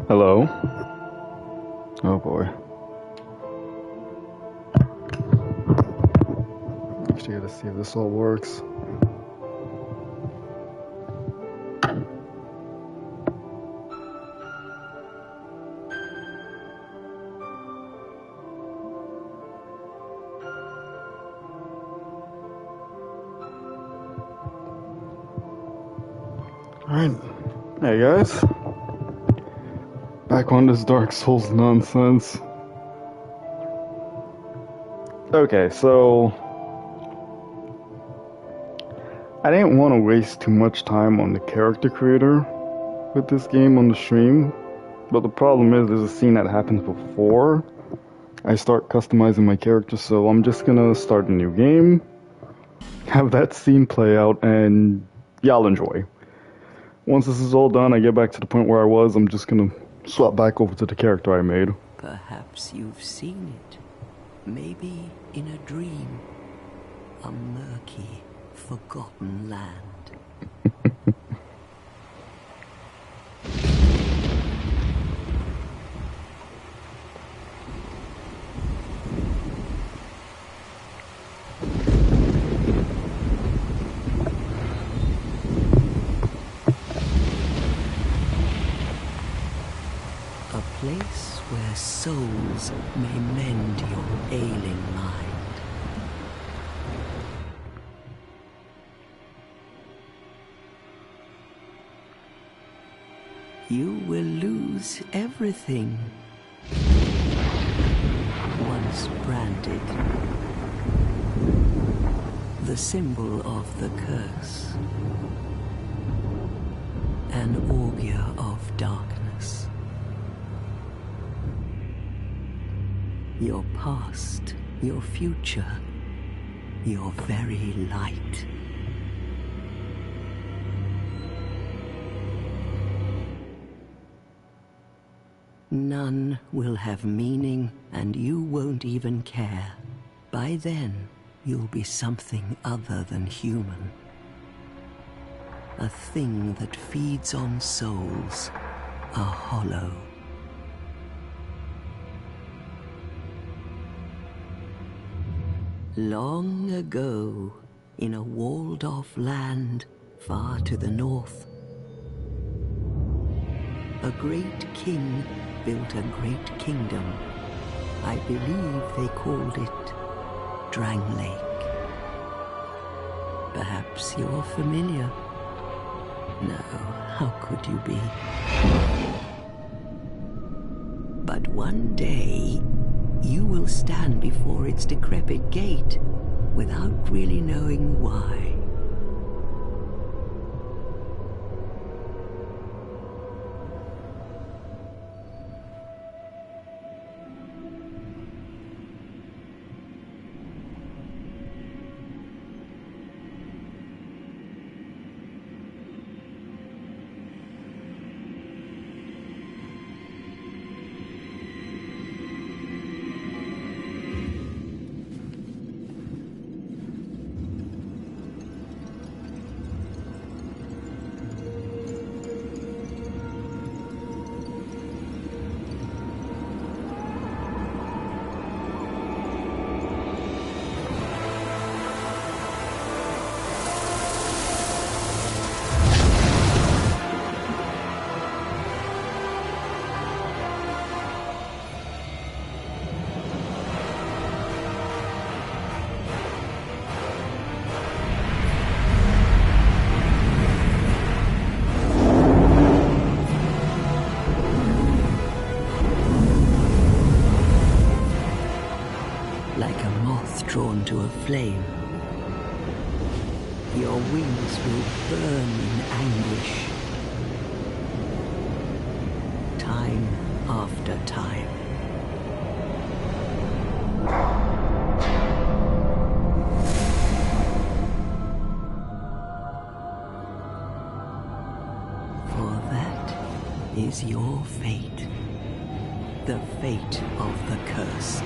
Hello? Oh boy. Actually, gotta see if this all works. Alright. Hey guys. Back on this Dark Souls nonsense. Okay, so I didn't want to waste too much time on the character creator with this game on the stream, but the problem is there's a scene that happens before I start customizing my character, so I'm just gonna start a new game, have that scene play out, and y'all enjoy. Once this is all done, I get back to the point where I was, I'm just gonna swap back over to the character I made. Perhaps you've seen it. Maybe in a dream. A murky, forgotten land. A place where souls may mend your ailing mind. You will lose everything. Once branded. The symbol of the curse. An augur of darkness. Your past, your future, your very light. None will have meaning, and you won't even care. By then, you'll be something other than human. A thing that feeds on souls, a hollow. Long ago, in a walled-off land far to the north, a great king built a great kingdom. I believe they called it Drang Lake. Perhaps you're familiar. No, how could you be? But one day, you will stand before its decrepit gate without really knowing why. Drawn to a flame. Your wings will burn in anguish. Time after time. For that is your fate. The fate of the cursed.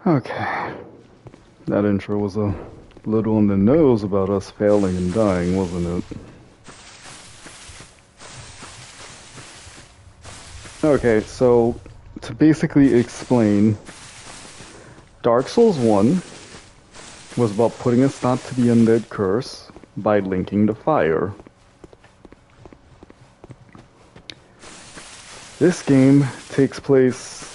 Okay. That intro was a little on the nose about us failing and dying, wasn't it? Okay, so to basically explain, Dark Souls 1 was about putting a stop to the undead curse by linking the fire. This game takes place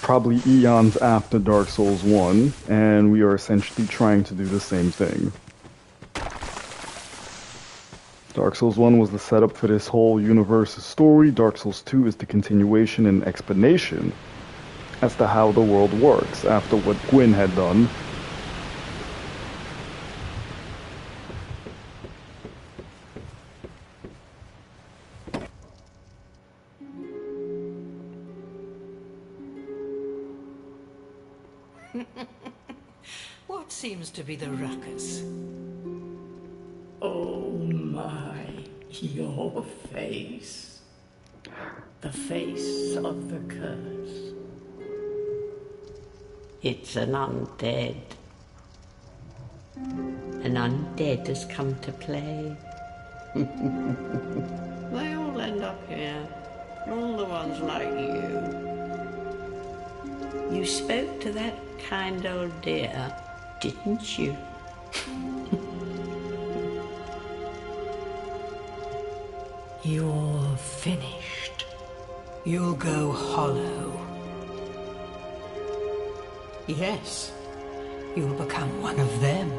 probably eons after Dark Souls 1, and we are essentially trying to do the same thing. Dark Souls 1 was the setup for this whole universe's story. Dark Souls 2 is the continuation and explanation as to how the world works after what Gwyn had done. What seems to be the ruckus? Oh my, your face. The face of the curse. It's an undead. An undead has come to play. They all end up here. All the ones like you. You spoke to that kind old dear, didn't you? You're finished. You'll go hollow. Yes, you'll become one of them.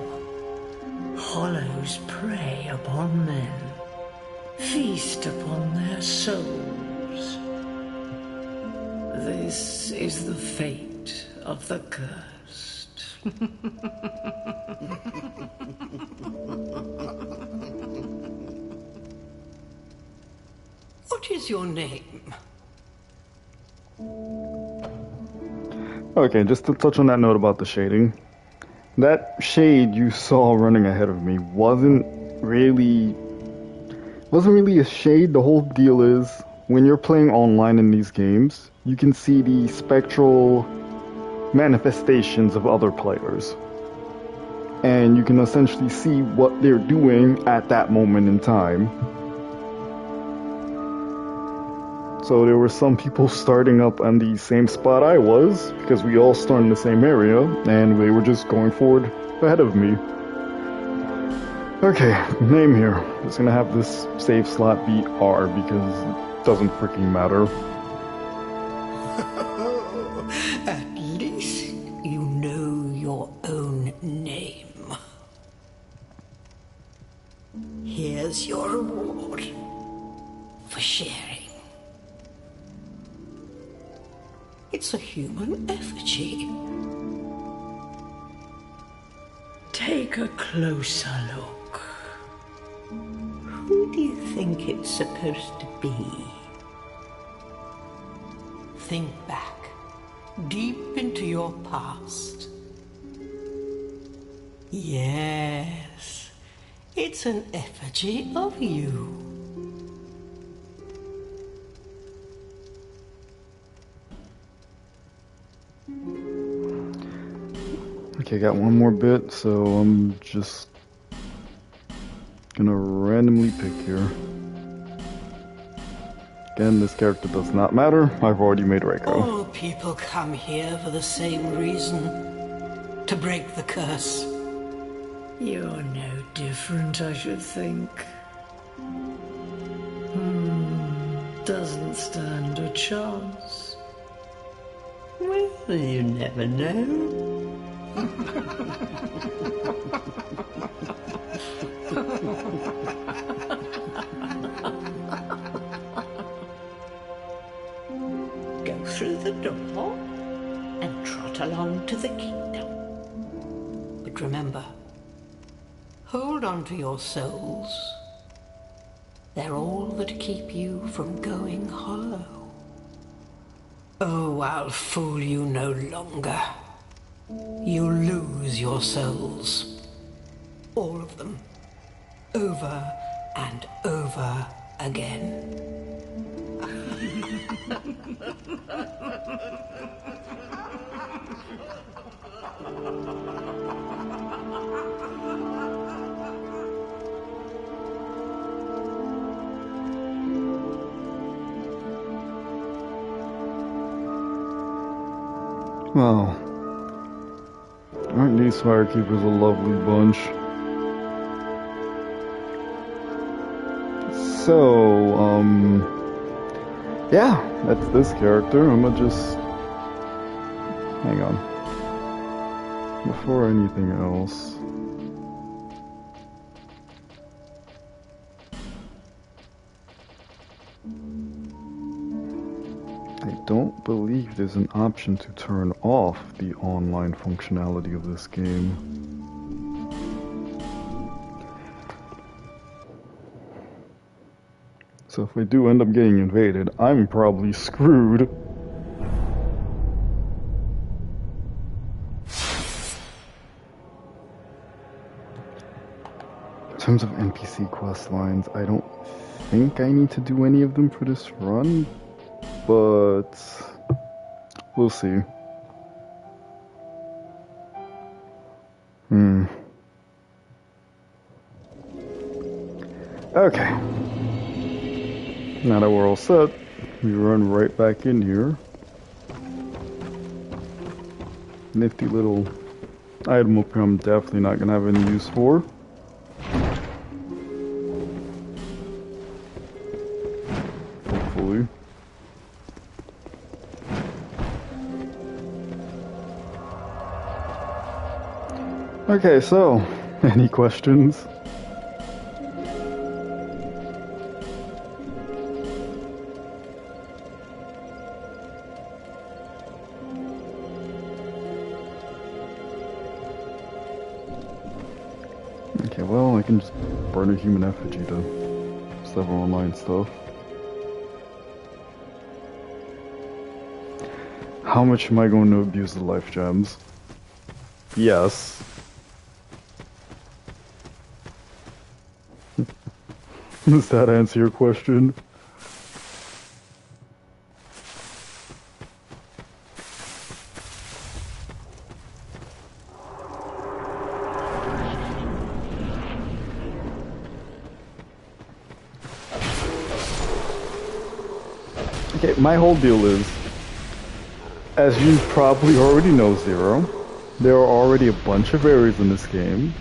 Hollows prey upon men, feast upon their souls. This is the fate of the cursed. What is your name? Okay, just to touch on that note about the shading. That shade you saw running ahead of me wasn't really a shade. The whole deal is when you're playing online in these games, you can see the spectral manifestations of other players. And you can essentially see what they're doing at that moment in time. So there were some people starting up on the same spot I was, because we all start in the same area, and they were just going forward ahead of me. Okay, name here. I'm just gonna have this save slot be R, because it doesn't freaking matter. At least you know your own name. Here's your reward for sharing. It's a human effigy. Take a closer look. Who do you think it's supposed to be? Think back, deep into your past. Yes, it's an effigy of you. Okay, got one more bit, so I'm just gonna randomly pick here. Again, this character does not matter. I've already made Reiko. All people come here for the same reason. To break the curse. You're no different, I should think. Doesn't stand a chance. Well, you never know. Go through the door and trot along to the kingdom. But remember, hold on to your souls. They're all that keep you from going hollow. Oh, I'll fool you no longer. You'll lose your souls. All of them. Over and over again. Well, aren't these firekeepers a lovely bunch? So, yeah, that's this character. I'm gonna just hang on. Before anything else, I don't believe there's an option to turn off the online functionality of this game. So if we do end up getting invaded, I'm probably screwed. In terms of NPC quest lines, I don't think I need to do any of them for this run, but we'll see. Okay. Now that we're all set, we run right back in here. Nifty little item up here I'm definitely not going to have any use for. Hopefully. Okay, so, any questions? Okay, well, I can just burn a human effigy to several online stuff. How much am I going to abuse the life gems? Yes. Does that answer your question? Okay, my whole deal is, as you probably already know, Zero, there are already a bunch of areas in this game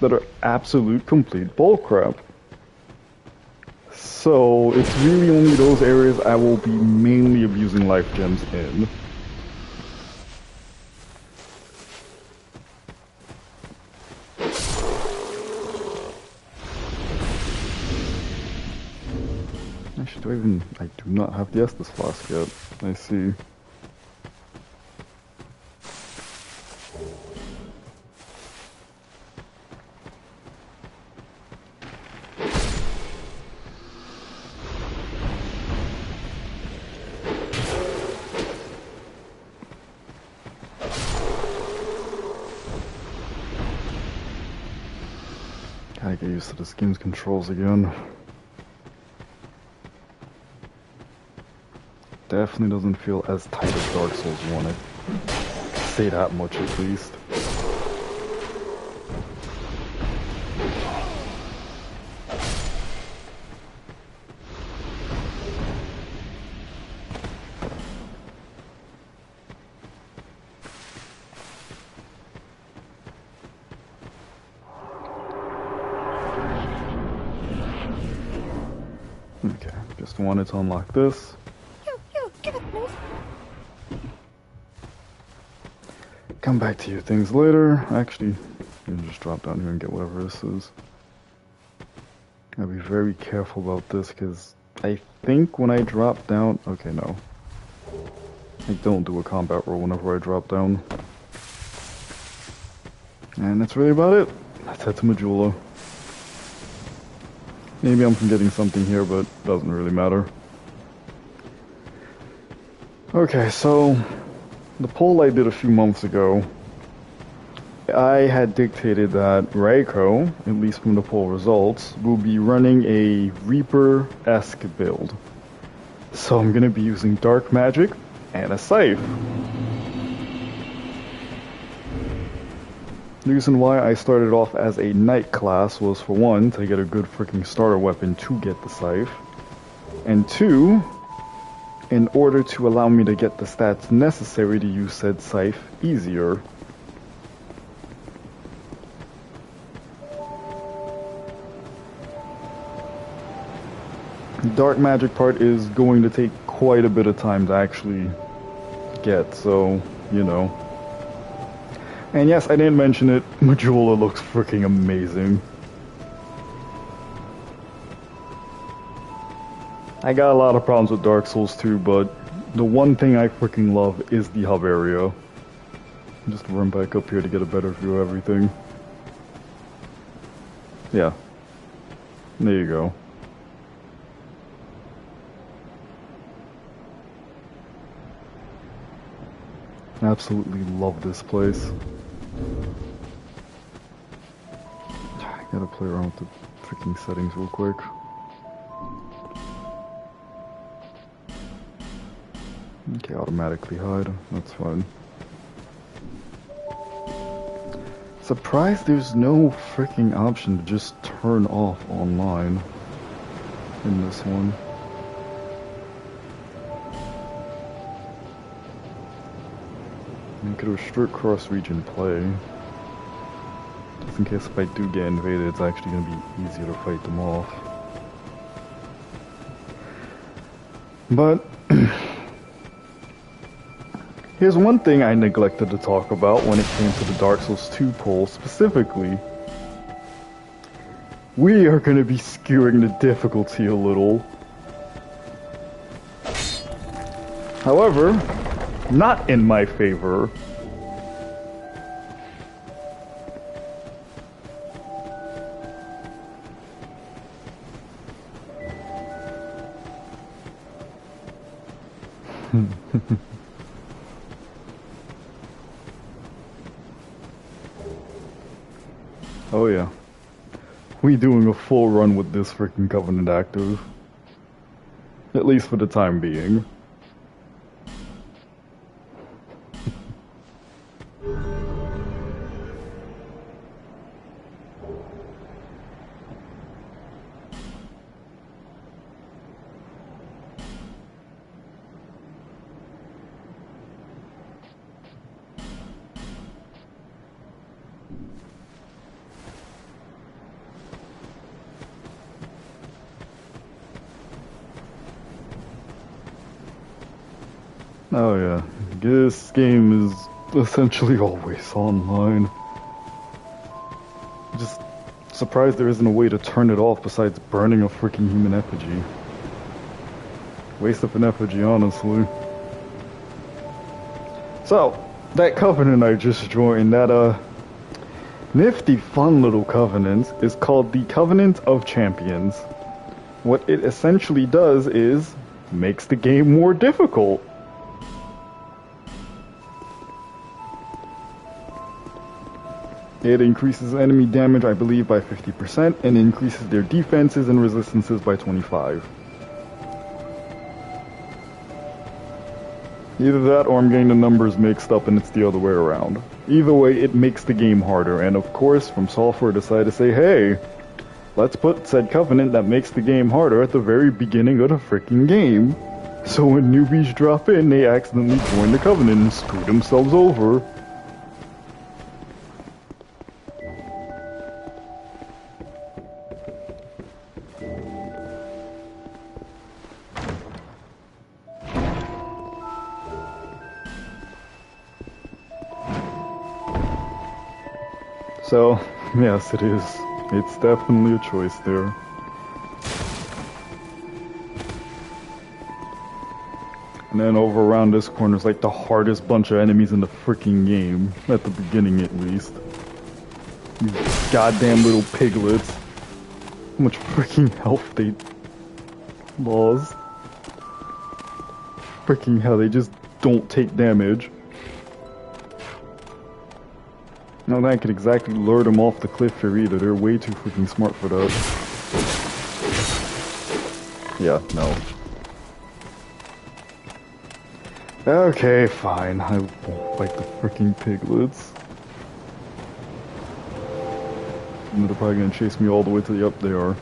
that are absolute complete bullcrap. So it's really only those areas I will be mainly abusing life gems in. Actually, I do not have the Estus flask yet. I see. Gotta get used to this game's controls again. Definitely doesn't feel as tight as Dark Souls 1. I'd say that much at least. Okay, just wanted to unlock this. Come back to your things later. Actually, you can just drop down here and get whatever this is. Gotta be very careful about this because I think when I drop down... Okay, no. I don't do a combat roll whenever I drop down. And that's really about it. Let's head to Majula. Maybe I'm forgetting something here, but doesn't really matter. Okay, so the poll I did a few months ago, I had dictated that Reiko, at least from the poll results, will be running a Reaper-esque build. So I'm going to be using Dark Magic and a Scythe. The reason why I started off as a knight class was, for one, to get a good freaking starter weapon to get the scythe, and two, in order to allow me to get the stats necessary to use said scythe easier. The dark magic part is going to take quite a bit of time to actually get, so, you know. And yes, I didn't mention it, Majula looks freaking amazing. I got a lot of problems with Dark Souls 2, but the one thing I freaking love is the hub area. Just run back up here to get a better view of everything. Yeah. There you go. Absolutely love this place. I gotta play around with the freaking settings real quick. Okay, automatically hide. That's fine. Surprised there's no freaking option to just turn off online in this one. You could restrict cross-region play. Just in case if I do get invaded, it's actually going to be easier to fight them off. But here's one thing I neglected to talk about when it came to the Dark Souls 2 poll specifically. We are going to be skewing the difficulty a little. However, not in my favor. Oh yeah. We doing a full run with this freaking Covenant active. At least for the time being. Oh yeah, this game is essentially always online. Just surprised there isn't a way to turn it off besides burning a freaking human effigy. Waste of an effigy, honestly. So, that covenant I just joined, that nifty fun little covenant, is called the Covenant of Champions. What it essentially does is makes the game more difficult. It increases enemy damage, I believe, by 50% and increases their defenses and resistances by 25. Either that or I'm getting the numbers mixed up and it's the other way around. Either way, it makes the game harder, and of course, From Software decided to say, hey, let's put said covenant that makes the game harder at the very beginning of the freaking game. So when newbies drop in, they accidentally join the covenant and screw themselves over. So, yes, it is. It's definitely a choice there. And then over around this corner is like the hardest bunch of enemies in the freaking game. At the beginning, at least. You goddamn little piglets. How much freaking health they lost. Freaking hell, they just don't take damage. No, that could exactly lure them off the cliff here either. They're way too freaking smart for that. Yeah, no. Okay, fine. I won't fight the freaking piglets. And they're probably gonna chase me all the way to the up they are.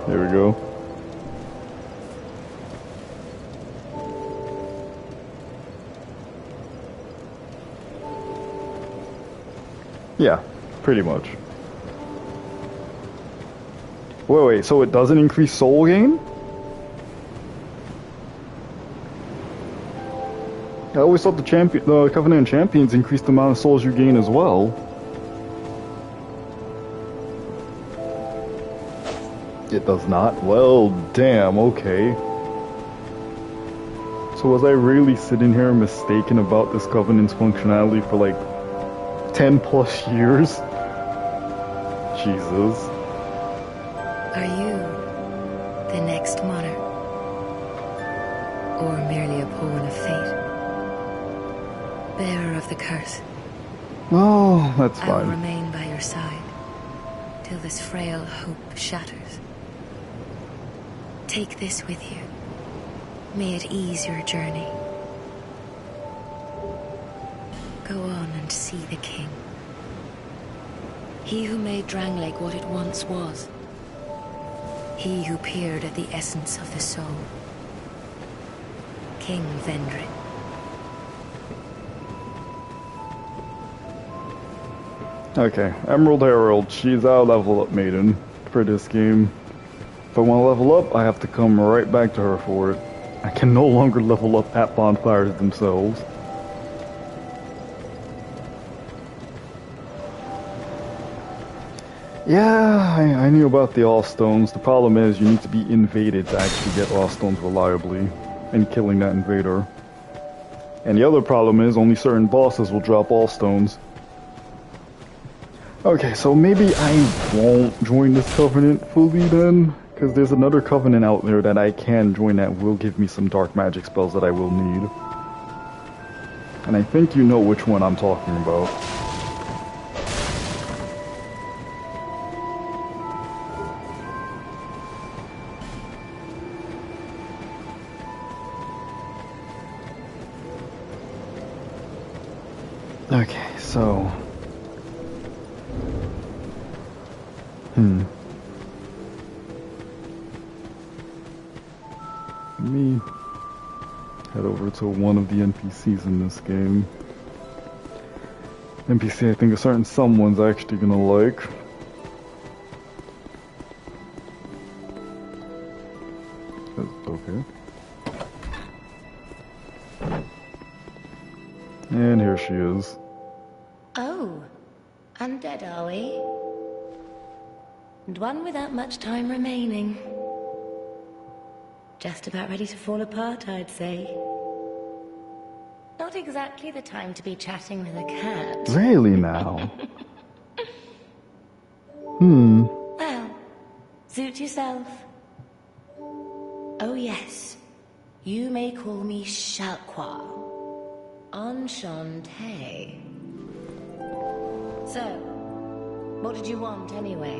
There we go. Yeah, pretty much. Wait, so it doesn't increase soul gain? I always thought the Covenant Champions increased the amount of souls you gain as well. It does not? Well, damn, okay. So was I really sitting here mistaken about this Covenant's functionality for like 10 plus years? Jesus. Are you the next monarch? Or merely a pawn of fate? Bearer of the curse. Oh, that's I will fine. remain by your side till this frail hope shatters. Take this with you. May it ease your journey. Go on and see the king. He who made Dranglake what it once was. He who peered at the essence of the soul. King Vendrick. Okay, Emerald Herald. She's our level up maiden for this game. If I want to level up, I have to come right back to her for it. I can no longer level up at bonfires themselves. Yeah, I knew about the Allstones. The problem is you need to be invaded to actually get Allstones reliably, and killing that invader. And the other problem is only certain bosses will drop Allstones. Okay, so maybe I won't join this Covenant fully then, because there's another Covenant out there that I can join that will give me some dark magic spells that I will need. And I think you know which one I'm talking about. Okay, so... Let me head over to one of the NPCs in this game. NPC I think a certain someone's actually gonna like. Okay. And here she is. Oh, undead are we? And one without much time remaining. Just about ready to fall apart, I'd say. Not exactly the time to be chatting with a cat. Really now? Well, suit yourself. Oh yes, you may call me Shalqua. Enchanté. So, what did you want anyway?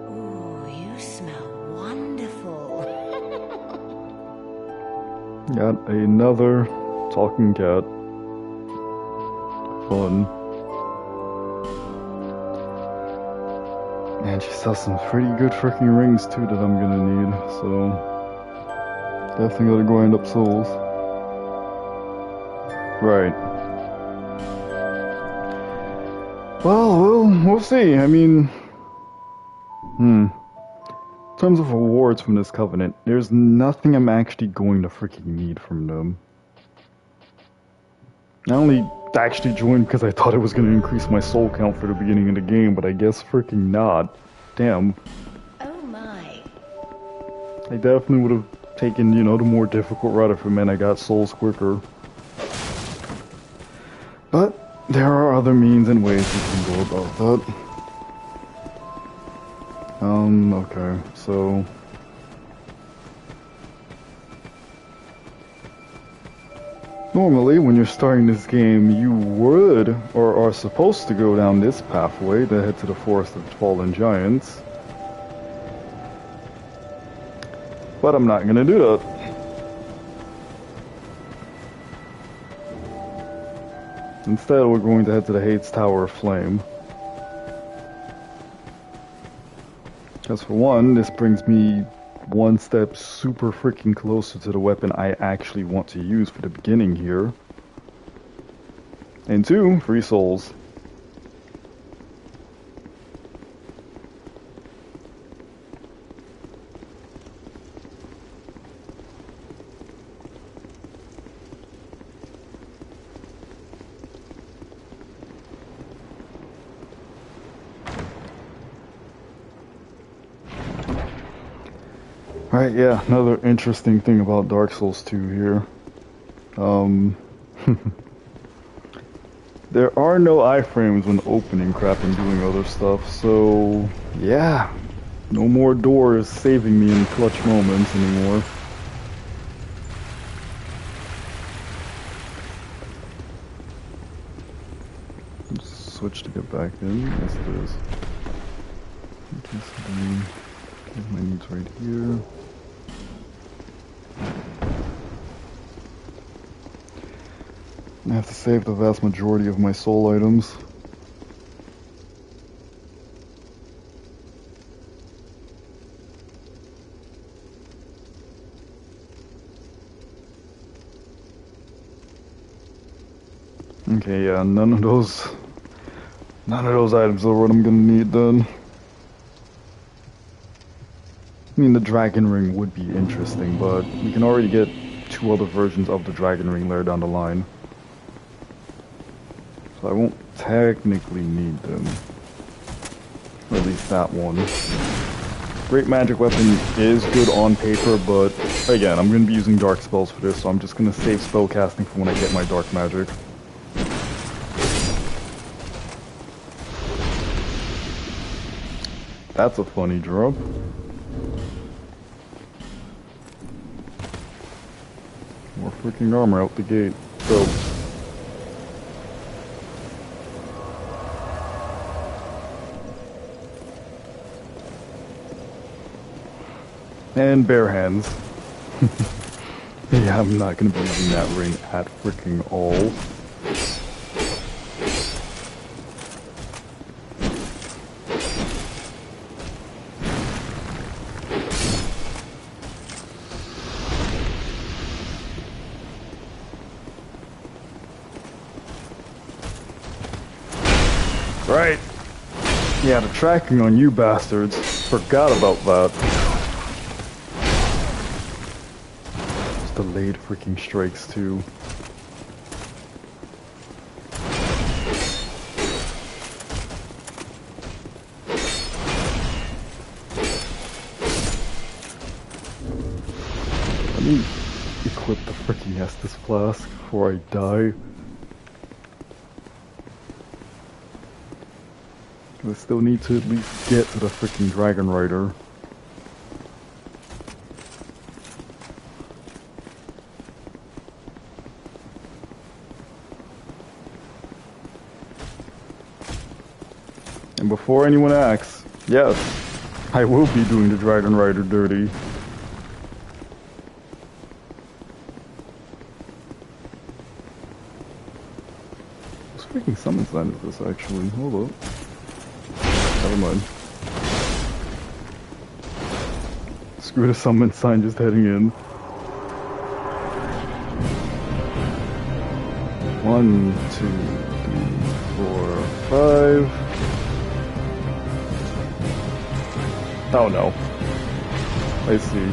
Ooh, you smell wonderful. Got another talking cat. Fun. And she sells some pretty good freaking rings too that I'm gonna need, so definitely gotta grind up souls. Right. Well, we'll see. I mean, in terms of rewards from this Covenant, there's nothing I'm actually going to freaking need from them. I only actually joined because I thought it was going to increase my soul count for the beginning of the game, but I guess freaking not. Damn. Oh my. I definitely would have taken, you know, the more difficult route if it meant I got souls quicker. But there are other means and ways we can go about that. Okay, so... Normally, when you're starting this game, you would, or are supposed to go down this pathway to head to the Forest of Fallen Giants. But I'm not gonna do that. Instead, we're going to head to the Hades Tower of Flame. Because for one, this brings me one step super freaking closer to the weapon I actually want to use for the beginning here. And two, free souls. Right, yeah, another interesting thing about Dark Souls 2 here. There are no iframes when opening crap and doing other stuff, so yeah, no more doors saving me in clutch moments anymore. Switch to get back in. Yes, it is. Get my needs right here. I have to save the vast majority of my soul items. Okay, yeah, none of those items are what I'm gonna need then. I mean, the dragon ring would be interesting, but we can already get 2 other versions of the dragon ring later down the line. So I won't technically need them. Or at least that one. Great magic weapon is good on paper, but again, I'm going to be using dark spells for this, so I'm just going to save spell casting for when I get my dark magic. That's a funny drop. More freaking armor out the gate. So. And bare hands. Yeah, I'm not gonna be using that ring at freaking all. Right. Yeah, the tracking on you bastards. Forgot about that. Delayed freaking strikes too. Let me equip the freaking Estus flask before I die. I still need to at least get to the freaking Dragon Rider. And before anyone asks, yes, I will be doing the Dragon Rider dirty. Whose freaking summon sign is this actually? Hold up. Never mind. Screw the summon sign, just heading in. 1, 2, 3, 4, 5. Oh no. I see.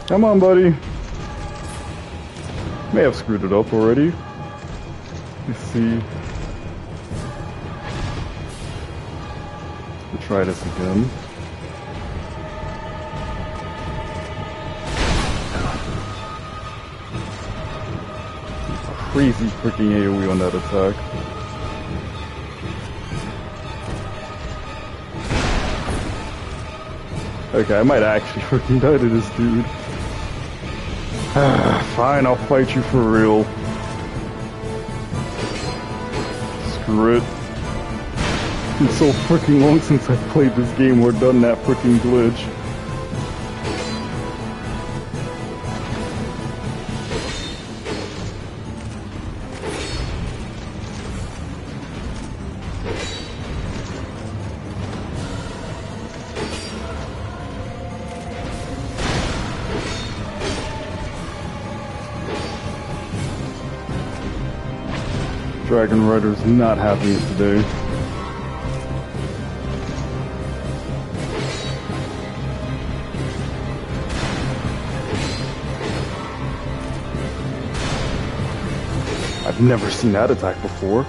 Come on, buddy. May have screwed it up already. Let's see. We'll try this again. Crazy freaking AoE on that attack. Okay, I might actually freaking die to this dude. Fine, I'll fight you for real. Screw it. It's been so freaking long since I've played this game or done that freaking glitch. Dragon Rider's not having it today. I've never seen that attack before.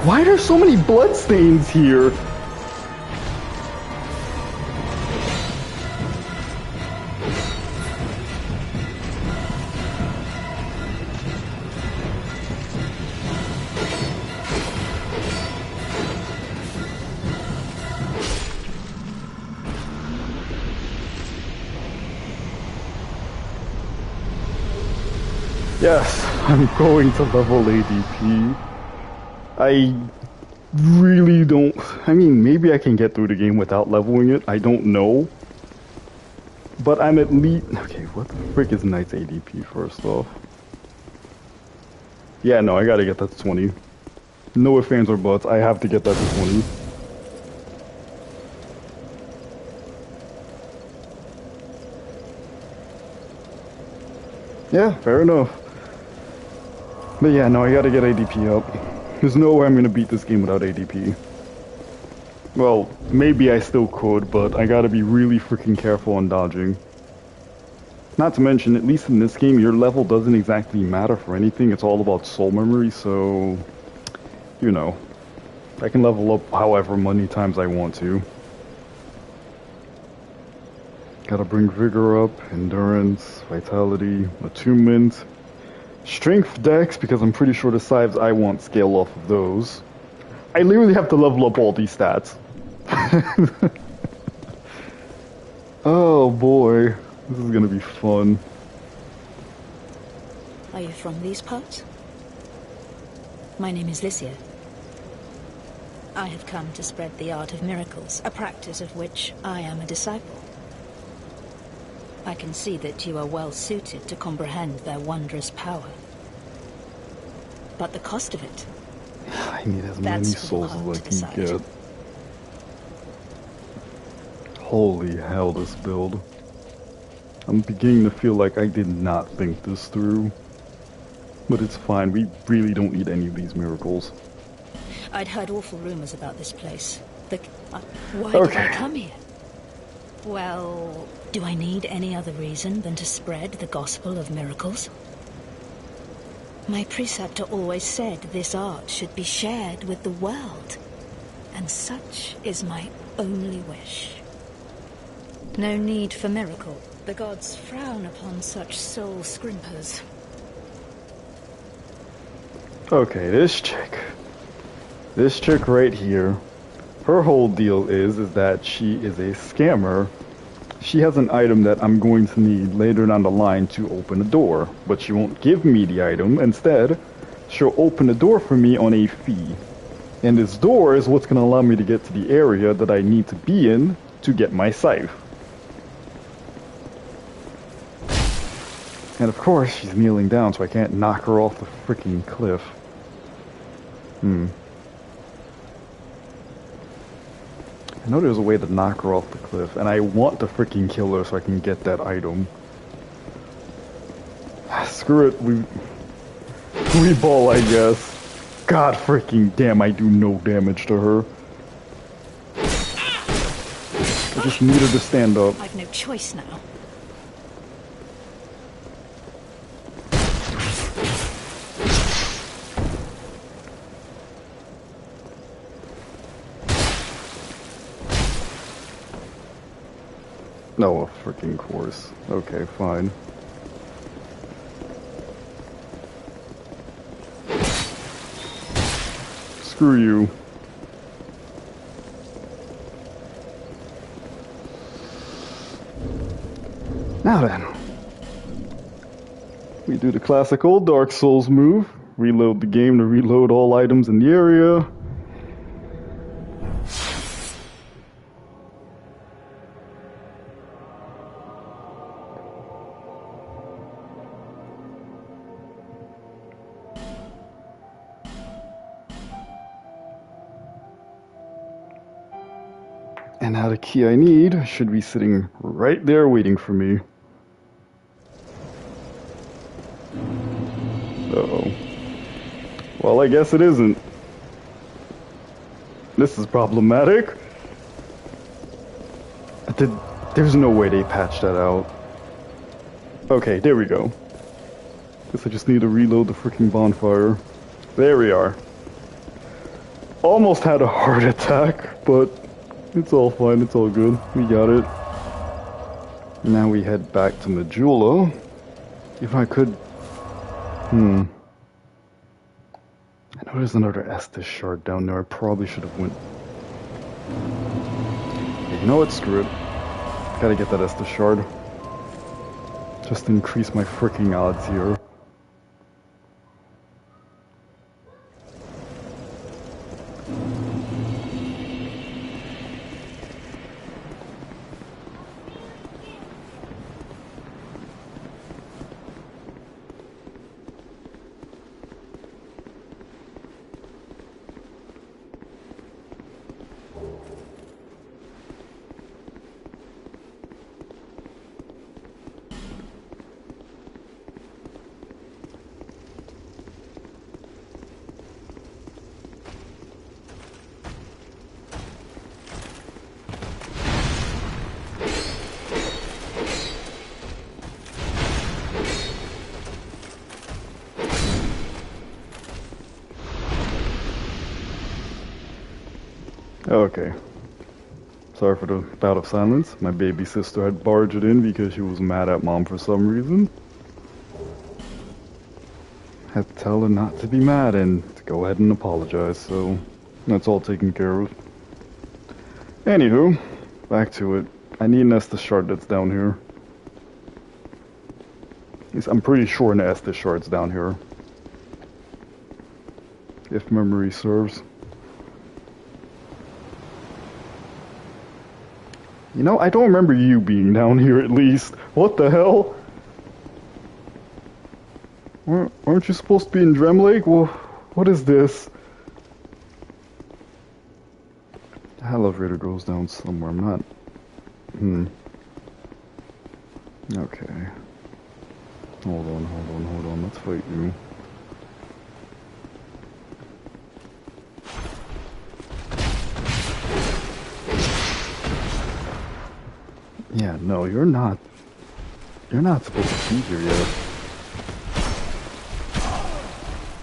Why are there so many bloodstains here? Yes, I'm going to level ADP. I really don't... I mean, maybe I can get through the game without leveling it. I don't know. But I'm at least... Okay, what the frick is Knight's ADP first off? Yeah, no, I gotta get that to 20. No ifs, ands, or buts. I have to get that to 20. Yeah, fair enough. But yeah, no, I gotta get ADP up. There's no way I'm gonna beat this game without ADP. Well, maybe I still could, but I gotta be really freaking careful on dodging. Not to mention, at least in this game, your level doesn't exactly matter for anything. It's all about soul memory, so... You know. I can level up however many times I want to. Gotta bring Vigor up, Endurance, Vitality, Attunement... Strength Dex, because I'm pretty sure the scythes I want scale off of those. I literally have to level up all these stats. Oh boy, this is gonna be fun. Are you from these parts? My name is Lycia. I have come to spread the art of miracles, a practice of which I am a disciple. I can see that you are well suited to comprehend their wondrous power. But the cost of it... I need as many souls as I can get. Holy hell, this build. I'm beginning to feel like I did not think this through. But it's fine, we really don't need any of these miracles. I'd heard awful rumors about this place. Why did I come here? Well, do I need any other reason than to spread the gospel of miracles? My preceptor always said this art should be shared with the world, and such is my only wish. No need for miracle. The gods frown upon such soul scrimpers. Okay, this chick right here, her whole deal is that she is a scammer. She has an item that I'm going to need later down the line to open a door, but she won't give me the item. Instead, she'll open the door for me on a fee. And this door is what's going to allow me to get to the area that I need to be in to get my scythe. And of course, she's kneeling down, so I can't knock her off the freaking cliff. I know there's a way to knock her off the cliff, and I want to freaking kill her so I can get that item. Screw it, we ball, I guess. God freaking damn, I do no damage to her. I just need her to stand up. I've no choice now. No, of freaking course. Okay, fine. Screw you. Now then. We do the classic old Dark Souls move. Reload the game to reload all items in the area. And now the key I need should be sitting right there waiting for me. Uh-oh. Well, I guess it isn't. This is problematic. There's no way they patched that out. Okay, there we go. Guess I just need to reload the freaking bonfire. There we are. Almost had a heart attack, but it's all fine, it's all good. We got it. Now we head back to Majula. If I could... I know there's another Estus shard down there. I probably should have went... Yeah, you know what? Screw it. Gotta get that Estus shard. Just to increase my freaking odds here. Okay. Sorry for the bout of silence. My baby sister had barged in because she was mad at mom for some reason. Had to tell her not to be mad and to go ahead and apologize, so that's all taken care of. Anywho, back to it. I need an Estus shard that's down here. At least I'm pretty sure an Estus shard's down here. If memory serves. You know, I don't remember you being down here at least. What the hell? Aren't you supposed to be in Drem Lake? Well, what is this? The elevator goes down somewhere. I'm not... Okay. Hold on. Let's fight you. Yeah, no, you're not supposed to be here yet.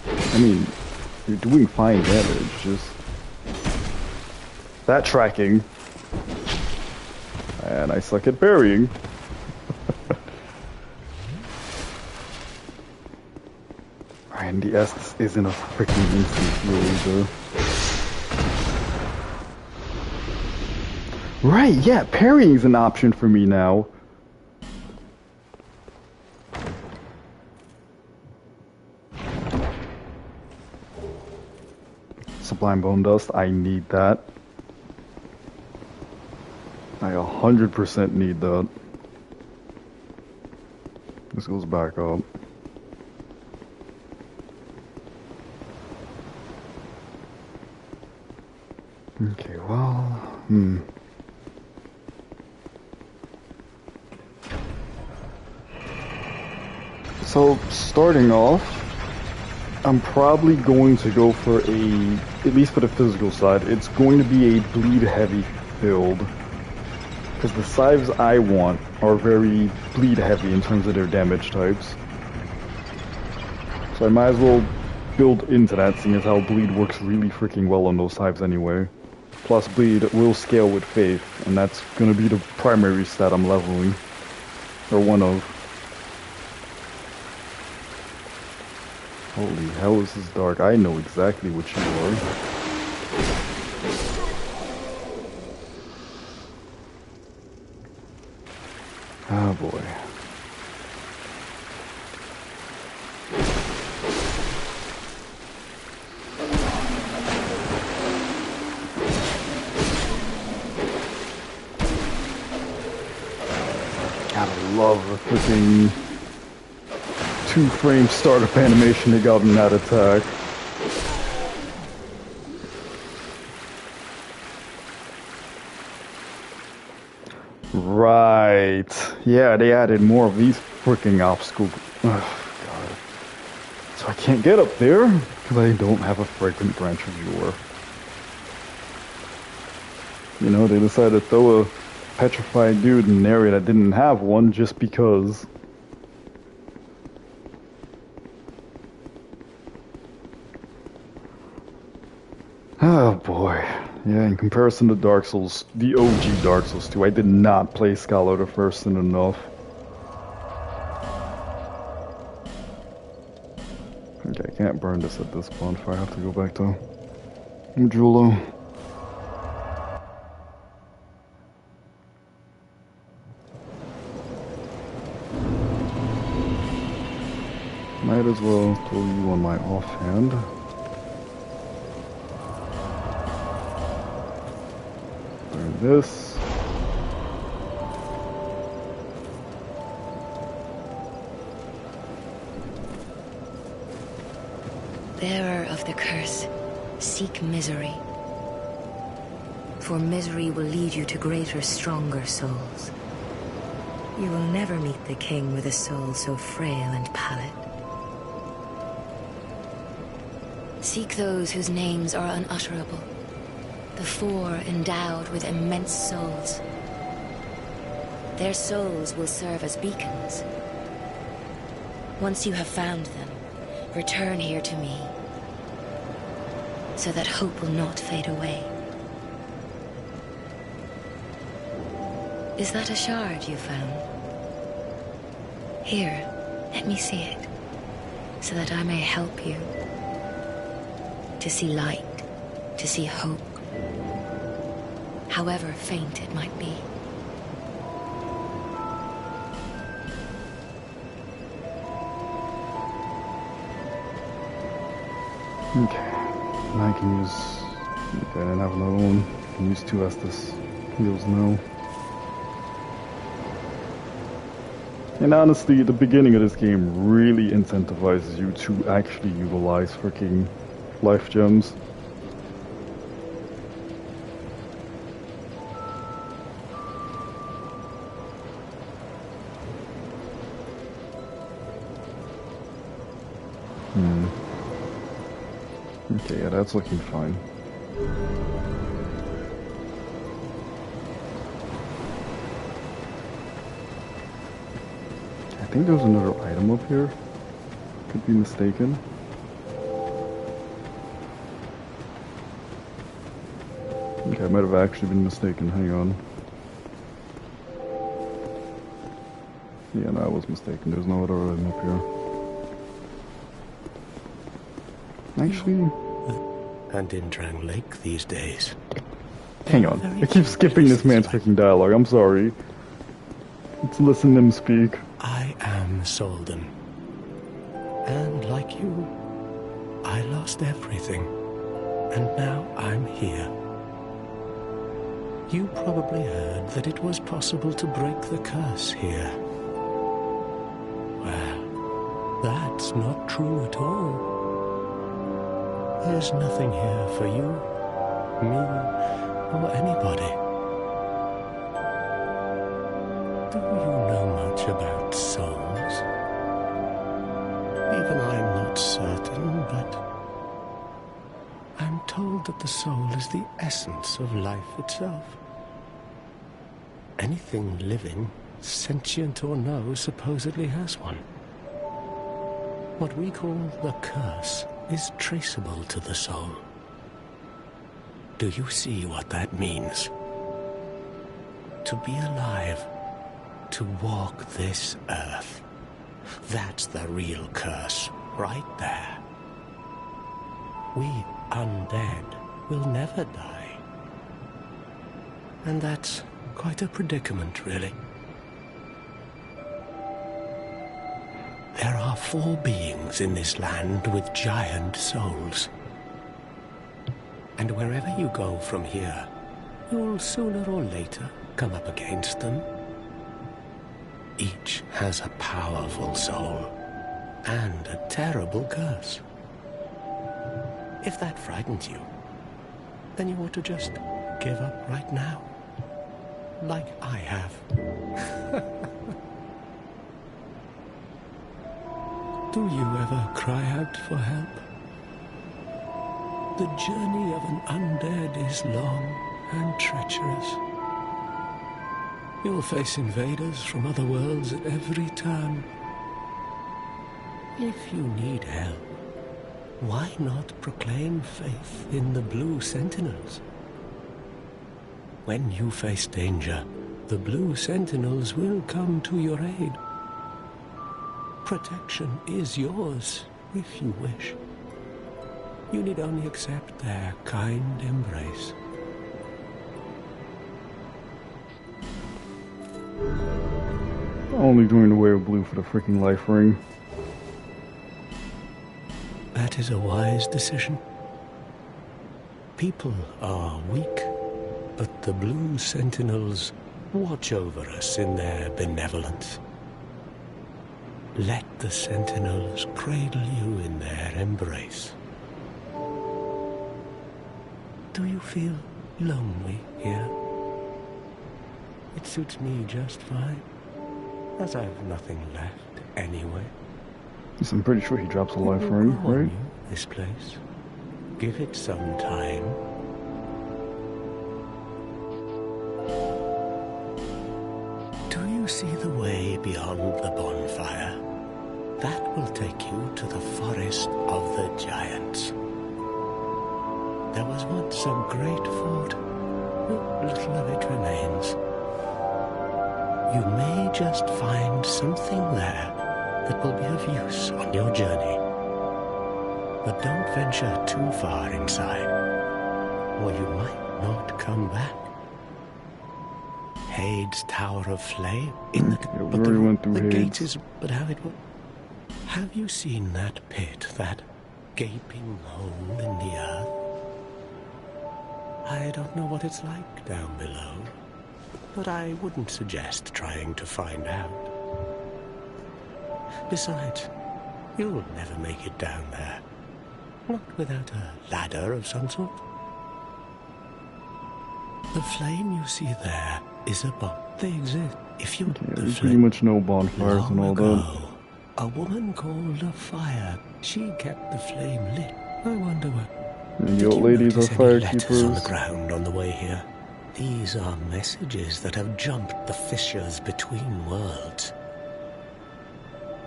I mean, you're doing fine damage, just... That tracking. And I suck at burying. And the S isn't a freaking instant heal either. Right, yeah, parrying's an option for me now. Sublime Bone Dust, I need that. I 100% need that. This goes back up. Okay, well, So, starting off, I'm probably going to go for at least for the physical side, it's going to be a bleed heavy build. Because the scythes I want are very bleed heavy in terms of their damage types. So I might as well build into that, seeing as how bleed works really freaking well on those scythes anyway. Plus bleed will scale with faith, and that's going to be the primary stat I'm leveling. Or one of. Holy hell, this is dark. I know exactly what you are. Oh boy. Gotta love the freaking 2-frame startup animation they got in that attack. Right. Yeah, they added more of these freaking obstacles. God. So I can't get up there because I don't have a fragrant branch of yore. You know, they decided to throw a petrified dude in an area that didn't have one just because. Oh boy. Yeah, in comparison to Dark Souls, the OG Dark Souls 2, I did not play Scholar the First enough. Okay, I can't burn this at this bonfire. I have to go back to Majula. Might as well throw you on my offhand. Burn this. Bearer of the curse, seek misery. For misery will lead you to greater, stronger souls. You will never meet the king with a soul so frail and pallid. Seek those whose names are unutterable. The four endowed with immense souls. Their souls will serve as beacons. Once you have found them, return here to me, so that hope will not fade away. Is that a shard you found? Here, let me see it, so that I may help you. To see light, to see hope, however faint it might be. Okay, and I can use. Okay, I didn't have another one. I can use two Estus. Heals now. And honestly, the beginning of this game really incentivizes you to actually utilize freaking life gems. Okay, yeah, that's looking fine. I think there's another item up here. Could be mistaken. Okay, I might have actually been mistaken. Hang on. Yeah, no, I was mistaken. There's no other item up here. Actually... And in Drang Lake these days. Hang on. I keep skipping this man's freaking dialogue. I'm sorry. Let's listen to him speak. I am Solden. And like you, I lost everything. And now I'm here. You probably heard that it was possible to break the curse here. Well, that's not true at all. There's nothing here for you, me, or anybody. Do you know much about souls? Even I'm not certain, but I'm told that the soul is the essence of life itself. Anything living, sentient or no, supposedly has one. What we call the curse is traceable to the soul. Do you see what that means? To be alive, to walk this earth. That's the real curse, right there. We undead will never die. And that's quite a predicament, really. There are 4 beings in this land with giant souls. And wherever you go from here, you'll sooner or later come up against them. Each has a powerful soul and a terrible curse. If that frightens you, then you ought to just give up right now. like I have. Do you ever cry out for help? The journey of an undead is long and treacherous. You'll face invaders from other worlds at every turn. If you need help, why not proclaim faith in the Blue Sentinels? When you face danger, the Blue Sentinels will come to your aid. Protection is yours, if you wish. You need only accept their kind embrace. Only doing away with blue for the freaking life ring. That is a wise decision. People are weak, but the Blue Sentinels watch over us in their benevolence. Let the Sentinels cradle you in their embrace. Do you feel lonely here? It suits me just fine, as I've nothing left anyway. Yes, I'm pretty sure he drops a life It will ring, grow on right? you, this place. Give it some time. Do you see the way beyond the bonfire? That will take you to the forest of the giants. There was once a great fort, but little of it remains. You may just find something there that will be of use on your journey. But don't venture too far inside, or you might not come back. Hade's Tower of Flame in the... Yeah, we but already went through the Hades. gate is... But how it will... Have you seen that pit, that gaping hole in the earth? I don't know what it's like down below, but I wouldn't suggest trying to find out. Besides, you'll never make it down there. Not without a ladder of some sort. The flame you see there is a bomb. They exist. If you... Yeah, the we pretty flame... much know bonfires and all Long that. ago, a woman called a fire. She kept the flame lit. I wonder what... And Did the old you ladies are notice any letters on the firekeepers. ground on the way here? These are messages that have jumped the fissures between worlds.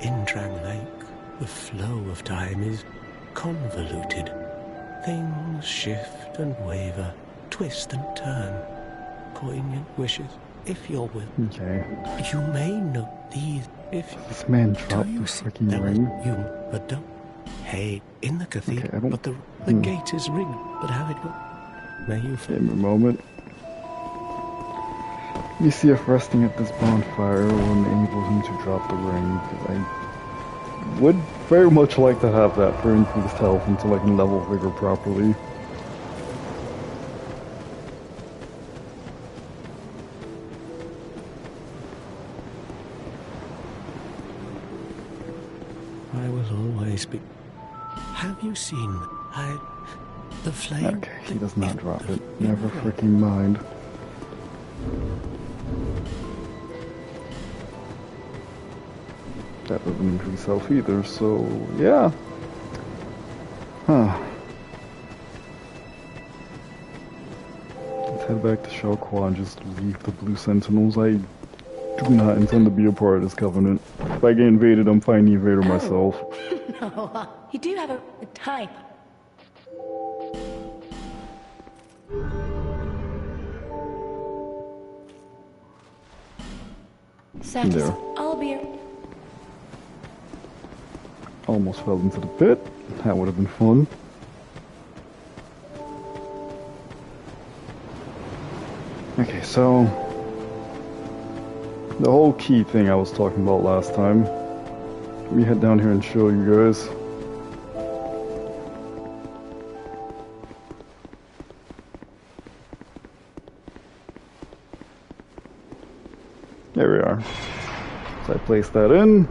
In Drang Lake, the flow of time is convoluted. Things shift and waver, twist and turn. Poignant wishes, if you're will. Okay. You may know these if This man do dropped the you see freaking there was ring. you but don't. Hey, in the cathedral, Okay, I don't- but the gate is rigged. But how it will? May you Give me a moment. Let me see if resting at this bonfire will enable him to drop the ring, because I would very much like to have that for increased health until I can level vigor properly. I will always be. Have you seen the flame? Okay, he does not drop it. Never freaking mind. That doesn't increase health either, so yeah. Huh. Let's head back to Shao and just leave the Blue Sentinels. I do not intend to be a part of this covenant. If I get invaded, I'm fighting the invader myself. No, you do have a type. Sakis, There. I'll be... Almost fell into the pit. That would have been fun. Okay, so the whole key thing I was talking about last time. Let me head down here and show you guys. There we are. So I place that in,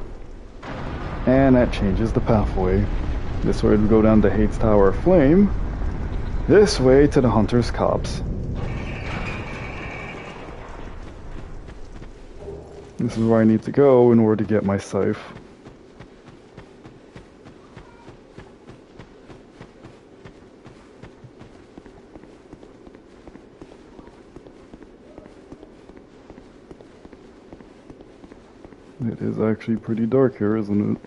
and that changes the pathway. This way we go down to Hade's Tower of Flame. This way to the Hunter's Copse. This is where I need to go in order to get my scythe. It is actually pretty dark here, isn't it?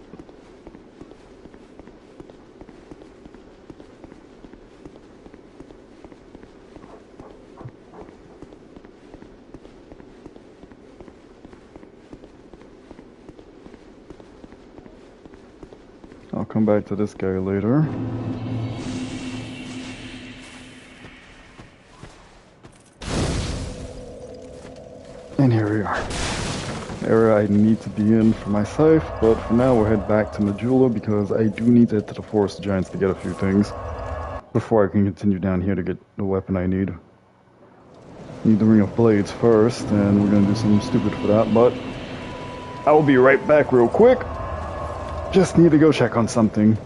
I'll come back to this guy later. And here we are. Area I need to be in for my scythe, but for now we'll head back to Majula because I do need to head to the Forest Giants to get a few things before I can continue down here to get the weapon I need. Need the Ring of Blades first, and we're gonna do something stupid for that, but I will be right back real quick. Just need to go check on something.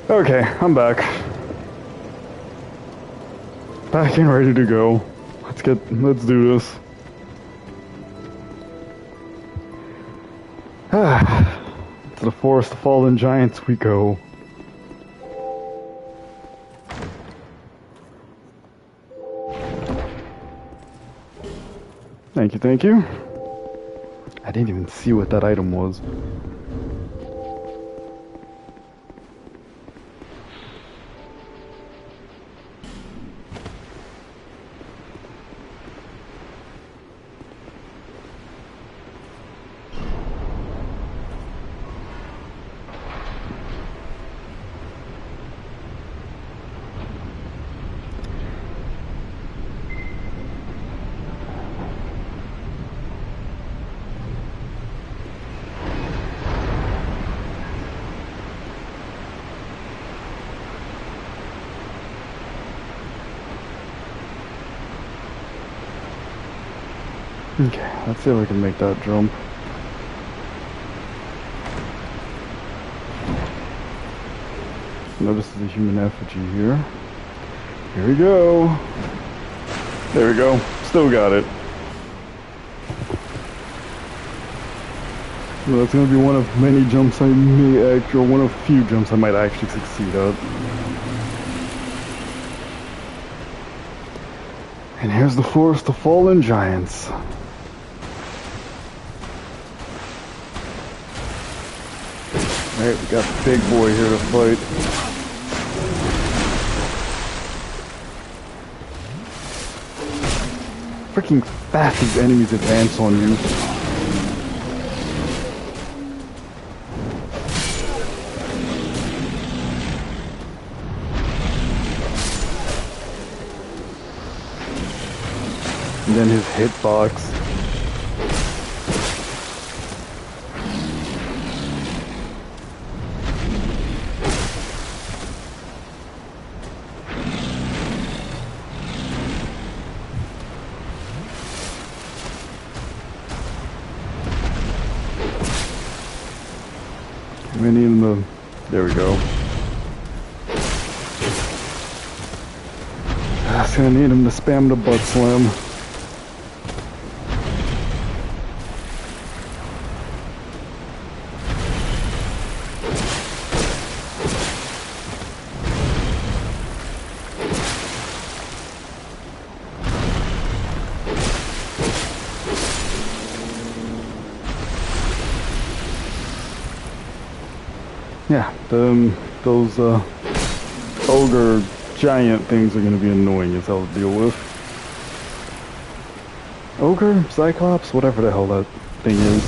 Okay, I'm back. Back and ready to go. Let's do this. To the forest of fallen giants we go. Thank you, thank you. I didn't even see what that item was. Okay, let's see if I can make that jump. Notice there's a human effigy here. Here we go. There we go. Still got it. Well, that's gonna be one of many jumps I may actually, or one of few jumps I might actually succeed at. And here's the forest of fallen giants. Alright, we got the big boy here to fight. Freaking fast these enemies advance on you. And then his hitbox. Many in the... There we go. That's gonna need him to spam the butt slam. Yeah, those ogre giant things are gonna be annoying as hell to deal with. Ogre, Cyclops, whatever the hell that thing is.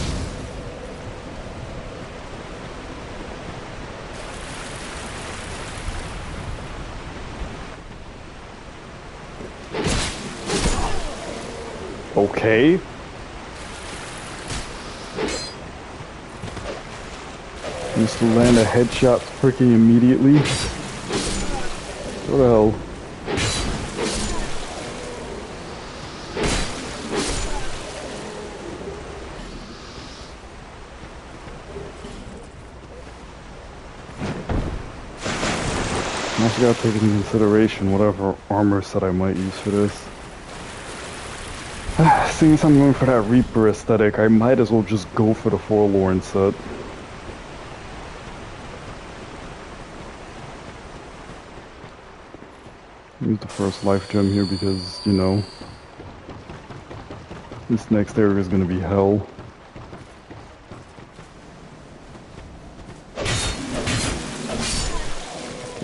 Okay. Used to land a headshot freaking immediately. What the hell? I also gotta take into consideration whatever armor set I might use for this. Seeing as I'm going for that Reaper aesthetic, I might as well just go for the Forlorn set. Use the first life gem here because, you know, this next area is going to be hell.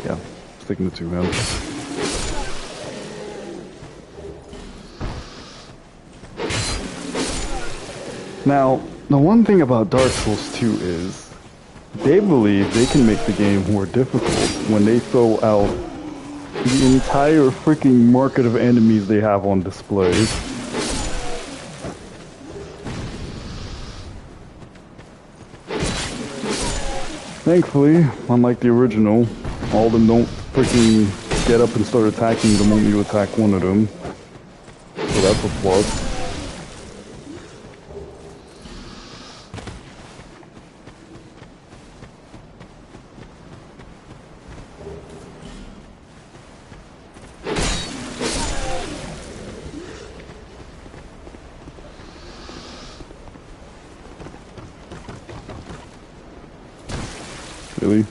Yeah, sticking to two hands. Now, the one thing about Dark Souls 2 is they believe they can make the game more difficult when they throw out the entire freaking market of enemies they have on display. Thankfully, unlike the original, all of them don't freaking get up and start attacking the moment you attack one of them. So that's a plus. Really?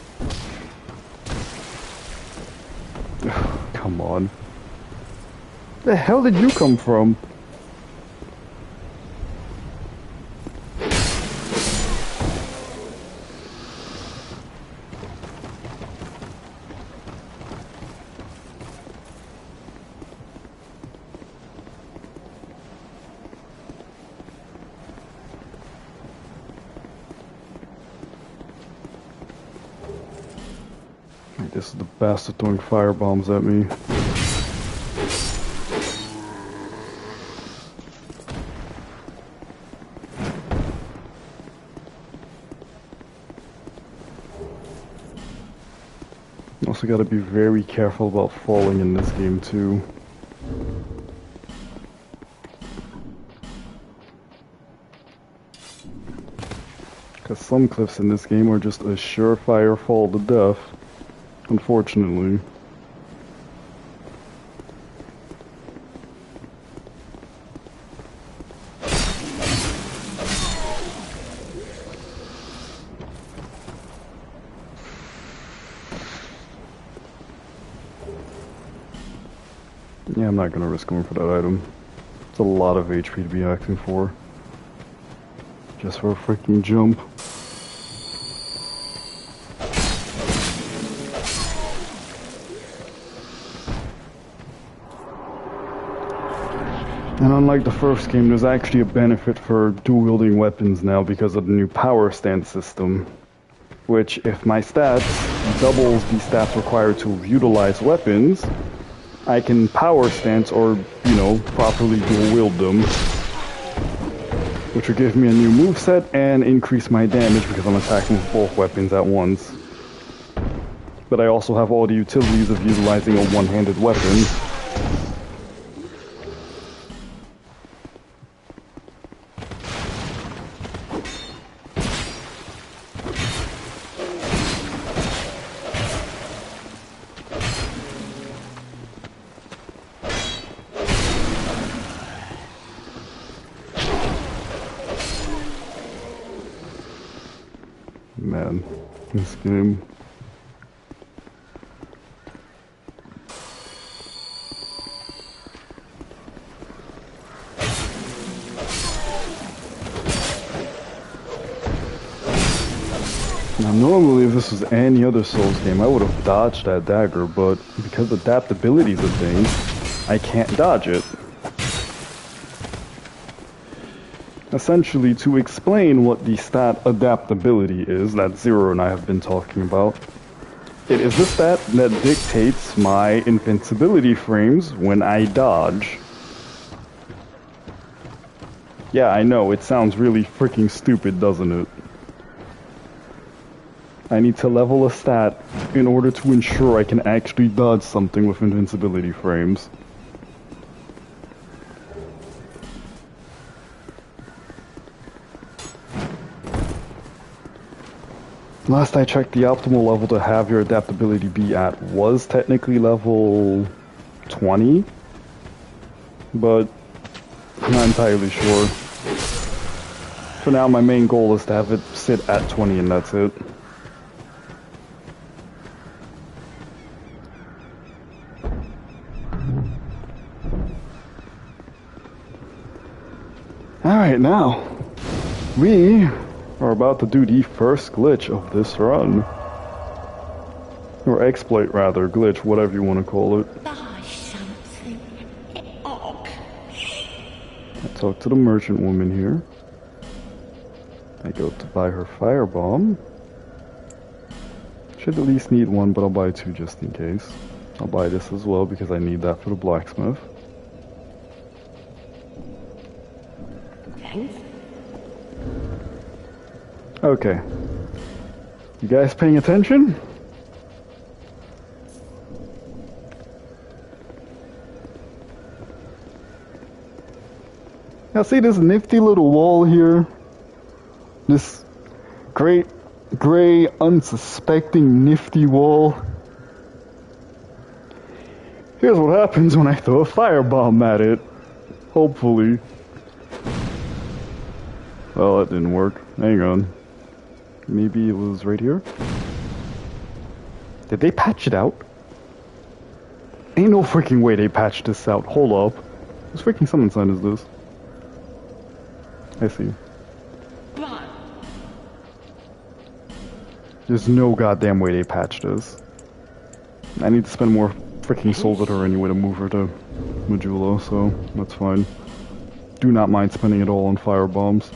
Come on. Where the hell did you come from? This is the bastard throwing firebombs at me. Also gotta be very careful about falling in this game too. Because some cliffs in this game are just a surefire fall to death, unfortunately. Yeah, I'm not gonna risk going for that item. It's a lot of HP to be asking for. Just for a freaking jump. And unlike the first game, there's actually a benefit for dual-wielding weapons now because of the new power stance system. Which, if my stats doubles the stats required to utilize weapons, I can power stance or, you know, properly dual-wield them. Which will give me a new moveset and increase my damage because I'm attacking with both weapons at once. But I also have all the utilities of utilizing a one-handed weapon. Man, this game. Now normally if this was any other Souls game, I would have dodged that dagger, but because adaptability is a thing, I can't dodge it. Essentially, to explain what the stat adaptability is that Zero and I have been talking about, it is the stat that dictates my invincibility frames when I dodge. Yeah, I know, it sounds really freaking stupid, doesn't it? I need to level a stat in order to ensure I can actually dodge something with invincibility frames. Last I checked, the optimal level to have your adaptability be at was technically level 20, but I'm not entirely sure. For now, my main goal is to have it sit at 20 and that's it. Alright, now, we are about to do the first glitch of this run. Or exploit, rather. Glitch, whatever you want to call it. Buy something. Oh. I talk to the merchant woman here. I go to buy her firebomb. Should at least need one, but I'll buy two just in case. I'll buy this as well because I need that for the blacksmith. Thanks. Okay. You guys paying attention? Now see this nifty little wall here? This great, gray, unsuspecting, nifty wall? Here's what happens when I throw a firebomb at it. Hopefully. Well, that didn't work. Hang on. Maybe it was right here? Did they patch it out? Ain't no freaking way they patched this out. Hold up. Whose freaking summon sign is this? I see. There's no goddamn way they patched this. I need to spend more freaking souls at her anyway to move her to Majula, so that's fine. Do not mind spending it all on fire bombs.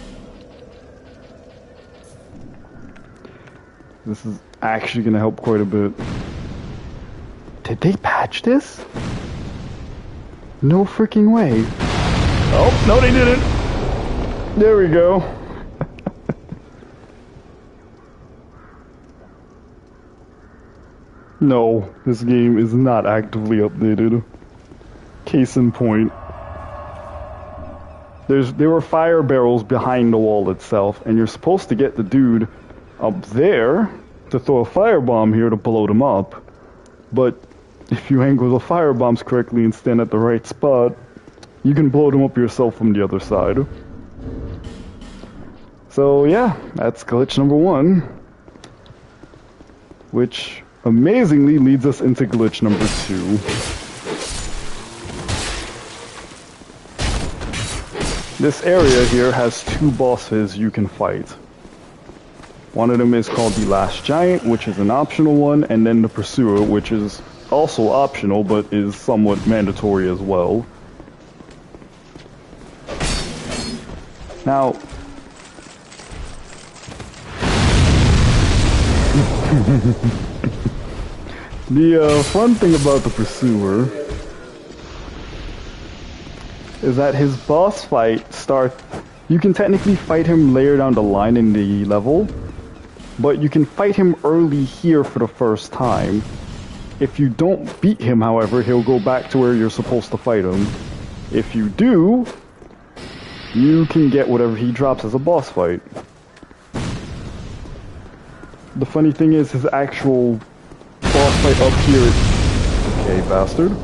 This is actually gonna help quite a bit. Did they patch this? No freaking way. Oh, no they didn't. There we go. No, this game is not actively updated. Case in point. There were fire barrels behind the wall itself, and you're supposed to get the dude up there to throw a firebomb here to blow them up. But if you angle the firebombs correctly and stand at the right spot, you can blow them up yourself from the other side. So yeah, that's glitch number 1. Which amazingly leads us into glitch number 2. This area here has 2 bosses you can fight. One of them is called the Last Giant, which is an optional one, and then the Pursuer, which is also optional, but is somewhat mandatory as well. Now, the fun thing about the Pursuer is that his boss fight you can technically fight him later down the line in the level, but you can fight him early here for the first time. If you don't beat him, however, he'll go back to where you're supposed to fight him. If you do, you can get whatever he drops as a boss fight. The funny thing is, his actual boss fight up here is... Okay, bastard.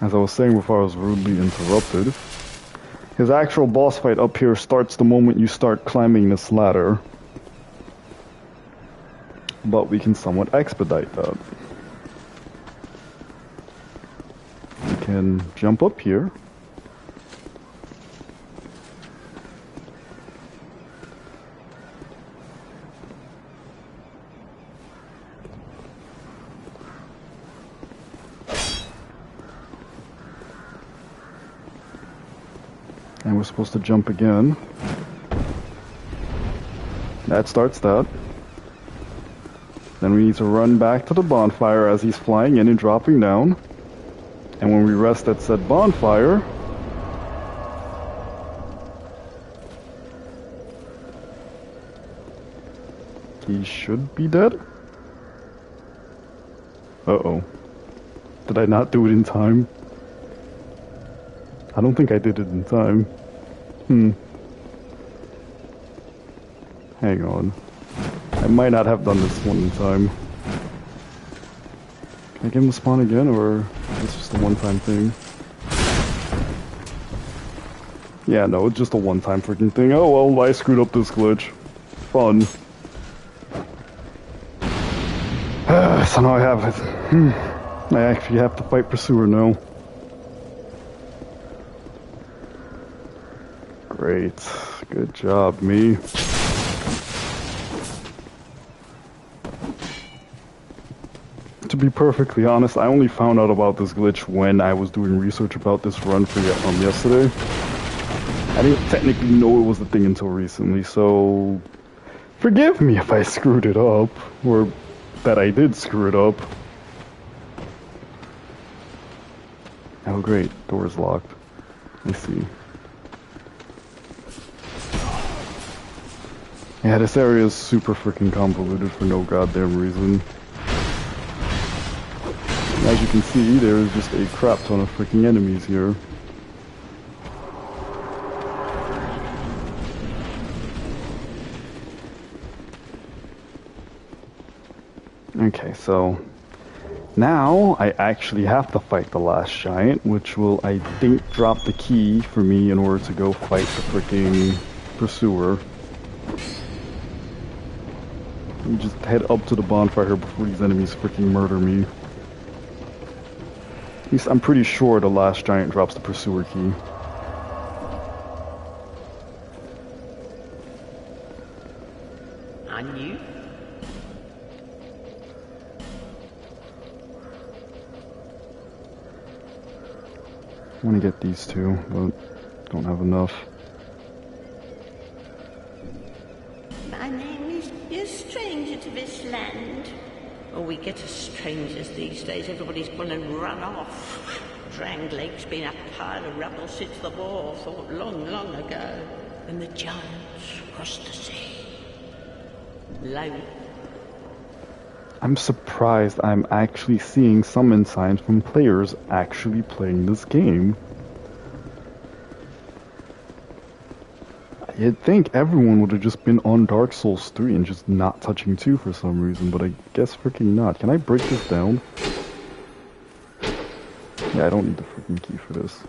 As I was saying before I was rudely interrupted, his actual boss fight up here starts the moment you start climbing this ladder. But we can somewhat expedite that. We can jump up here. And we're supposed to jump again. That starts that. Then we need to run back to the bonfire as he's flying in and dropping down. And when we rest at said bonfire, he should be dead. Uh-oh. Did I not do it in time? I don't think I did it in time. Hang on. I might not have done this one in time. Can I give him the spawn again, or is this just a one-time thing? Yeah, no, it's just a one-time freaking thing. Oh well, I screwed up this glitch. Fun. So now I have it. I actually have to fight Pursuer now. Great. Good job, me. To be perfectly honest, I only found out about this glitch when I was doing research about this run for yesterday. I didn't technically know it was a thing until recently, so forgive me if I screwed it up, or that I did screw it up. Oh great, door's locked. I see. Yeah, this area is super freaking convoluted for no goddamn reason. As you can see, there is just a crap ton of freaking enemies here. Okay, so now I actually have to fight the Last Giant, which will, I think, drop the key for me in order to go fight the freaking Pursuer. And just head up to the bonfire before these enemies freaking murder me. At least I'm pretty sure the last giant drops the pursuer key. And you? I want to get these two, but don't have enough. My name is... You're a stranger to this land. Oh, we get as strangers these days. Everybody's gone and run off. Drang Lake's been a pile of rubble since the war, thought long, long ago. And the giants crossed the sea. Low. I'm surprised I'm actually seeing summon signs from players actually playing this game. You'd think everyone would have just been on Dark Souls 3 and just not touching 2 for some reason, but I guess freaking not. Can I break this down? Yeah, I don't need the freaking key for this.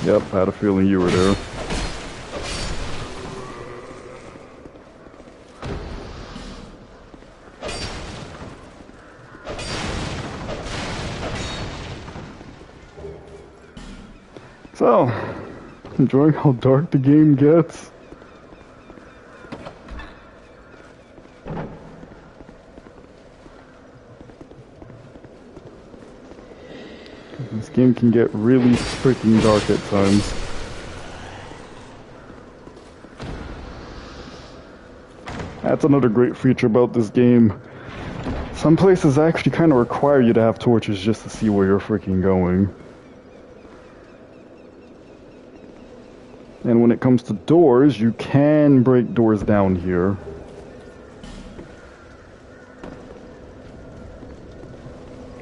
Yep, I had a feeling you were there. So, enjoying how dark the game gets? This game can get really freaking dark at times. That's another great feature about this game. Some places actually kind of require you to have torches just to see where you're freaking going. And when it comes to doors, you can break doors down here.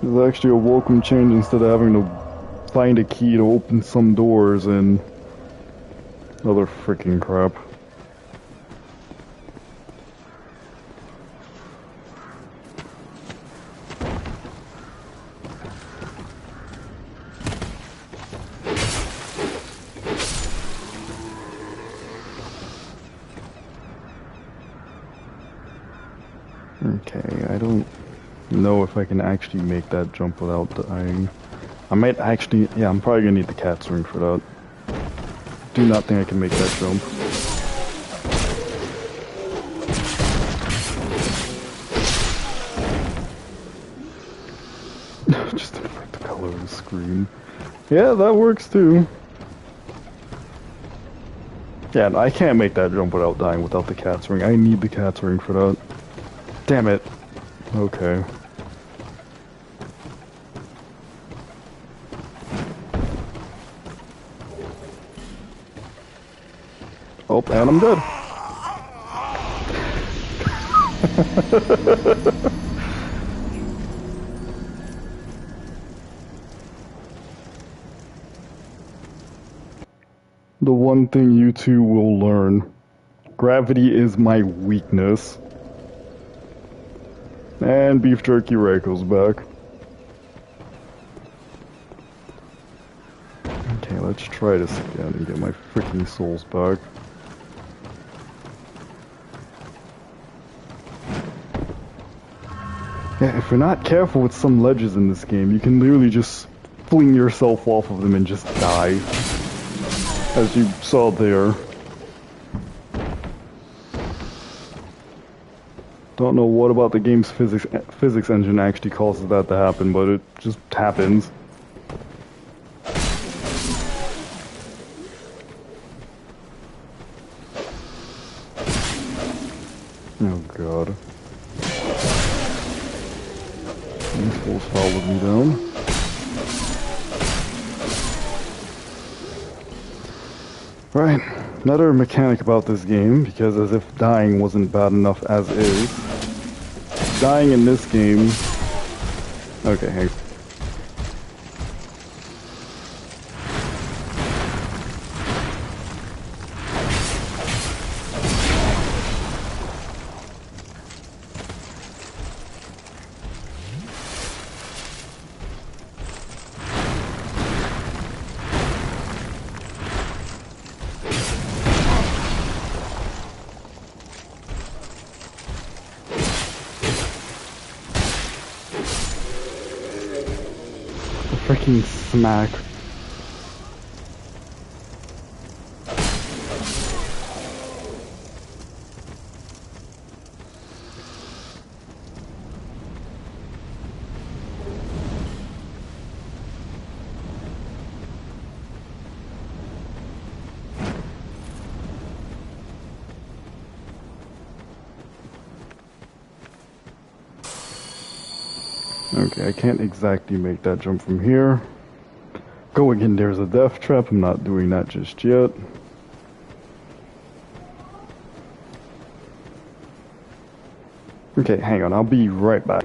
It's actually a welcome change instead of having to find a key to open some doors and other freaking crap. Okay, I don't know if I can actually make that jump without dying. I might actually... yeah, I'm probably gonna need the cat's ring for that. Do not think I can make that jump. Just to affect the color of the screen. Yeah, that works too. Yeah, I can't make that jump without dying without the cat's ring. I need the cat's ring for that. Damn it. Okay. Oh, and I'm dead. The one thing you two will learn. Gravity is my weakness. And beef jerky Reiko's back. Okay, let's try this again and get my freaking souls back. Yeah, if you're not careful with some ledges in this game, you can literally just fling yourself off of them and just die. As you saw there. Don't know what about the game's physics engine actually causes that to happen, but it just happens. Oh god. These fools followed me down. Right, another mechanic about this game, because as if dying wasn't bad enough as is, dying in this game... Okay, hey. freaking smack. Okay, I can't exactly make that jump from here. Go again, there's a death trap. I'm not doing that just yet. Okay, hang on, I'll be right back.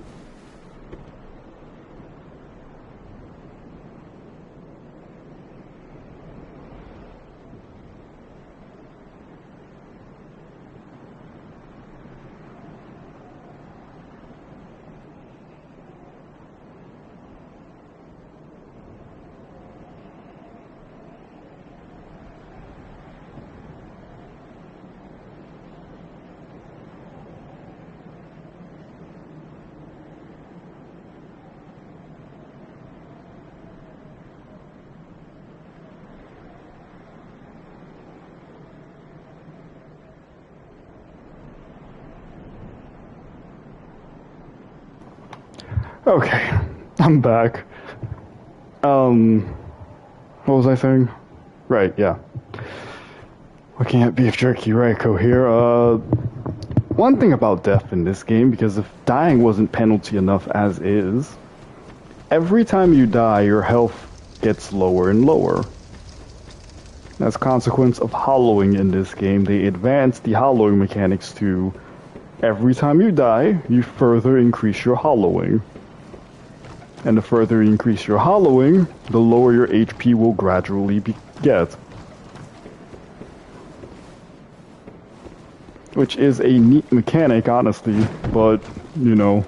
Okay, I'm back. What was I saying? Right, yeah. Looking at Beef Jerky Raiko here, one thing about death in this game, because if dying wasn't penalty enough as is, every time you die, your health gets lower and lower. As a consequence of hollowing in this game, they advanced the hollowing mechanics to every time you die, you further increase your hollowing. And the further you increase your hollowing, the lower your HP will gradually get. Which is a neat mechanic, honestly, but, you know,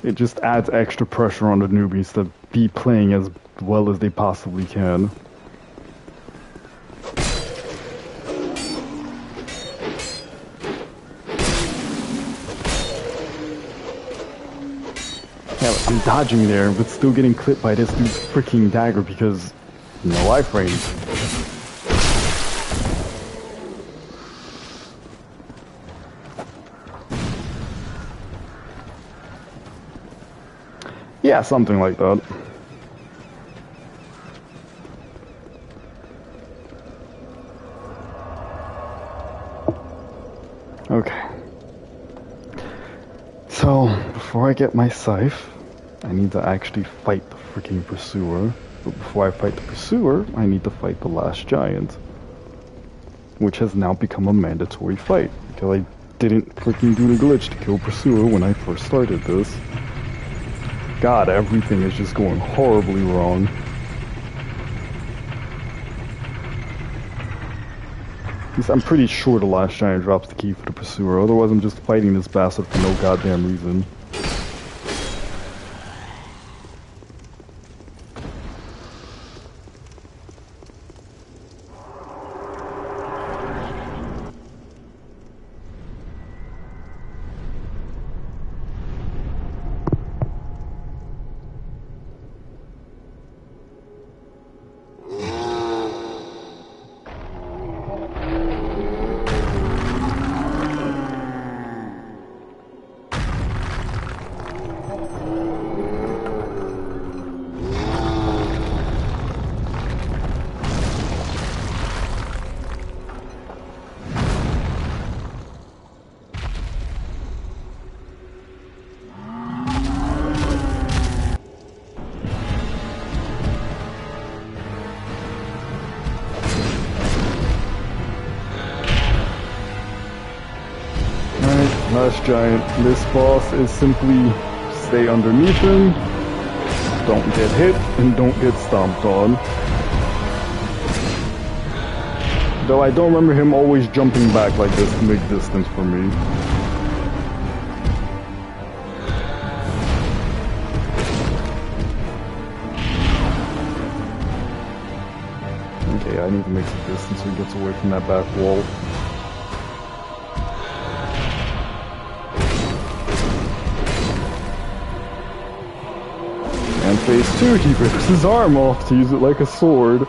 it just adds extra pressure on the newbies to be playing as well as they possibly can. Yeah, I'm dodging there, but still getting clipped by this dude's freaking dagger because no iframes. Yeah, something like that. Okay. So, before I get my scythe, I need to actually fight the freaking pursuer. But before I fight the pursuer, I need to fight the last giant. Which has now become a mandatory fight, because I didn't freaking do the glitch to kill pursuer when I first started this. God, everything is just going horribly wrong. I'm pretty sure the last giant drops the key for the pursuer, otherwise I'm just fighting this bastard for no goddamn reason. Last giant. This boss is simply stay underneath him, don't get hit, and don't get stomped on. Though I don't remember him always jumping back like this to make distance for me. Okay, I need to make some distance so he gets away from that back wall. Face too. He rips his arm off to use it like a sword.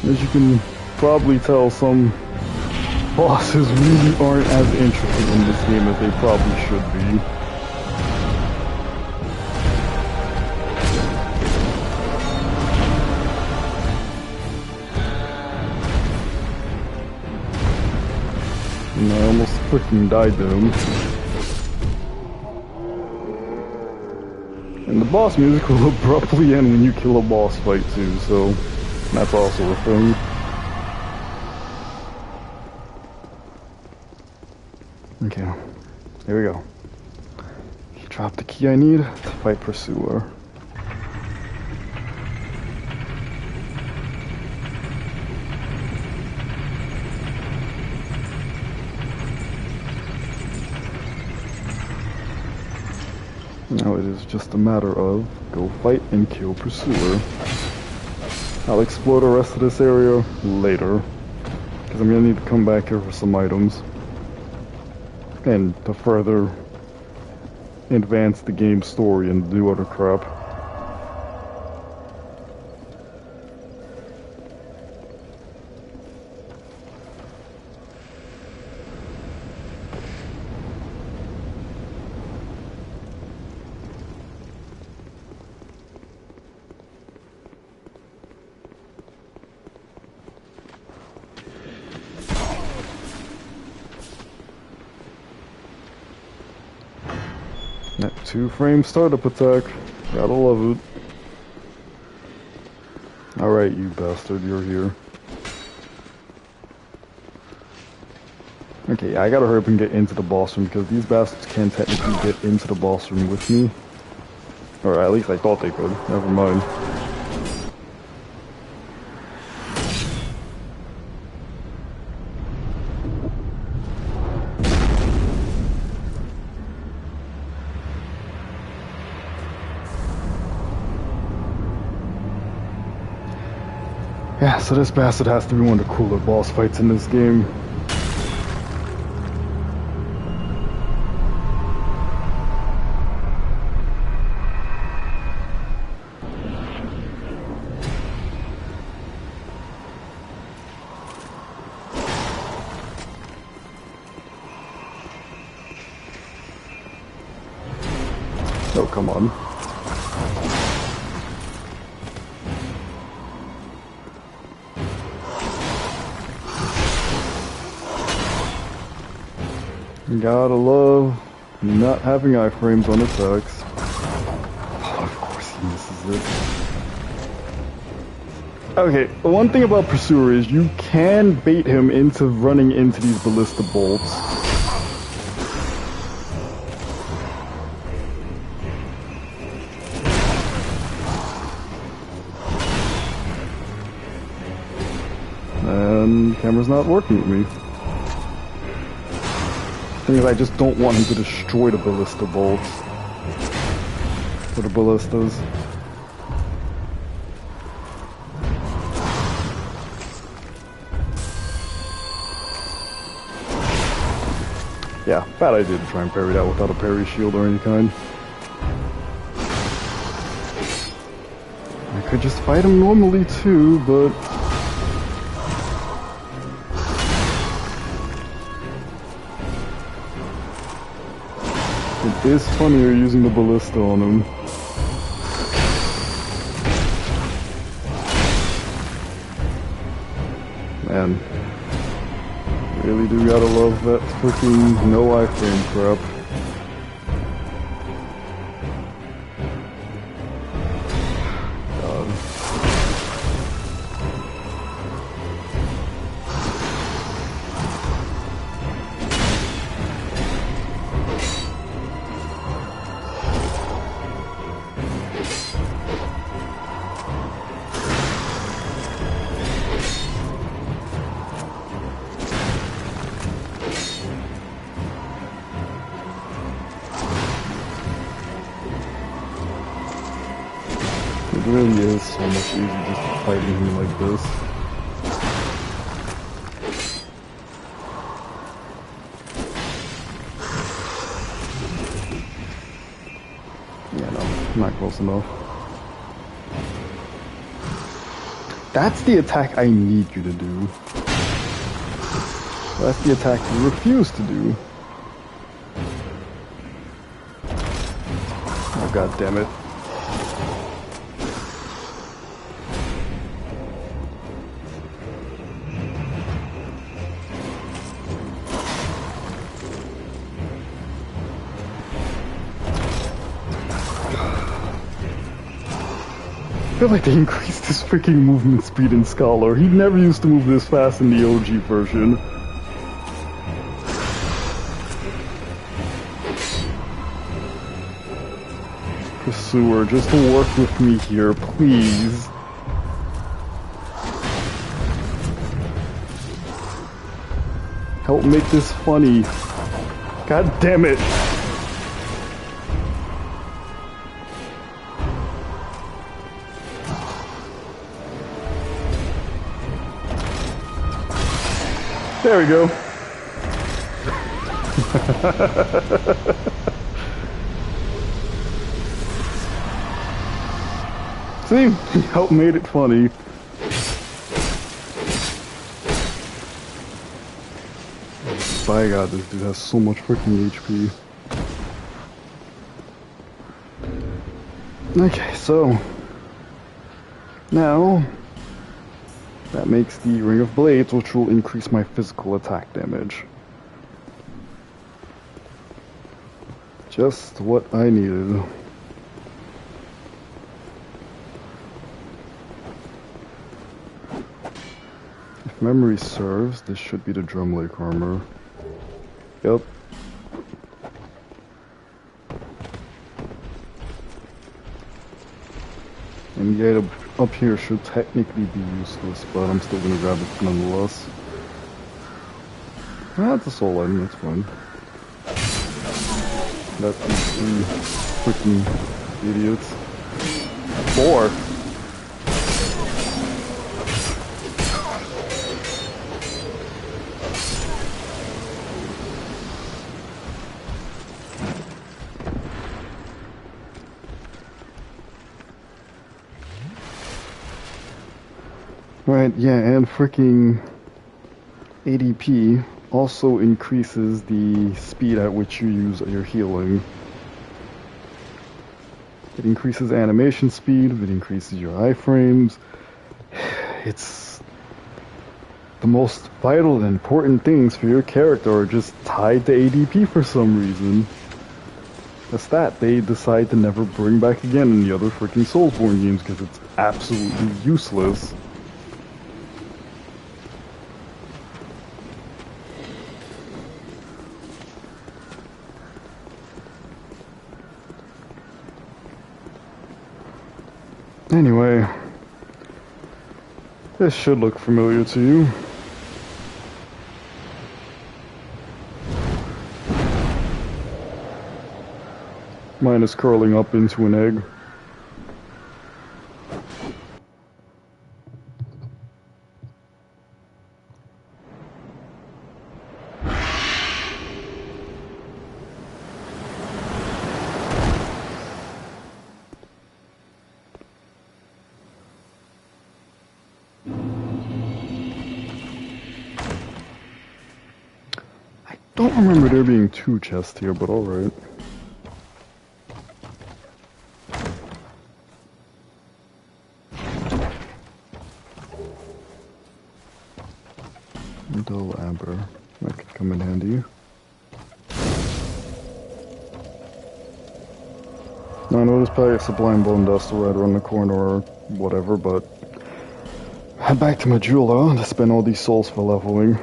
As you can probably tell, some bosses really aren't as interesting in this game as they probably should be. And I almost freaking died to him. And the boss music will abruptly end when you kill a boss fight too, so that's also a thing. Okay, here we go. Drop the key I need to fight Pursuer. Now it is just a matter of go fight and kill Pursuer. I'll explore the rest of this area later, because I'm gonna need to come back here for some items. And to further advance the game's story and do other crap. That 2-frame startup attack. Gotta love it. Alright, you bastard, you're here. Okay, I gotta hurry up and get into the boss room because these bastards can't technically get into the boss room with me. Or at least I thought they could. Never mind. Yeah, so this bastard has to be one of the cooler boss fights in this game. Oh, come on. Gotta love not having iframes on attacks. Oh, of course he misses it. Okay, one thing about Pursuer is you can bait him into running into these ballista bolts. And the camera's not working with me. The thing is, I just don't want him to destroy the ballista bolts. Or the ballistas. Yeah, bad idea to try and parry that without a parry shield or any kind. I could just fight him normally too, but... it is funnier using the ballista on him. Man. Really do gotta love that freaking no iframe crap. God. It really is so much easier just fighting him like this. not close enough. That's the attack I need you to do. That's the attack you refuse to do. Oh, god damn it. I feel like they increased his freaking movement speed in Scholar. He never used to move this fast in the OG version. Pursuer, just work with me here, please. Help make this funny. God damn it. There we go. See? Help made it funny. By God, this dude has so much freaking HP. Okay, so now that makes the Ring of Blades, which will increase my physical attack damage. Just what I needed. If memory serves, this should be the Drumlake armor. Yep. And the item up here should technically be useless, but I'm still gonna grab it nonetheless. Ah, it's a soul item, that's fine. That's these three freaking idiots. 4! Right, yeah, and freaking ADP also increases the speed at which you use your healing. It increases animation speed, it increases your iframes. It's the most vital and important things for your character are just tied to ADP for some reason. A stat they decide to never bring back again in the other freaking Soulsborne games because it's absolutely useless. Anyway, this should look familiar to you. Mine is curling up into an egg. I don't remember there being 2 chests here, but alright. Dull amber. That could come in handy. I know there's probably a Sublime Bone Dust right around the corner or whatever, but head back to my jeweler to spend all these souls for leveling.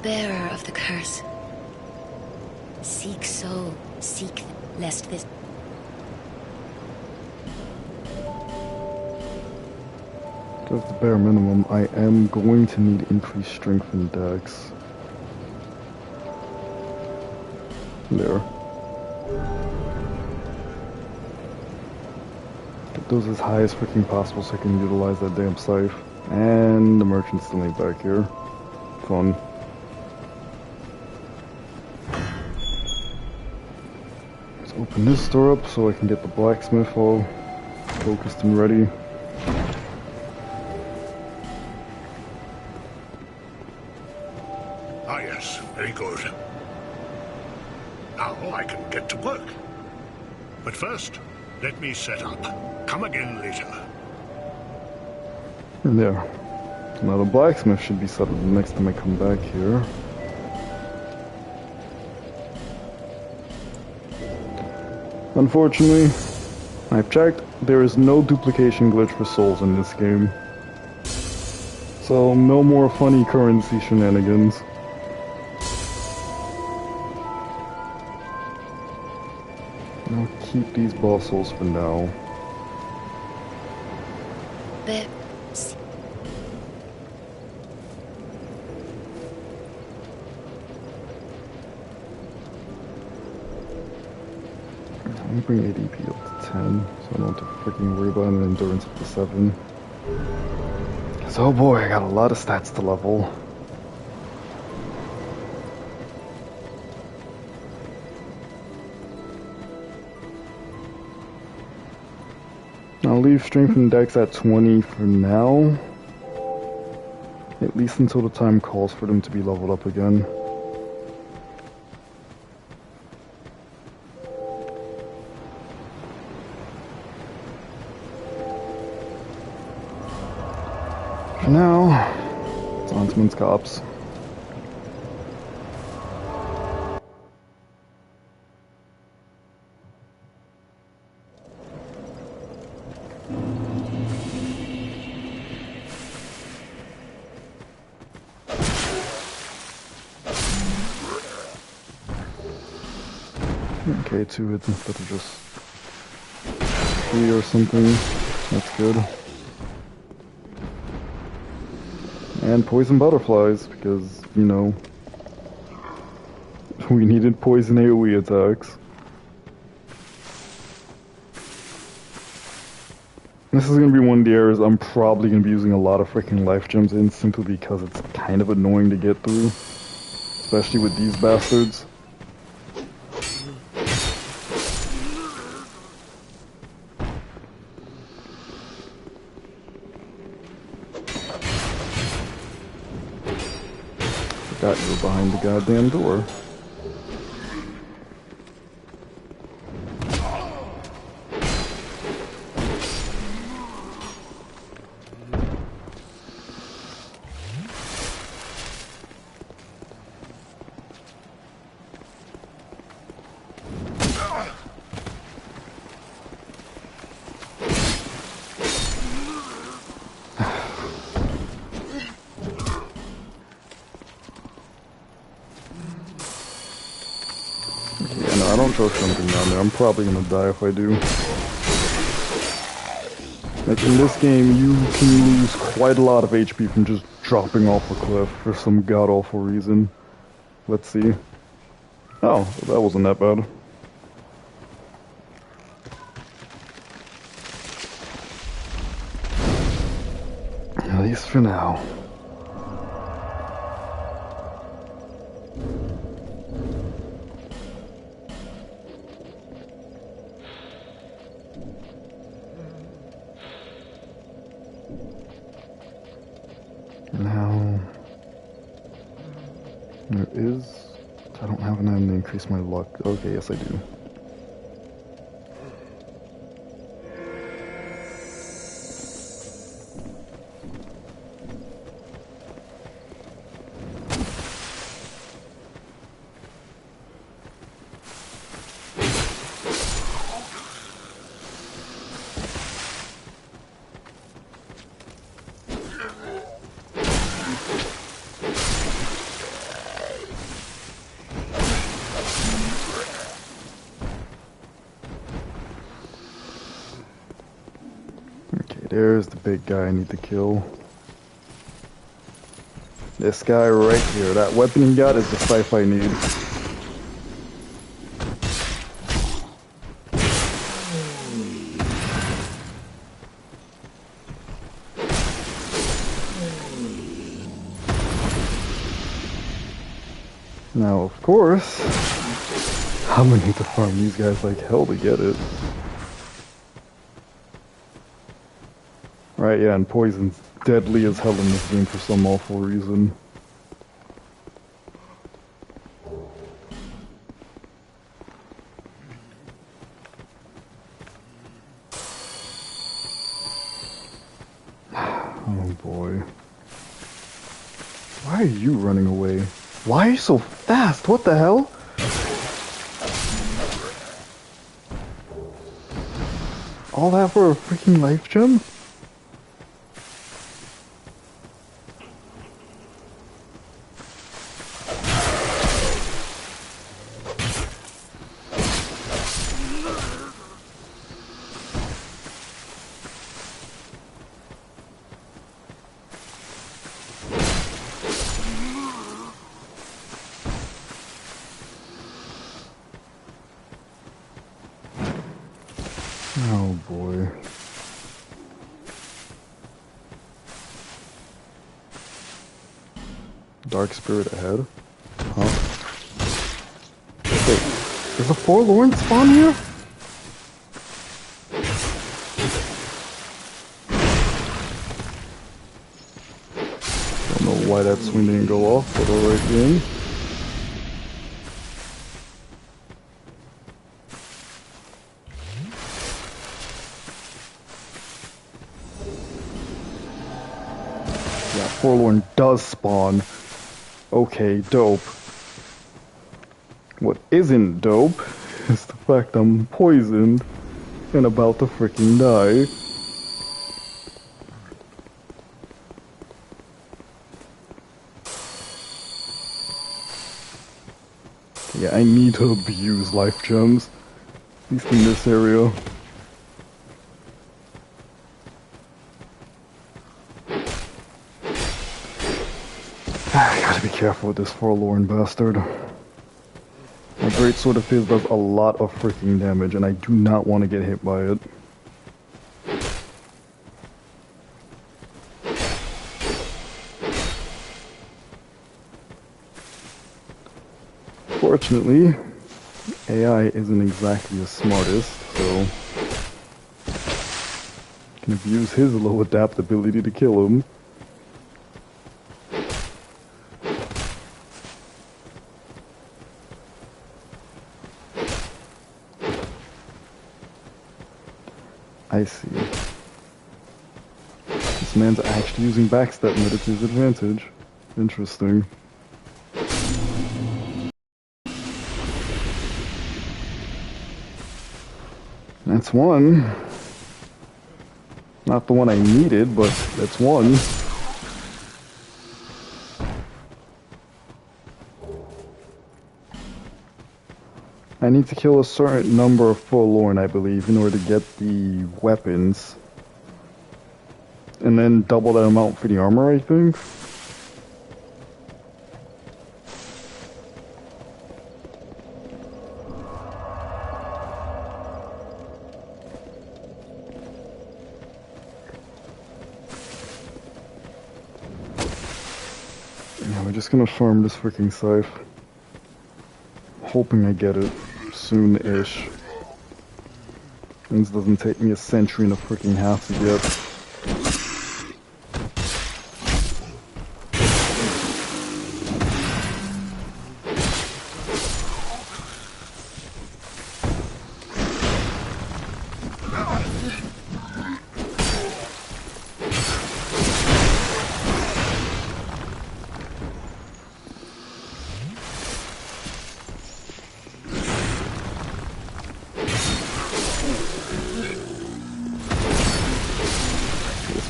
Bearer of the curse. Seek soul, seek, lest this... Just the bare minimum, I am going to need increased strength and dex. There. those as high as freaking possible so I can utilize that damn scythe. And the merchant still ain't back here. Fun. Let's open this door up so I can get the blacksmith all focused and ready. Ah yes, very good. Now I can get to work. But first, let me set up. Come again later. And there. So now the blacksmith should be set up the next time I come back here. Unfortunately, I've checked, there is no duplication glitch for souls in this game. So no more funny currency shenanigans. I'll keep these boss souls for now. There. Let me bring ADP up to 10, so I don't have to freaking worry about an endurance up to 7. So, oh boy, I got a lot of stats to level. I'll leave strength and dex at 20 for now. At least until the time calls for them to be leveled up again. For now, it's on to Minsk Ops. Okay, 2 hits instead of just 3 or something. That's good. And poison butterflies, because, you know, we needed poison AoE attacks. This is going to be one of the areas I'm probably going to be using a lot of freaking life gems in, simply because it's kind of annoying to get through. Especially with these bastards. Forgot you were behind the goddamn door. Yeah, no, I don't throw something down there. I'm probably gonna die if I do. Like, in this game, you can lose quite a lot of HP from just dropping off a cliff for some god-awful reason. Let's see. Oh, that wasn't that bad. At least for now. Now, there is, I don't have an item to increase my luck. Okay, yes I do. There's the big guy I need to kill. This guy right here. That weapon he got is the scythe I need. Now, of course, I'm gonna need to farm these guys like hell to get it. Right, yeah, and poison's deadly as hell in this game for some awful reason. Oh boy. Why are you running away? Why are you so fast? What the hell? All that for a freaking life gem? Oh boy. Dark spirit ahead? Huh? Wait, is a forlorn spawn here? Don't know why that swing didn't go off, but alright game. Yeah, forlorn does spawn. Okay, dope. What isn't dope is the fact I'm poisoned and about to freaking die. Yeah, I need to abuse life gems. At least in this area. I gotta be careful with this forlorn bastard. My greatsword of his does a lot of freaking damage, and I do not want to get hit by it. Fortunately, AI isn't exactly the smartest, so I can abuse his low adaptability to kill him. I see. This man's actually using backstep meta to his advantage. Interesting. That's one. Not the one I needed, but that's one. I need to kill a certain number of forlorn, I believe, in order to get the weapons. And then double that amount for the armor, I think. Yeah, we're just gonna farm this freaking scythe. Hoping I get it soon-ish. This doesn't take me a century and a freaking half to get.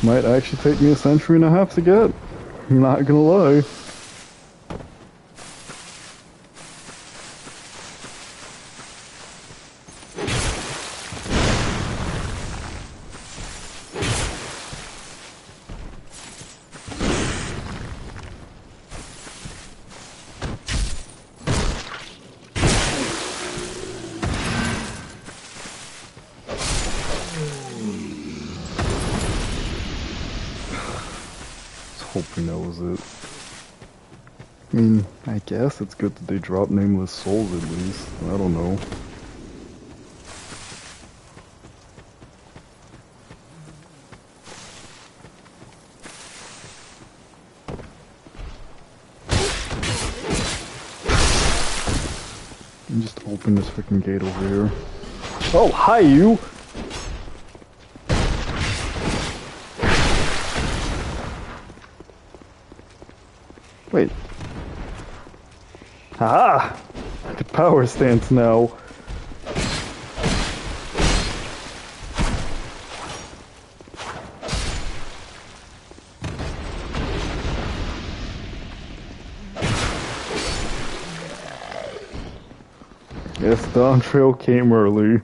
Might actually take me a century and a half to get. I'm not gonna lie. Hoping that was it. I mean, I guess it's good that they drop nameless souls at least. I don't know. And just open this freaking gate over here. Oh, hi you! Wait. Haha! I could power stance now. Yes, Dawn Trail came early.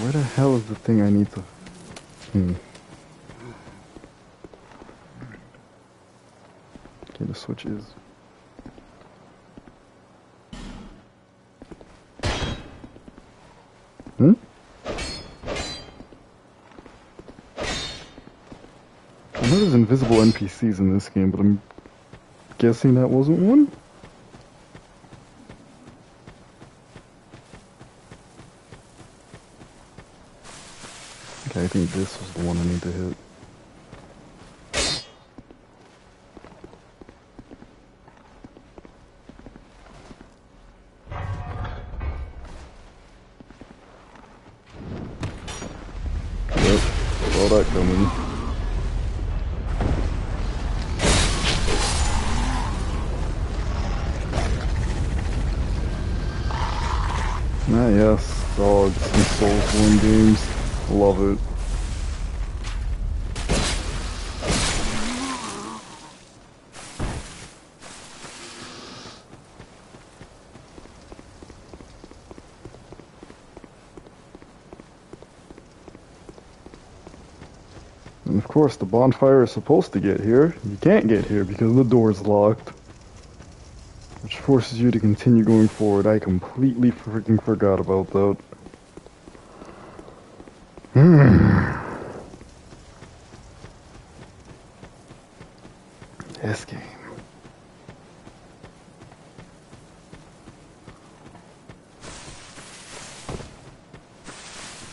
Where the hell is the thing I need to... Okay, the switch is... I know there's invisible NPCs in this game, but I'm guessing that wasn't one? Okay, I think this was the one I need to hit. Yep, saw that coming. Ah yes, dogs and Soulsborne games. Love it. And of course, the bonfire is supposed to get here. You can't get here because the door's locked. Which forces you to continue going forward. I completely freaking forgot about that. This game.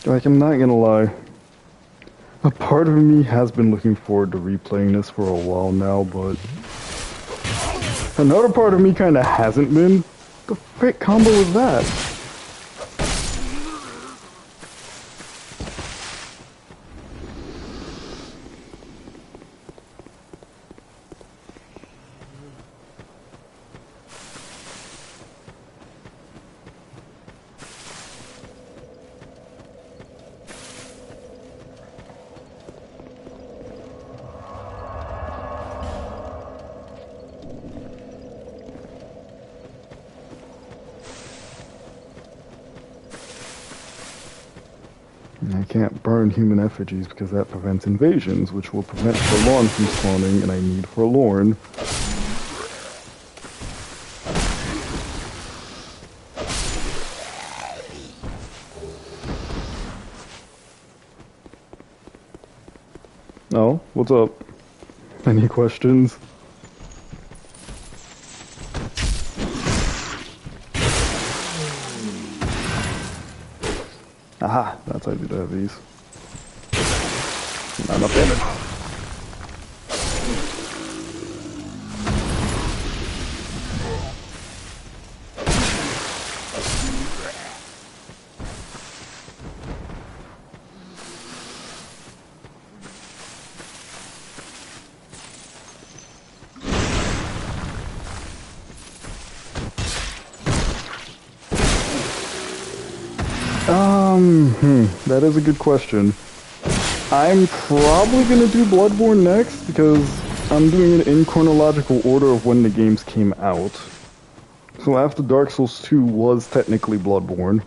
Like, I'm not gonna lie. A part of me has been looking forward to replaying this for a while now, but another part of me kinda hasn't been. The frick combo was that? I can't burn human effigies because that prevents invasions, which will prevent Forlorn from spawning, and I need Forlorn. Oh, what's up? Any questions? Aha, that's how you do have these. Not enough damage. That is a good question. I'm probably gonna do Bloodborne next because I'm doing it in chronological order of when the games came out. So after Dark Souls 2 was technically Bloodborne.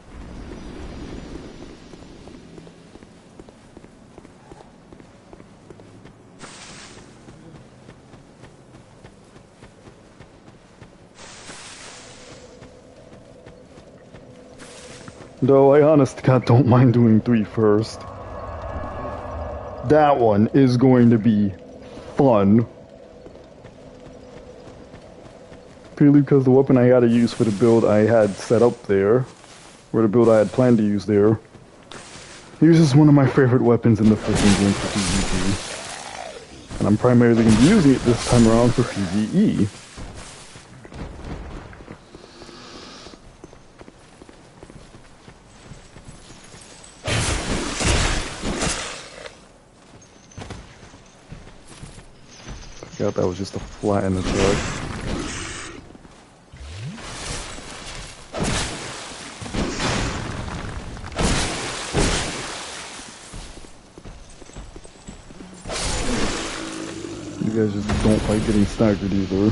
Though I honest to God don't mind doing 3 first. That one is going to be fun. Purely because the weapon I gotta use for the build I had set up there, or the build I had planned to use there, uses one of my favorite weapons in the freaking game for PvP. And I'm primarily going to be using it this time around for PvE. Forgot that was just a fly in the truck. You guys just don't like getting staggered either.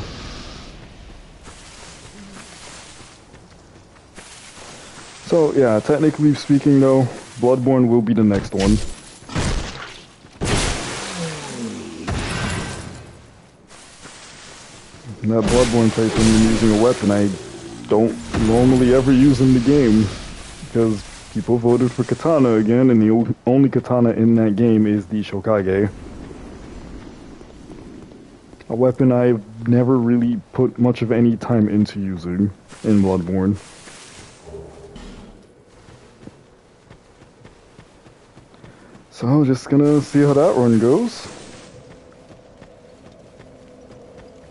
So yeah, technically speaking though, Bloodborne will be the next one. And that Bloodborne type when you're using a weapon I don't normally ever use in the game, because people voted for katana again, and the only katana in that game is the Shokage. A weapon I've never really put much of any time into using in Bloodborne. So, just gonna see how that run goes.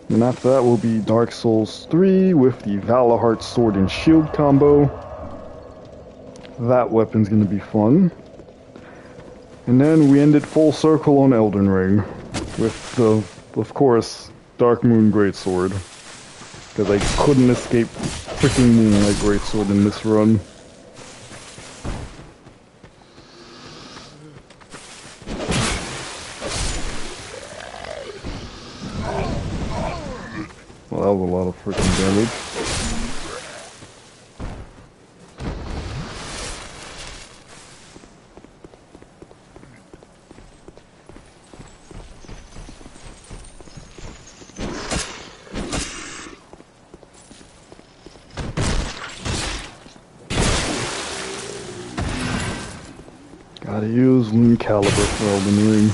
And after that will be Dark Souls 3 with the Valahart Sword and Shield combo. That weapon's gonna be fun. And then we ended full circle on Elden Ring with the, of course, Dark Moon Greatsword. Because I couldn't escape freaking Moonlight Greatsword in this run. Well, that was a lot of freaking damage. Gotta use Rune Caliber for Elden Ring.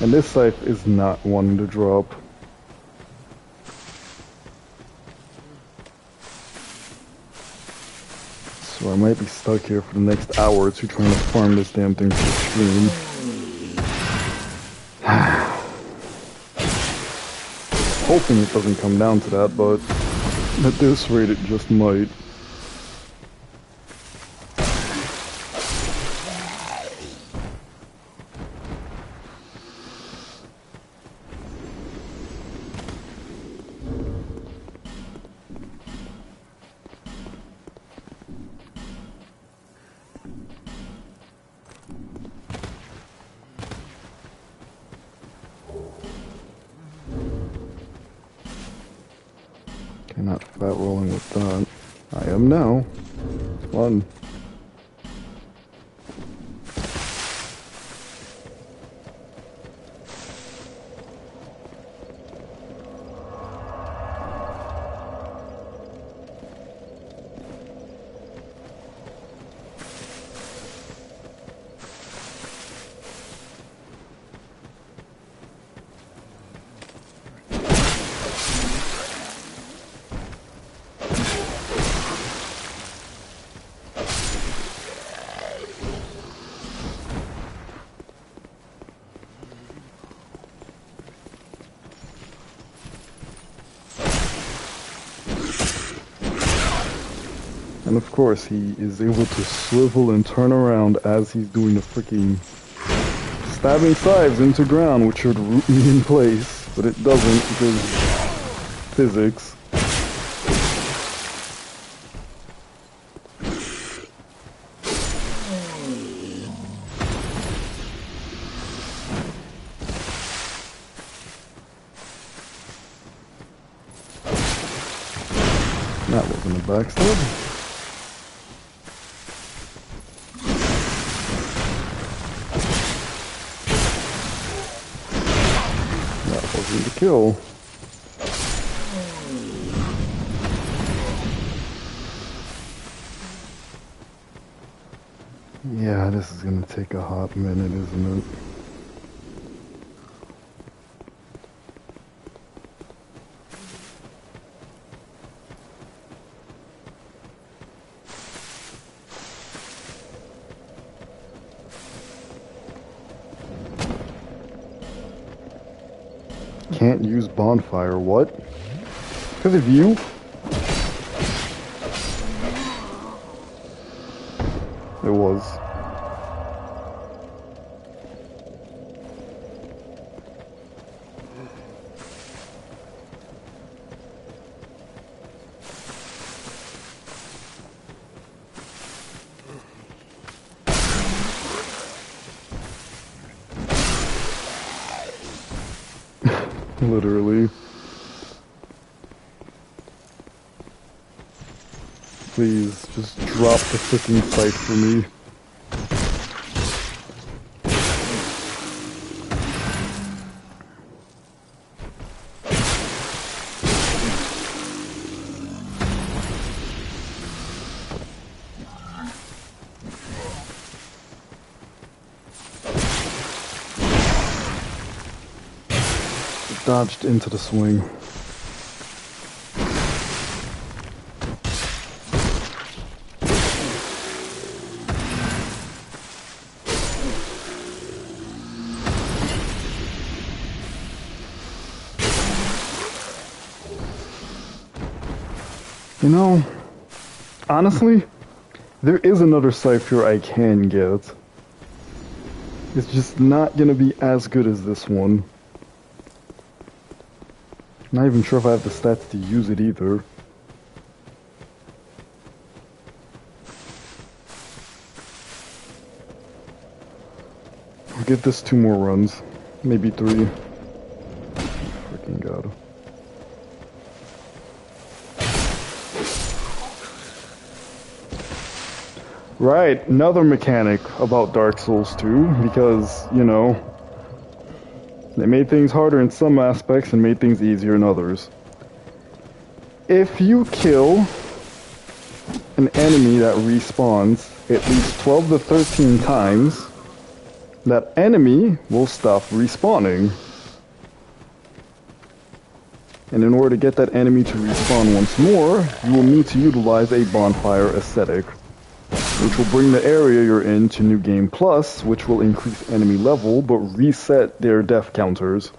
And this scythe is not one to drop. So I might be stuck here for the next hour or two trying to farm this damn thing for the stream. Hoping it doesn't come down to that, but at this rate it just might. Not fat rolling with that. I am now. Fun. And of course, he is able to swivel and turn around as he's doing the freaking stabbing scythes into ground, which should root me in place, but it doesn't because physics. That wasn't a backstab. Kill. Yeah, this is gonna take a hot minute, isn't it? Can't use bonfire, what? Because of you? It was. Literally. Please, just drop the freaking scythe for me. Dodged into the swing. You know, honestly, there is another scythe here I can get. It's just not gonna be as good as this one. Not even sure if I have the stats to use it either. I'll give this 2 more runs. Maybe 3. Freaking god. Right, another mechanic about Dark Souls 2, because, you know, they made things harder in some aspects and made things easier in others. If you kill an enemy that respawns at least 12 to 13 times, that enemy will stop respawning. And in order to get that enemy to respawn once more, you will need to utilize a bonfire aesthetic, which will bring the area you're in to New Game Plus, which will increase enemy level, but reset their death counters.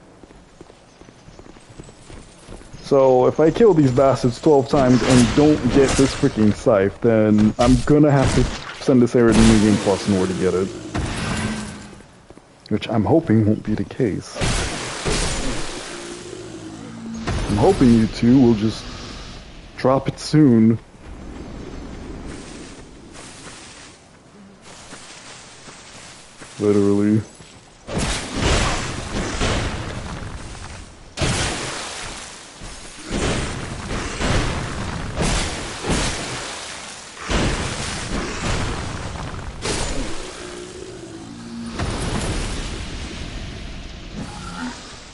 So, if I kill these bastards 12 times and don't get this freaking scythe, then I'm gonna have to send this area to New Game Plus in order to get it. Which I'm hoping won't be the case. I'm hoping you two will just drop it soon. Literally.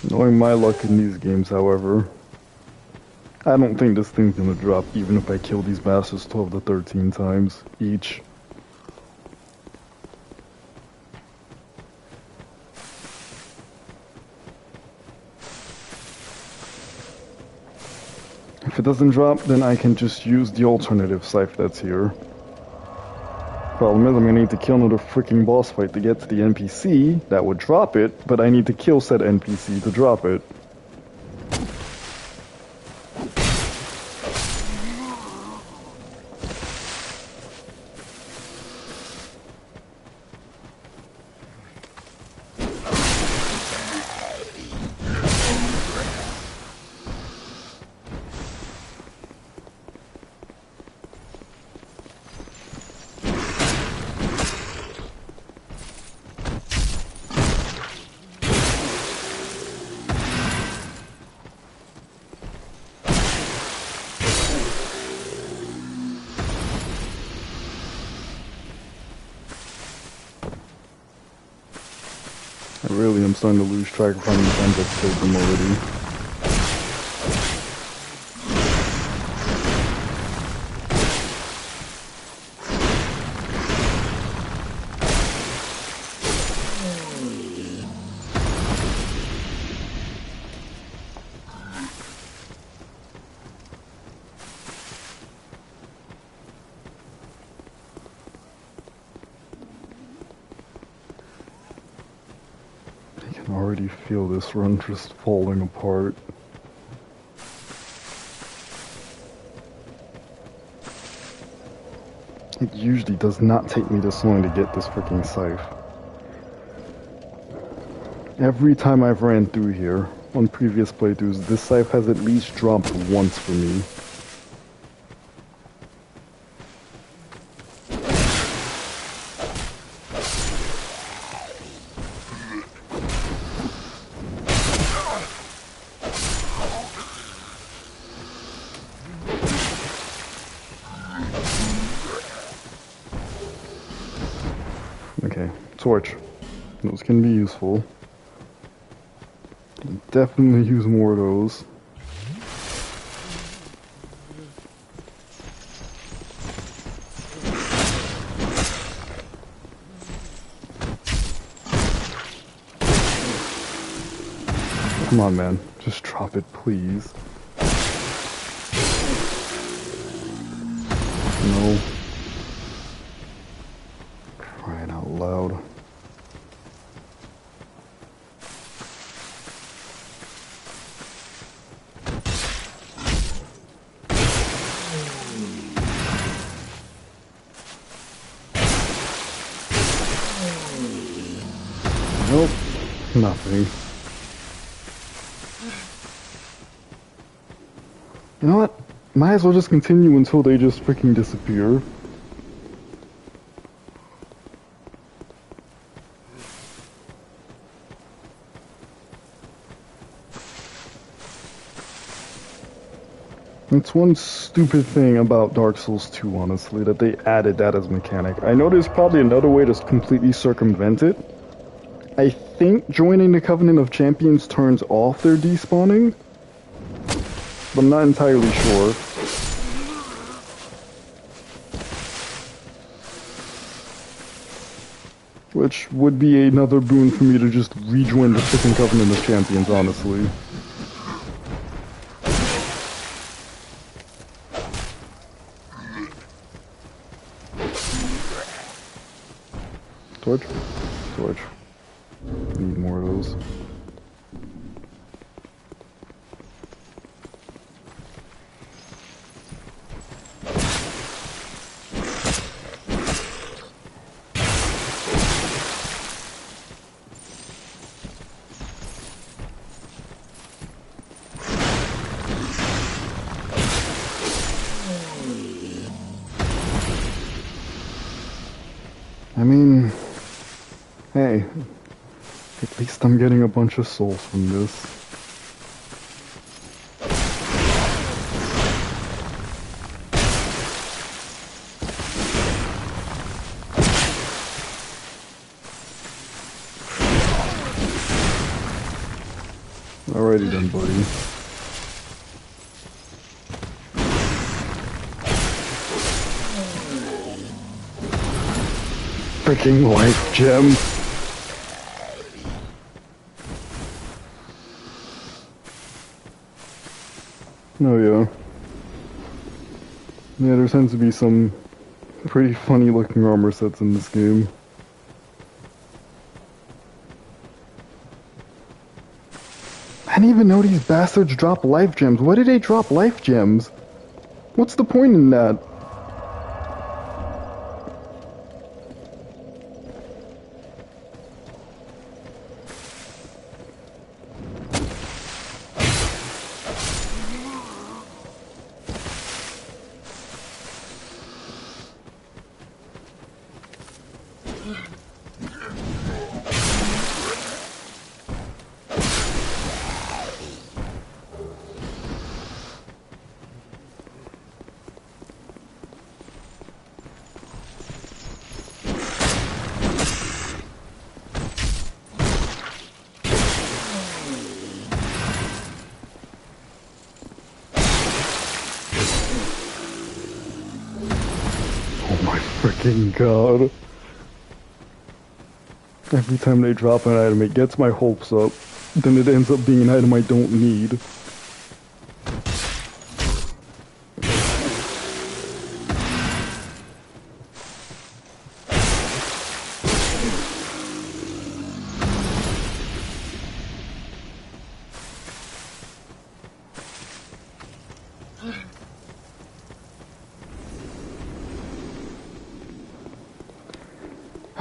Knowing my luck in these games, however, I don't think this thing's gonna drop even if I kill these bastards 12 to 13 times each. If it doesn't drop, then I can just use the alternative scythe that's here. Problem is, I'm gonna need to kill another freaking boss fight to get to the NPC that would drop it, but I need to kill said NPC to drop it. Really, I'm starting to lose track of how many times I've killed them already. already feel this run just falling apart. It usually does not take me this long to get this freaking scythe. Every time I've ran through here on previous playthroughs, this scythe has at least dropped once for me. Okay, torch. Those can be useful. Can definitely use more of those. Come on, man. Just drop it, please. No. Crying out loud. Nope. Nothing. You know what? Might as well just continue until they just freaking disappear. It's one stupid thing about Dark Souls 2, honestly, that they added that as a mechanic. I know there's probably another way to completely circumvent it. I think joining the Covenant of Champions turns off their despawning, but I'm not entirely sure. Which would be another boon for me to just rejoin the freaking Covenant of Champions, honestly. Torch? Torch. Need more of those. I mean, hey, at least I'm getting a bunch of souls from this. Alrighty then, buddy. Freaking life gem. Oh yeah. Yeah, there tends to be some pretty funny looking armor sets in this game. I didn't even know these bastards drop life gems. Why do they drop life gems? What's the point in that? Freaking god. Every time they drop an item, it gets my hopes up. Then it ends up being an item I don't need.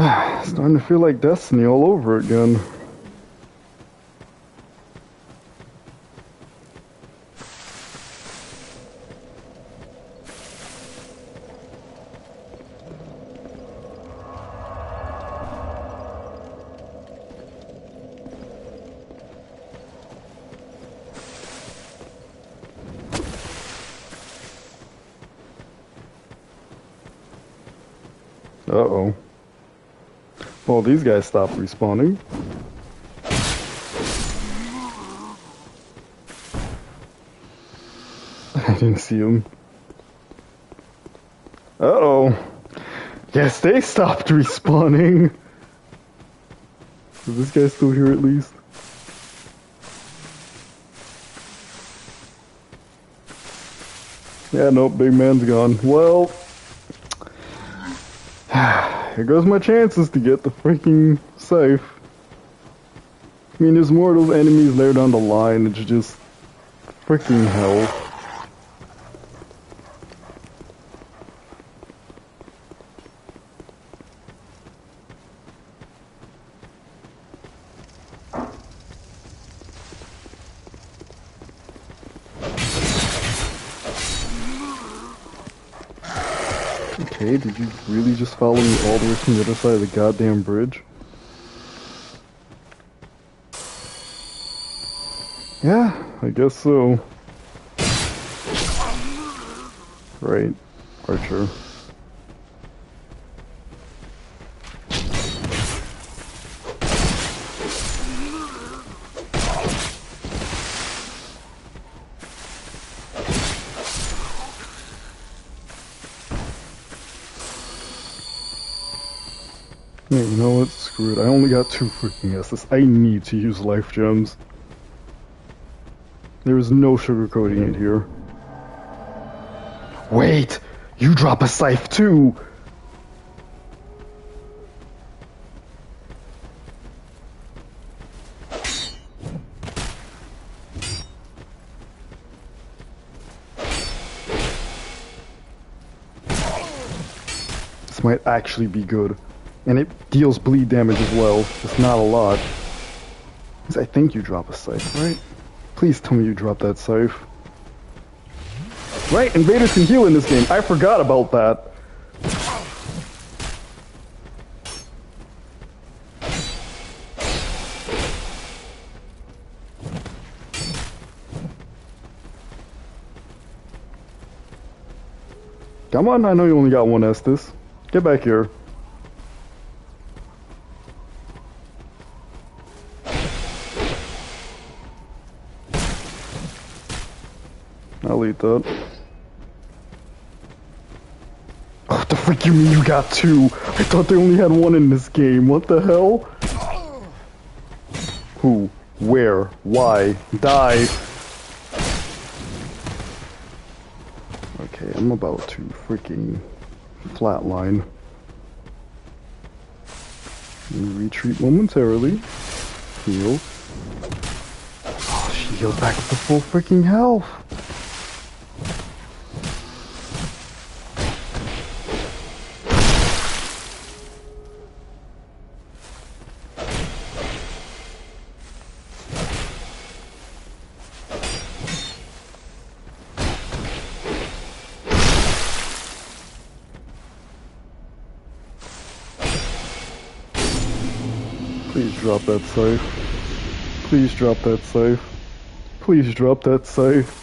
It's starting to feel like Destiny all over again. Uh-oh. Well, these guys stopped respawning. I didn't see them. Uh-oh. Yes, they stopped respawning. Is this guy still here at least? Yeah, nope, big man's gone. Well, here goes my chances to get the freaking safe. I mean, there's more of those enemies later down the line. It's just freaking hell. Okay, did you really just follow me all the way from the other side of the goddamn bridge? Yeah, I guess so. Right, Archer. Yeah, you know what? Screw it. I only got 2 freaking S's. I need to use life gems. There is no sugarcoating it here. Wait! You drop a scythe too! This might actually be good. And it deals bleed damage as well. It's not a lot. I think you drop a scythe, right? Please tell me you drop that scythe. Right, invaders can heal in this game. I forgot about that. Come on, I know you only got 1 Estus. Get back here. I'll eat that. Oh, what the frick you mean you got 2? I thought they only had 1 in this game. What the hell? Who? Where? Why? Die! Okay, I'm about to freaking flatline. Retreat momentarily. Heal. Oh, she healed back up to full freaking health. Please drop that scythe. Please drop that scythe. Please drop that scythe.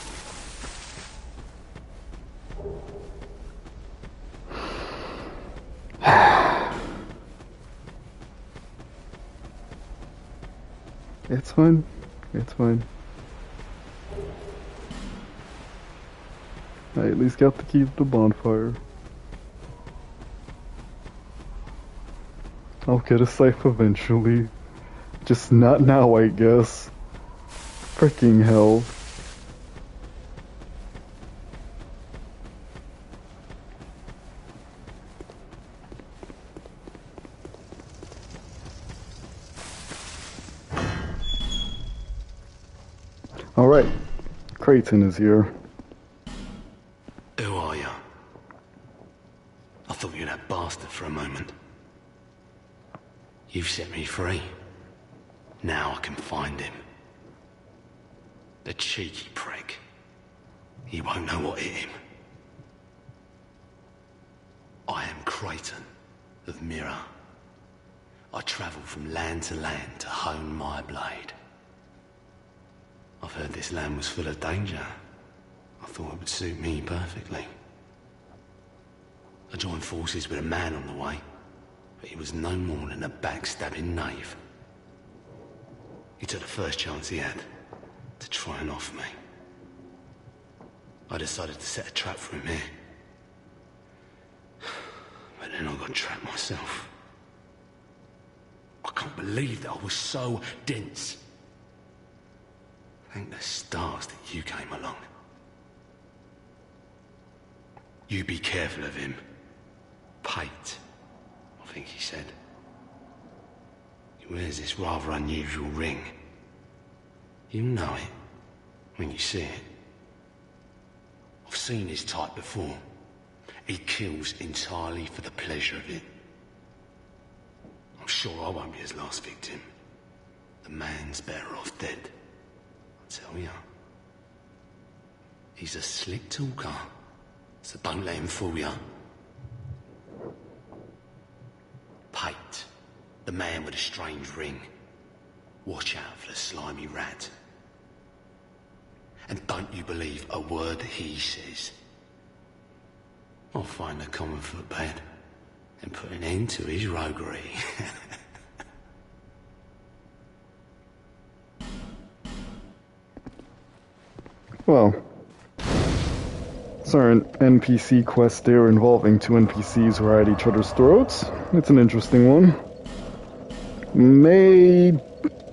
It's fine. It's fine. I at least got to keep the bonfire. I'll get a scythe eventually. Just not now, I guess. Freaking hell. Alright. Creighton is here. Who are you? I thought you were that bastard for a moment. You've set me free. Now I can find him. The cheeky prick. He won't know what hit him. I am Creighton of Mirror. I travel from land to hone my blade. I've heard this land was full of danger. I thought it would suit me perfectly. I joined forces with a man on the way, but he was no more than a backstabbing knave. He took the first chance he had to try and off me. I decided to set a trap for him here. But then I got trapped myself. I can't believe that I was so dense. Thank the stars that you came along. You be careful of him. Pate, I think he said. He wears this rather unusual ring. You'll know it when you see it. I've seen his type before. He kills entirely for the pleasure of it. I'm sure I won't be his last victim. The man's better off dead. I tell ya. He's a slick talker, so don't let him fool ya. Pate, the man with a strange ring. Watch out for the slimy rat. And don't you believe a word he says. I'll find the common footpad and put an end to his roguery. Well, certain NPC quest there involving two NPCs who are at each other's throats. It's an interesting one.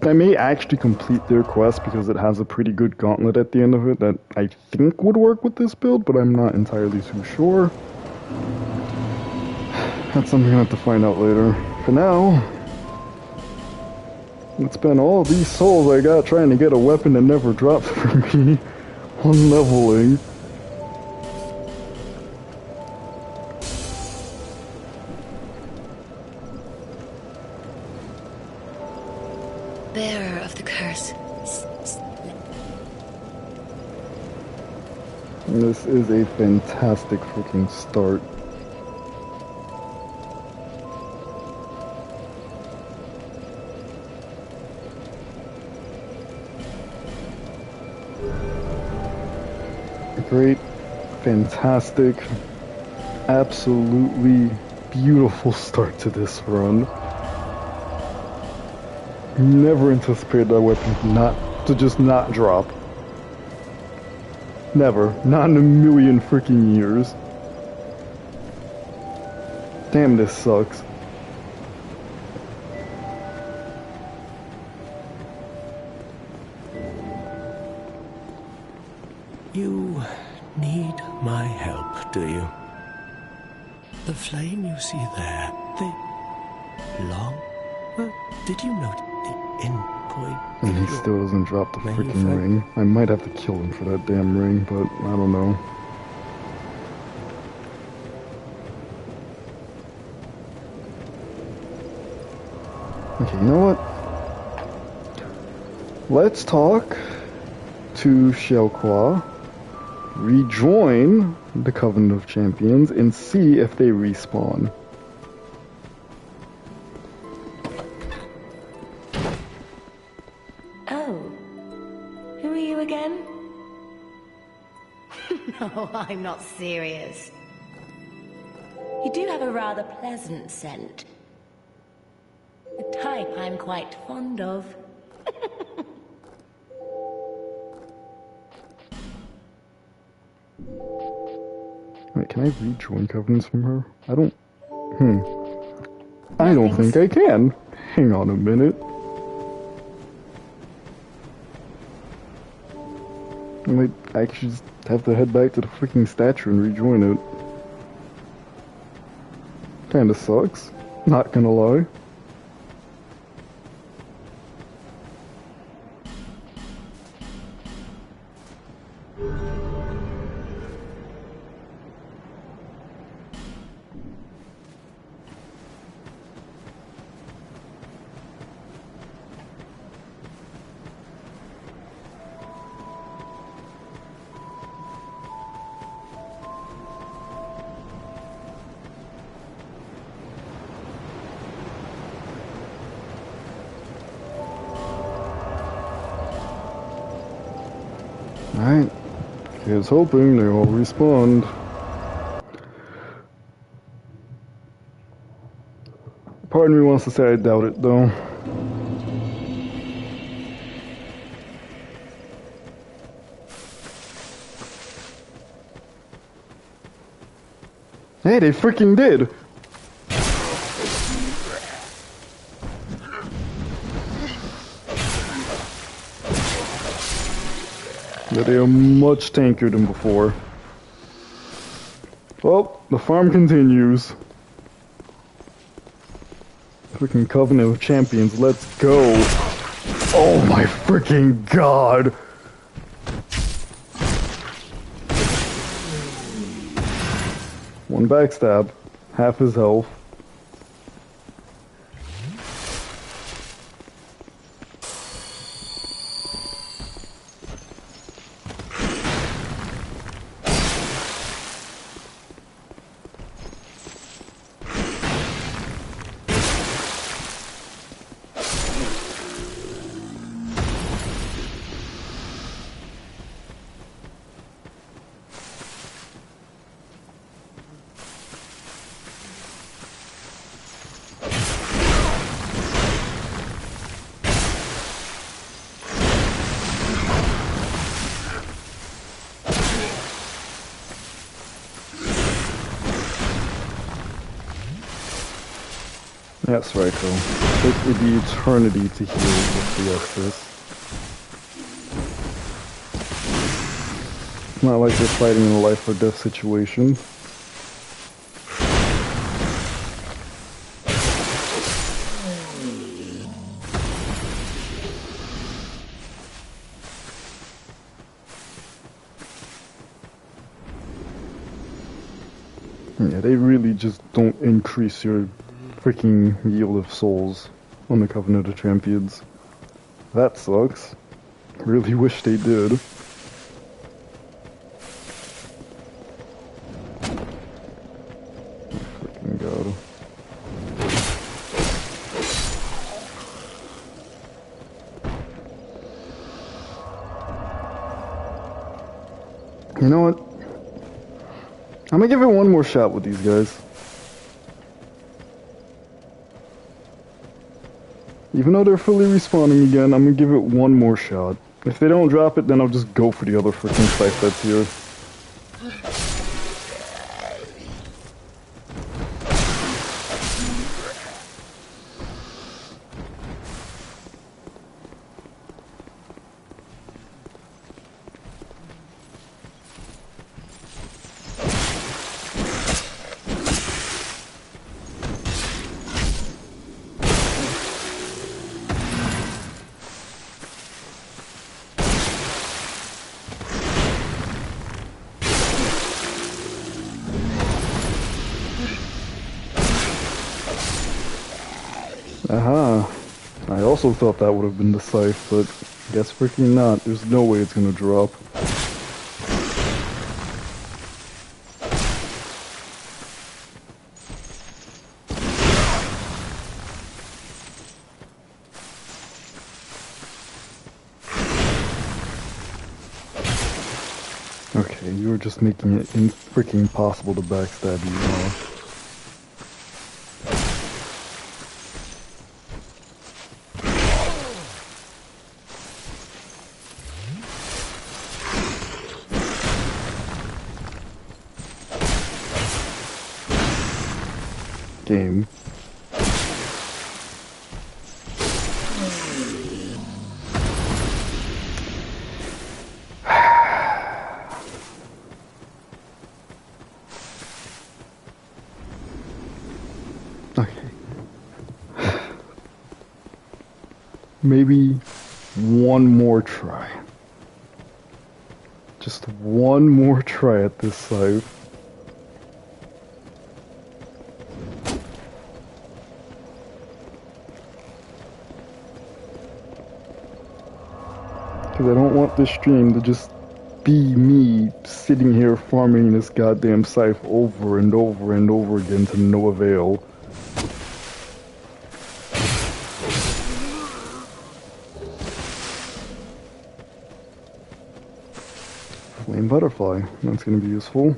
I may actually complete their quest because it has a pretty good gauntlet at the end of it that I think would work with this build, but I'm not entirely too sure. That's something I have to find out later. For now, it's been all these souls I got trying to get a weapon that never dropped for me on leveling. Bearer of the curse. This is a fantastic freaking start. Great, fantastic, absolutely beautiful start to this run. Never anticipated that weapon to just not drop. Never. Not in a million freaking years. Damn, this sucks. You need my help, do you? The flame you see there, the long... Well, did you note the end point? And he still doesn't drop the freaking ring. I might have to kill him for that damn ring, but I don't know. Okay, you know what? Let's talk to Shelqua, rejoin the Covenant of Champions, and see if they respawn. No, I'm not serious. You do have a rather pleasant scent. A type I'm quite fond of. Wait, can I rejoin covenants from her? I don't... I don't think I can. Hang on a minute. I might actually just have to head back to the freaking statue and rejoin it. Kinda sucks. Not gonna lie. Alright. Here's hoping they all respond. Part of me wants to say I doubt it, though. Hey, they freaking did! But they are much tankier than before. Well, the farm continues. Freaking Covenant of Champions, let's go! Oh my freaking god! One backstab, half his health. That's right, though. It took me the eternity to heal with the Estus. It's not like they're fighting in a life or death situation. Yeah, they really just don't increase your freaking yield of souls on the Covenant of Champions. That sucks. Really wish they did. Freaking god. You know what? I'm gonna give it one more shot with these guys. Even though they're fully respawning again, I'm gonna give it one more shot. If they don't drop it, then I'll just go for the other freaking fight that's here. Aha. I also thought that would have been the scythe, but guess freaking not. There's no way it's gonna drop. Okay, you were just making it freaking impossible to backstab you now. Game. Okay. Maybe one more try. Just one more try at this scythe. Because I don't want this stream to just be me sitting here farming this goddamn scythe over and over and over again to no avail. Flame butterfly. That's gonna be useful.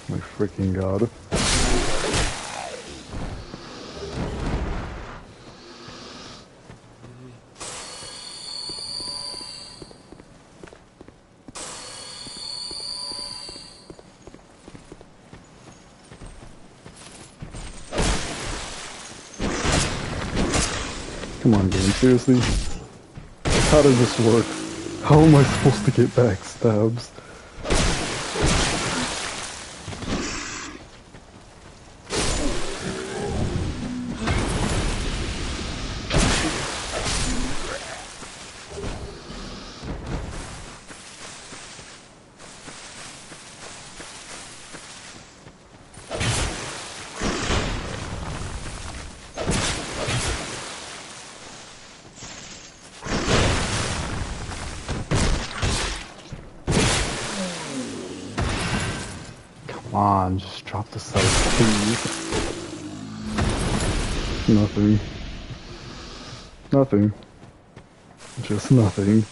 My freaking god. Come on, game, seriously? How does this work? How am I supposed to get backstabs? Come on, just drop the sight, please. Nothing. Nothing. Just nothing.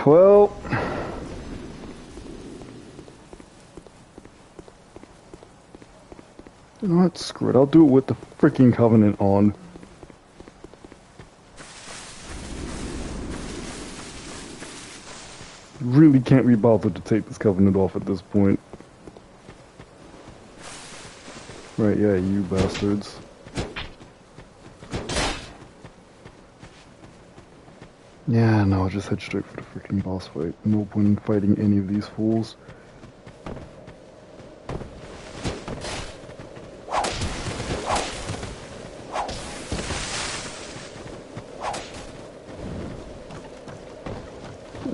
Well... You know what? Screw it. I'll do it with the freaking Covenant on. Really can't be bothered to take this Covenant off at this point. Right, yeah, you bastards. Yeah, no, I'll just head straight for the freaking boss fight. No point in fighting any of these fools.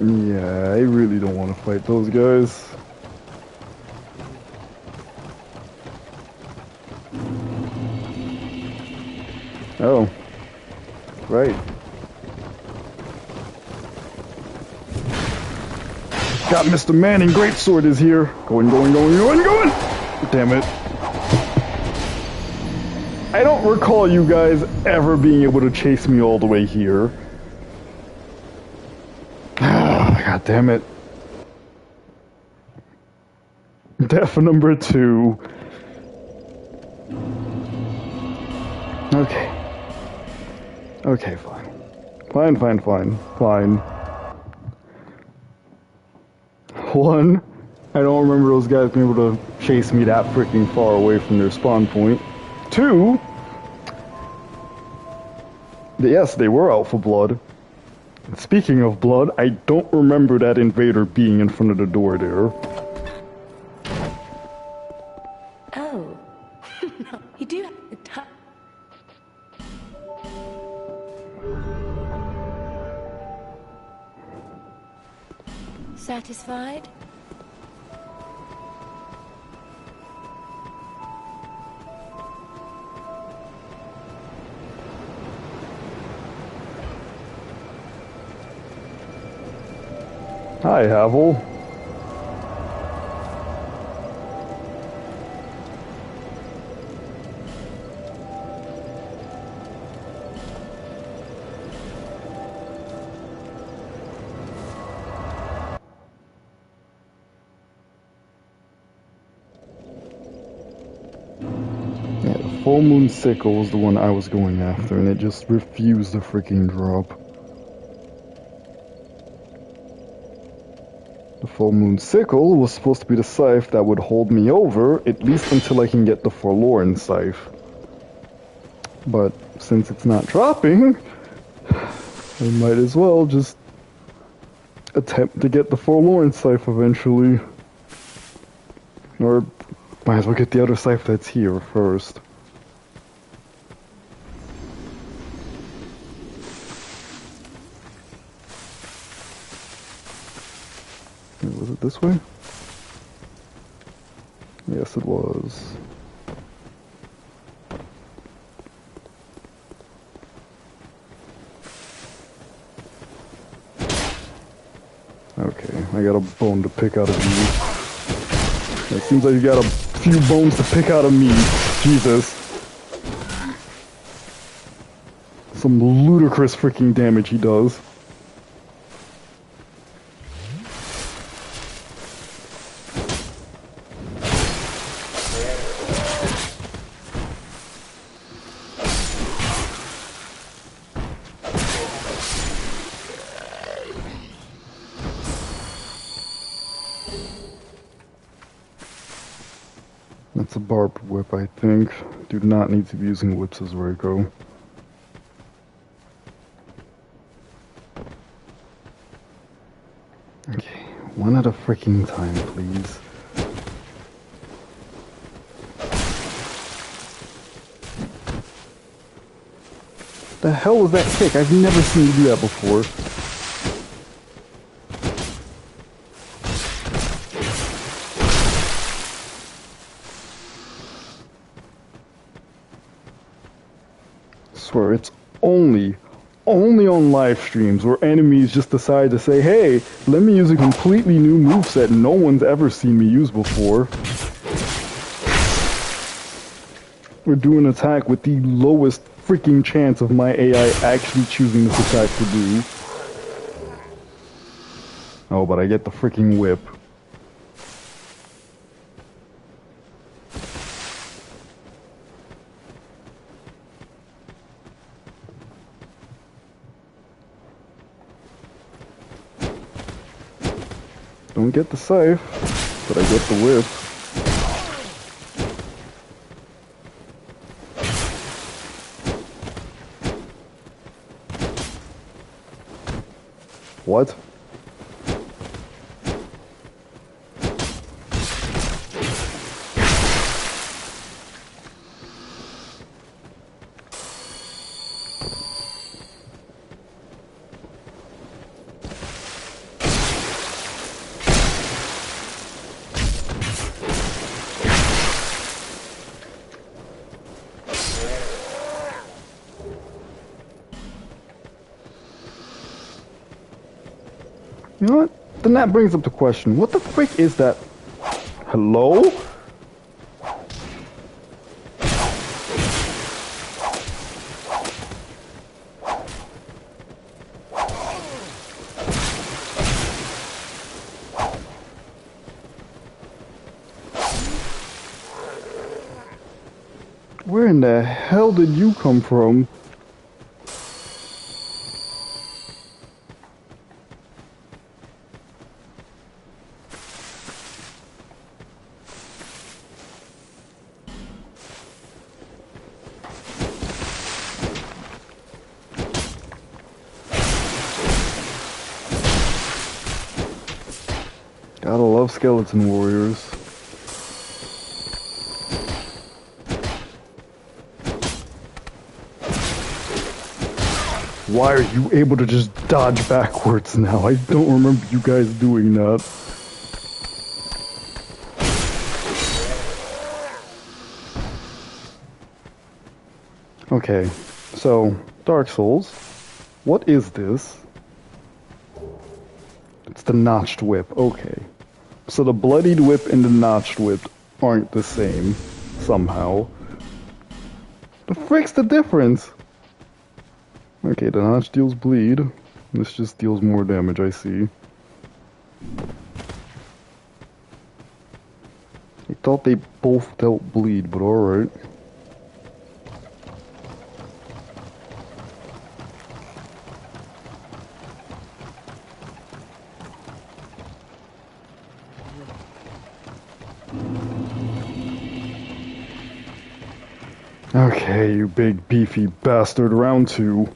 Yeah, I really don't want to fight those guys. Oh. Right. Got Mr. Manning Greatsword is here. Going. Damn it. I don't recall you guys ever being able to chase me all the way here. God damn it. Death number 2. Okay. Okay, fine. Fine. 1, I don't remember those guys being able to chase me that freaking far away from their spawn point. 2, yes, they were out for blood. Speaking of blood, I don't remember that invader being in front of the door there. Oh. No, you do have the time. Satisfied? Hi, Havel. Yeah, the Full Moon Sickle was the one I was going after, and it just refused to freaking drop. The Full Moon Sickle was supposed to be the scythe that would hold me over, at least until I can get the Forlorn scythe. But since it's not dropping, I might as well just attempt to get the Forlorn scythe eventually. Or might as well get the other scythe that's here first. Was it this way? Yes, it was. Okay, I got a bone to pick out of you. It seems like you got a few bones to pick out of me. Jesus. Some ludicrous freaking damage he does. That's a barbed whip, I think. Do not need to be using whips as Reiko. Okay, one at a freaking time, please. The hell was that kick? I've never seen you do that before. Swear, it's only on live streams where enemies just decide to say, hey, let me use a completely new moveset no one's ever seen me use before. Or do an attack with the lowest freaking chance of my AI actually choosing this attack to do. Oh, but I get the freaking whip. Don't get the scythe, but I get the whip. What? You know what? Then that brings up the question, what the frick is that? Hello? Where in the hell did you come from? Gotta love skeleton warriors. Why are you able to just dodge backwards now? I don't remember you guys doing that. Okay, so, Dark Souls. What is this? It's the notched whip, okay. So the bloodied whip and the notched whip aren't the same, somehow. The frick's the difference? Okay, the notch deals bleed. This just deals more damage, I see. I thought they both dealt bleed, but alright. Okay, you big beefy bastard, round two.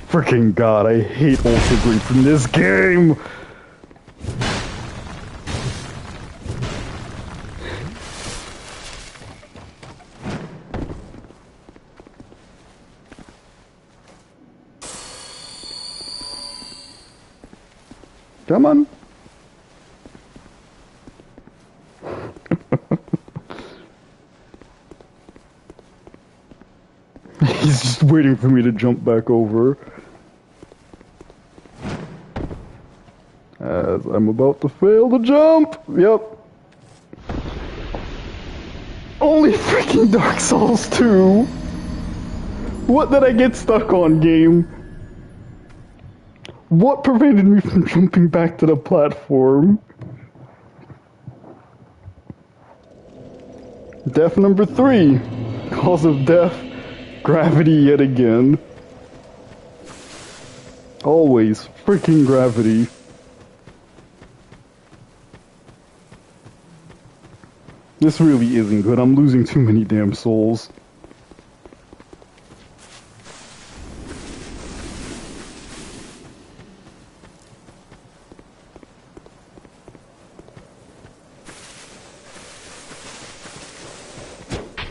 Freaking god, I hate Ultra Grief in this game! Come on! He's just waiting for me to jump back over. As I'm about to fail the jump! Yep, freaking Dark Souls 2! What did I get stuck on, game? What prevented me from jumping back to the platform? Death number 3. Cause of death, gravity yet again. Always freaking gravity. This really isn't good. I'm losing too many damn souls.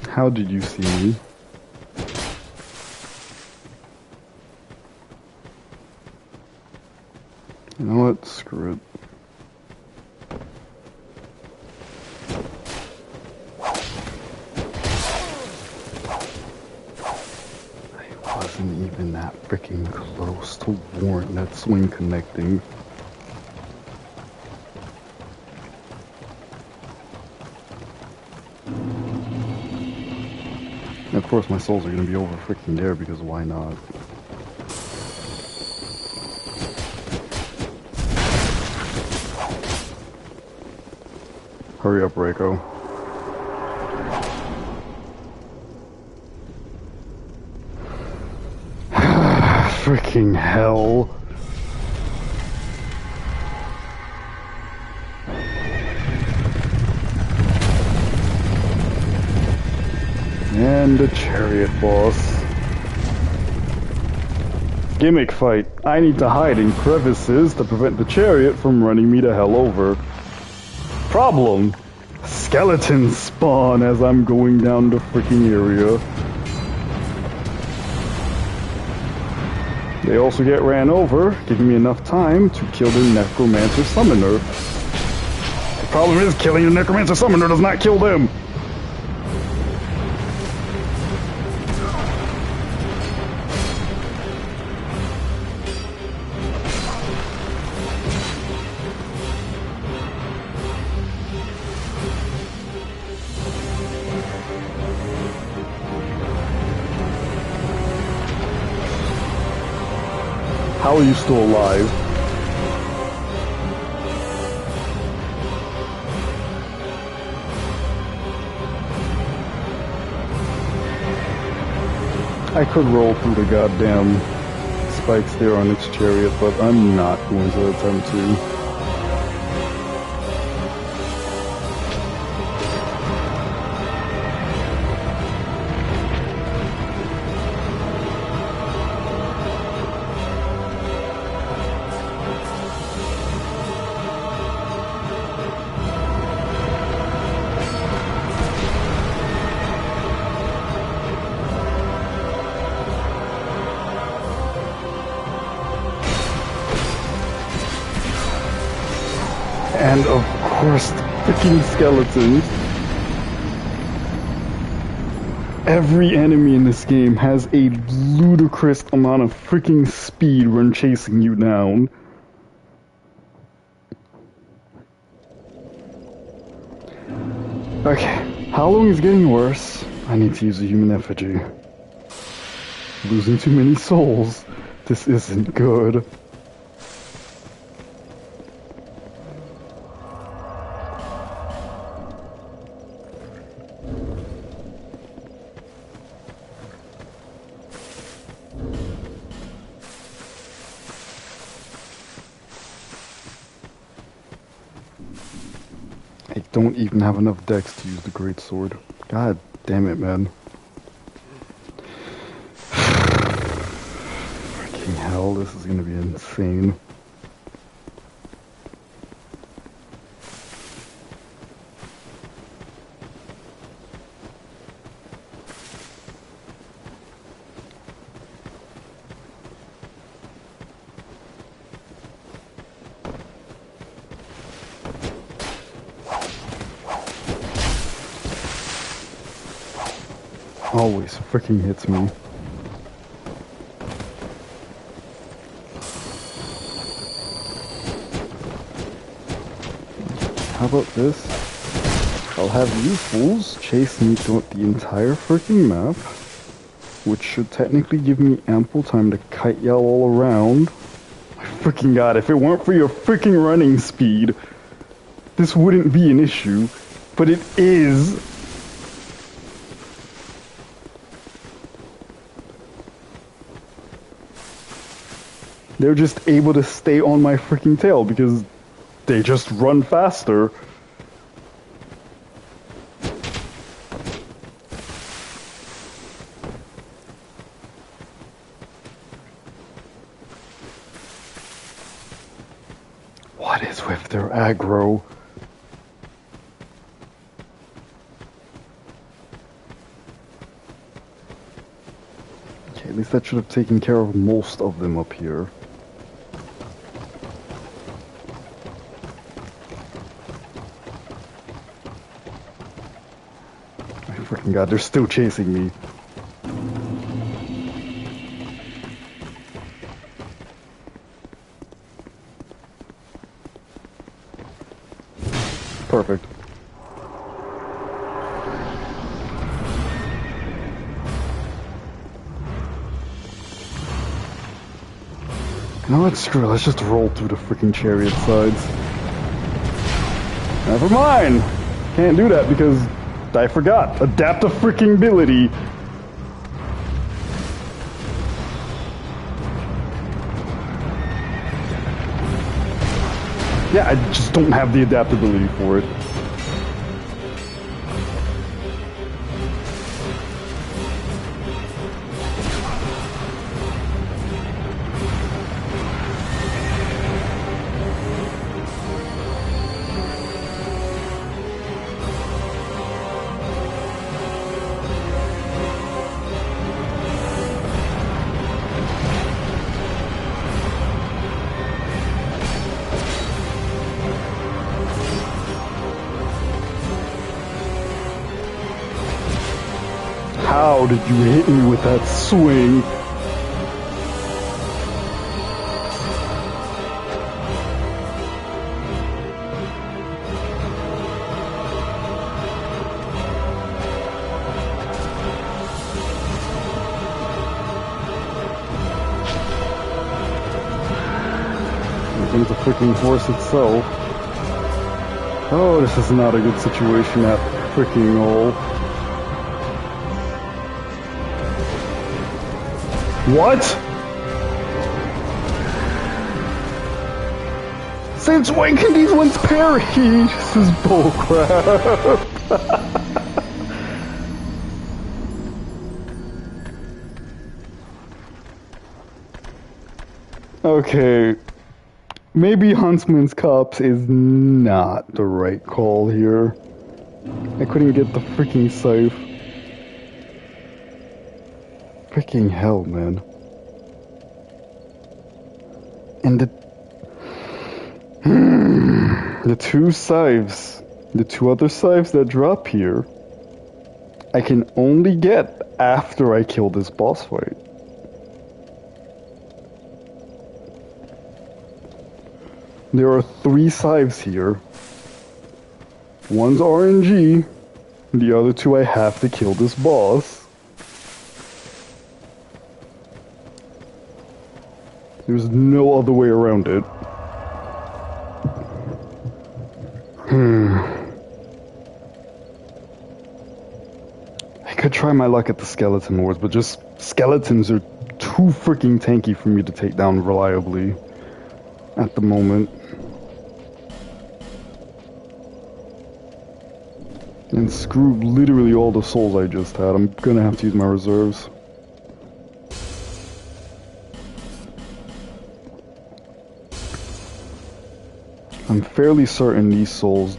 How did you see me? You know what? Screw it. I wasn't even that freaking close to warrant that swing connecting. And of course my souls are gonna be over freaking there because why not? Hurry up, Reiko. Freaking hell. And the chariot boss. Gimmick fight. I need to hide in crevices to prevent the chariot from running me the hell over. Problem. Skeletons spawn as I'm going down the freaking area. They also get ran over, giving me enough time to kill the Necromancer Summoner. The problem is, killing the Necromancer Summoner does not kill them. How are you still alive? I could roll through the goddamn spikes there on its chariot, but I'm not going to attempt to. And of course, freaking skeletons. Every enemy in this game has a ludicrous amount of freaking speed when chasing you down. Okay, Howling is getting worse. I need to use a human effigy. Losing too many souls. This isn't good. I don't even have enough dex to use the greatsword. God damn it, man. Freaking hell, this is gonna be insane. Always freaking hits me. How about this? I'll have you fools chase me throughout the entire freaking map, which should technically give me ample time to kite y'all all around. My freaking god, if it weren't for your freaking running speed, this wouldn't be an issue, but it is. They're just able to stay on my freaking tail because they just run faster. What is with their aggro? Okay, at least that should have taken care of most of them up here. My freaking god, they're still chasing me. Perfect. You know what? Screw it. Let's just roll through the freaking chariot sides. Never mind. Can't do that because I forgot. Adapt a freaking ability. Yeah, I just don't have the adaptability for it. How did you hit me with that swing? Here comes the freaking horse itself. Oh, this is not a good situation at freaking all. What? Since when can these ones parry? This is bullcrap. Okay. Maybe Huntsman's Cops is not the right call here. I couldn't get the freaking scythe. Freaking hell, man. And the two scythes, the two other scythes that drop here, I can only get after I kill this boss fight. There are 3 scythes here. One's RNG, the other 2 I have to kill this boss. There's no other way around it. I could try my luck at the skeleton wars, but just skeletons are too freaking tanky for me to take down reliably at the moment. And screw literally all the souls I just had. I'm gonna have to use my reserves. I'm fairly certain these souls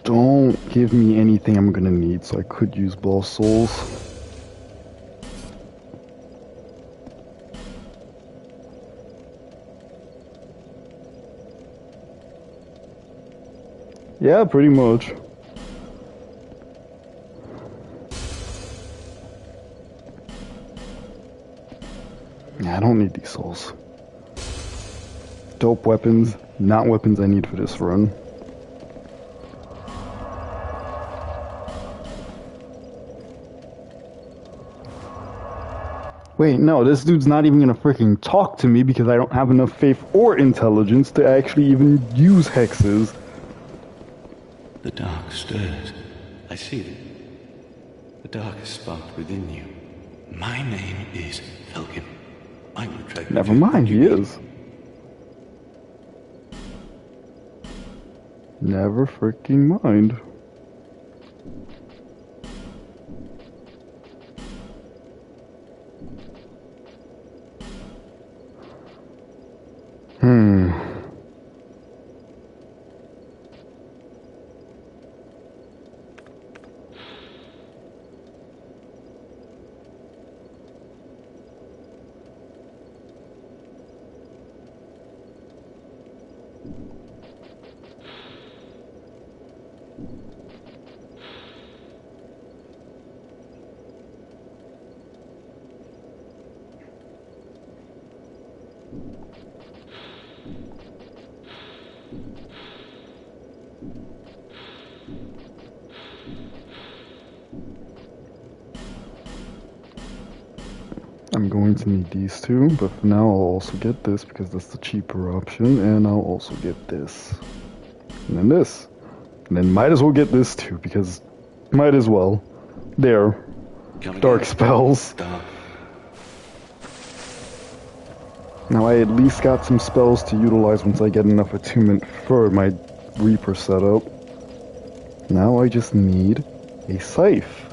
don't give me anything I'm gonna need, so I could use boss souls. Yeah, pretty much. Yeah, I don't need these souls. Dope weapons, not weapons I need for this run. Wait, no, this dude's not even gonna freaking talk to me because I don't have enough faith or intelligence to actually even use hexes. The dark stirs. I see it. The dark is sparked within you. My name is Falcon. I will track Never mind, he is. Never freaking mind. I'm going to need these two, but for now I'll also get this because that's the cheaper option, and I'll also get this. And then this. And then might as well get this too, because might as well. There. Dark spells. Now I at least got some spells to utilize once I get enough attunement for my Reaper setup. Now I just need a scythe.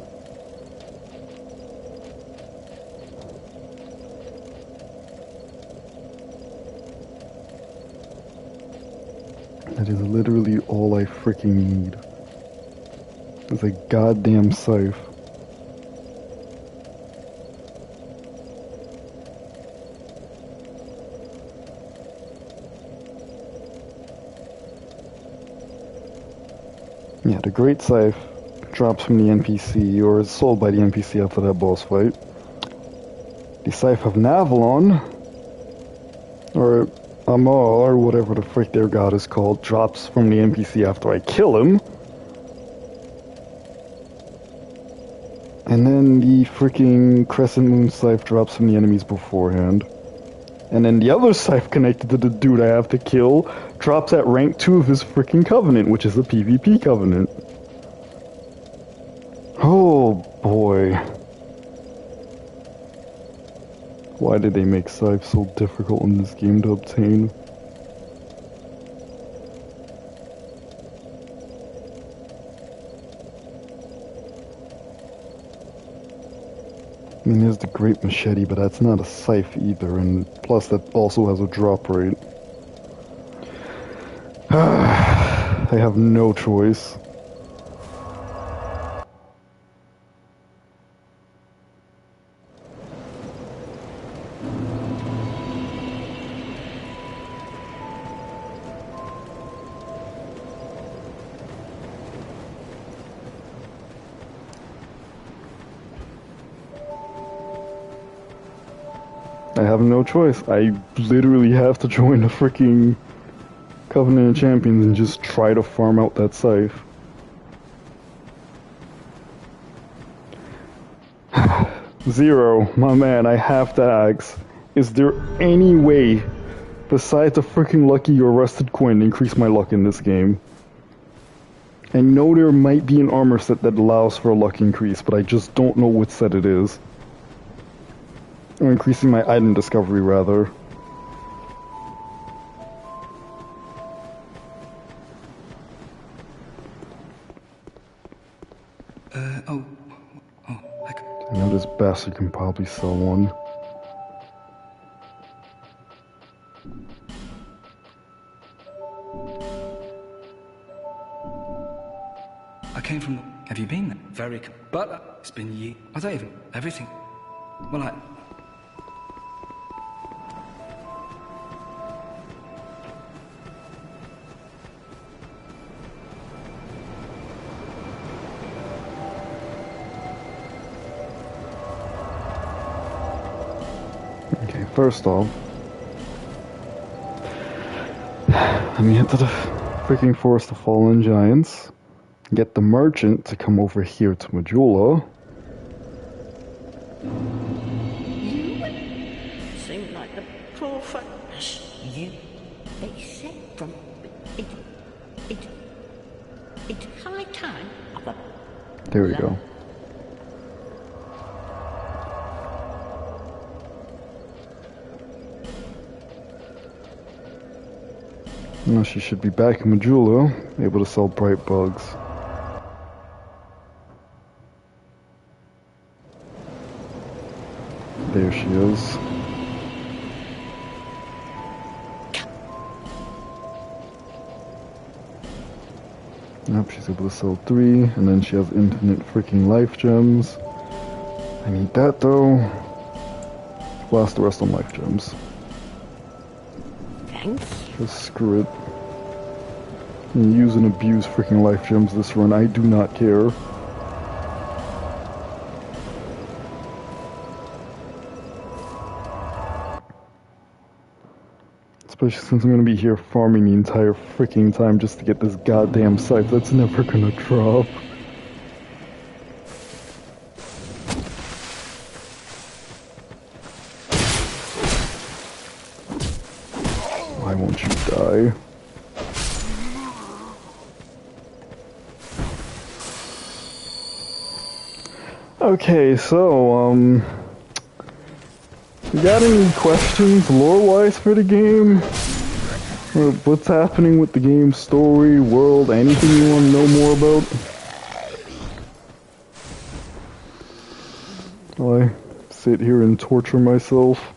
That is literally all I freaking need. It's a goddamn scythe. Yeah, the Great Scythe drops from the NPC, or is sold by the NPC after that boss fight. The Scythe of Navalon, or Amal, or whatever the frick their god is called, drops from the NPC after I kill him. And then the freaking Crescent Moon Scythe drops from the enemies beforehand. And then the other scythe connected to the dude I have to kill drops at rank 2 of his freaking covenant, which is a PvP covenant. Oh boy. Why did they make scythes so difficult in this game to obtain? I mean, there's the Great Machete, but that's not a scythe either, and plus that also has a drop rate. I have no choice. I have no choice. I literally have to join the freaking Covenant of Champions and just try to farm out that scythe. Zero, my man, I have to ask. Is there any way, besides a freaking lucky or rusted coin, to increase my luck in this game? I know there might be an armor set that allows for a luck increase, but I just don't know what set it is. Or increasing my item discovery, rather. I know this bastard can probably sell one. I came from... Have you been there? Very... But it's been years. I don't even... Everything... Well, Okay, first off, let me head to the freaking Forest of Fallen Giants, get the merchant to come over here to Majula. You seem like the poor folks you they said from it's high time of a There we go. Now she should be back in Majula, able to sell bright bugs. There she is. Yep, she's able to sell 3, and then she has infinite freaking life gems. I need that though. Blast the rest on life gems. thanks. Just screw it. Use and abuse freaking life gems this run. I do not care. Especially since I'm gonna be here farming the entire freaking time just to get this goddamn scythe that's never gonna drop. Why won't you die? Okay, so, you got any questions lore-wise for the game? Or what's happening with the game's story, world, anything you want to know more about? While I sit here and torture myself.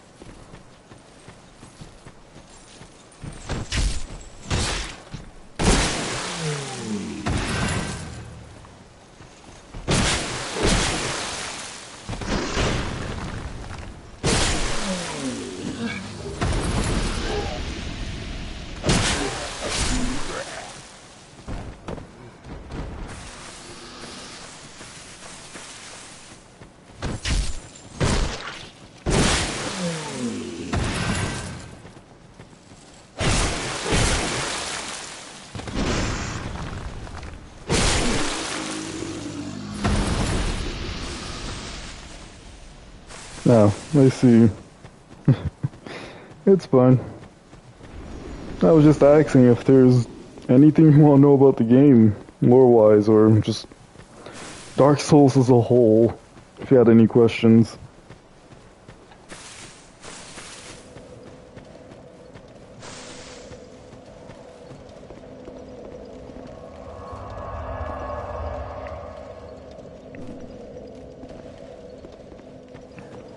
No, I see. It's fine. I was just asking if there's anything you want to know about the game, lore-wise, or just Dark Souls as a whole, if you had any questions.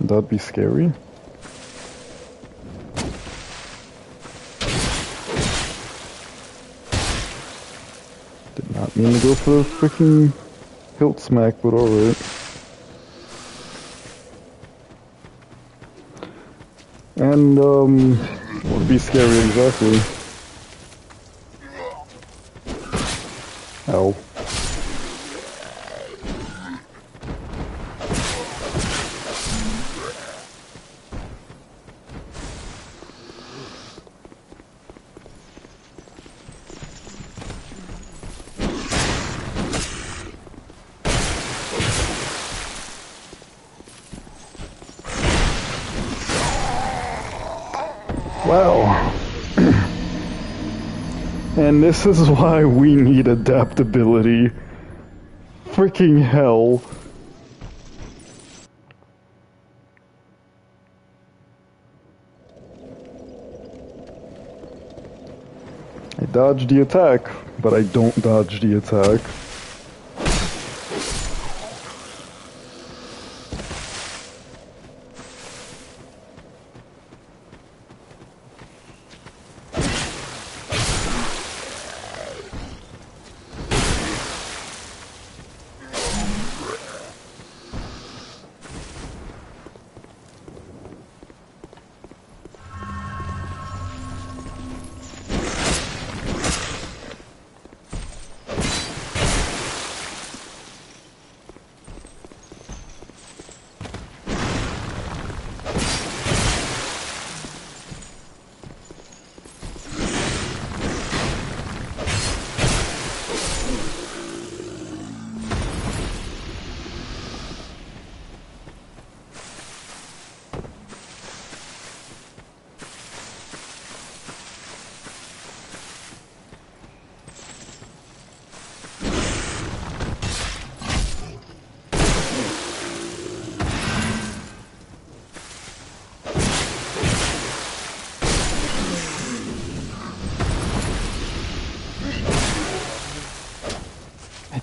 That'd be scary. Did not mean to go for the freaking hilt smack, but alright. And, what would be scary exactly? Ow. Wow. And this is why we need adaptability. Freaking hell. I dodge the attack, but I don't dodge the attack.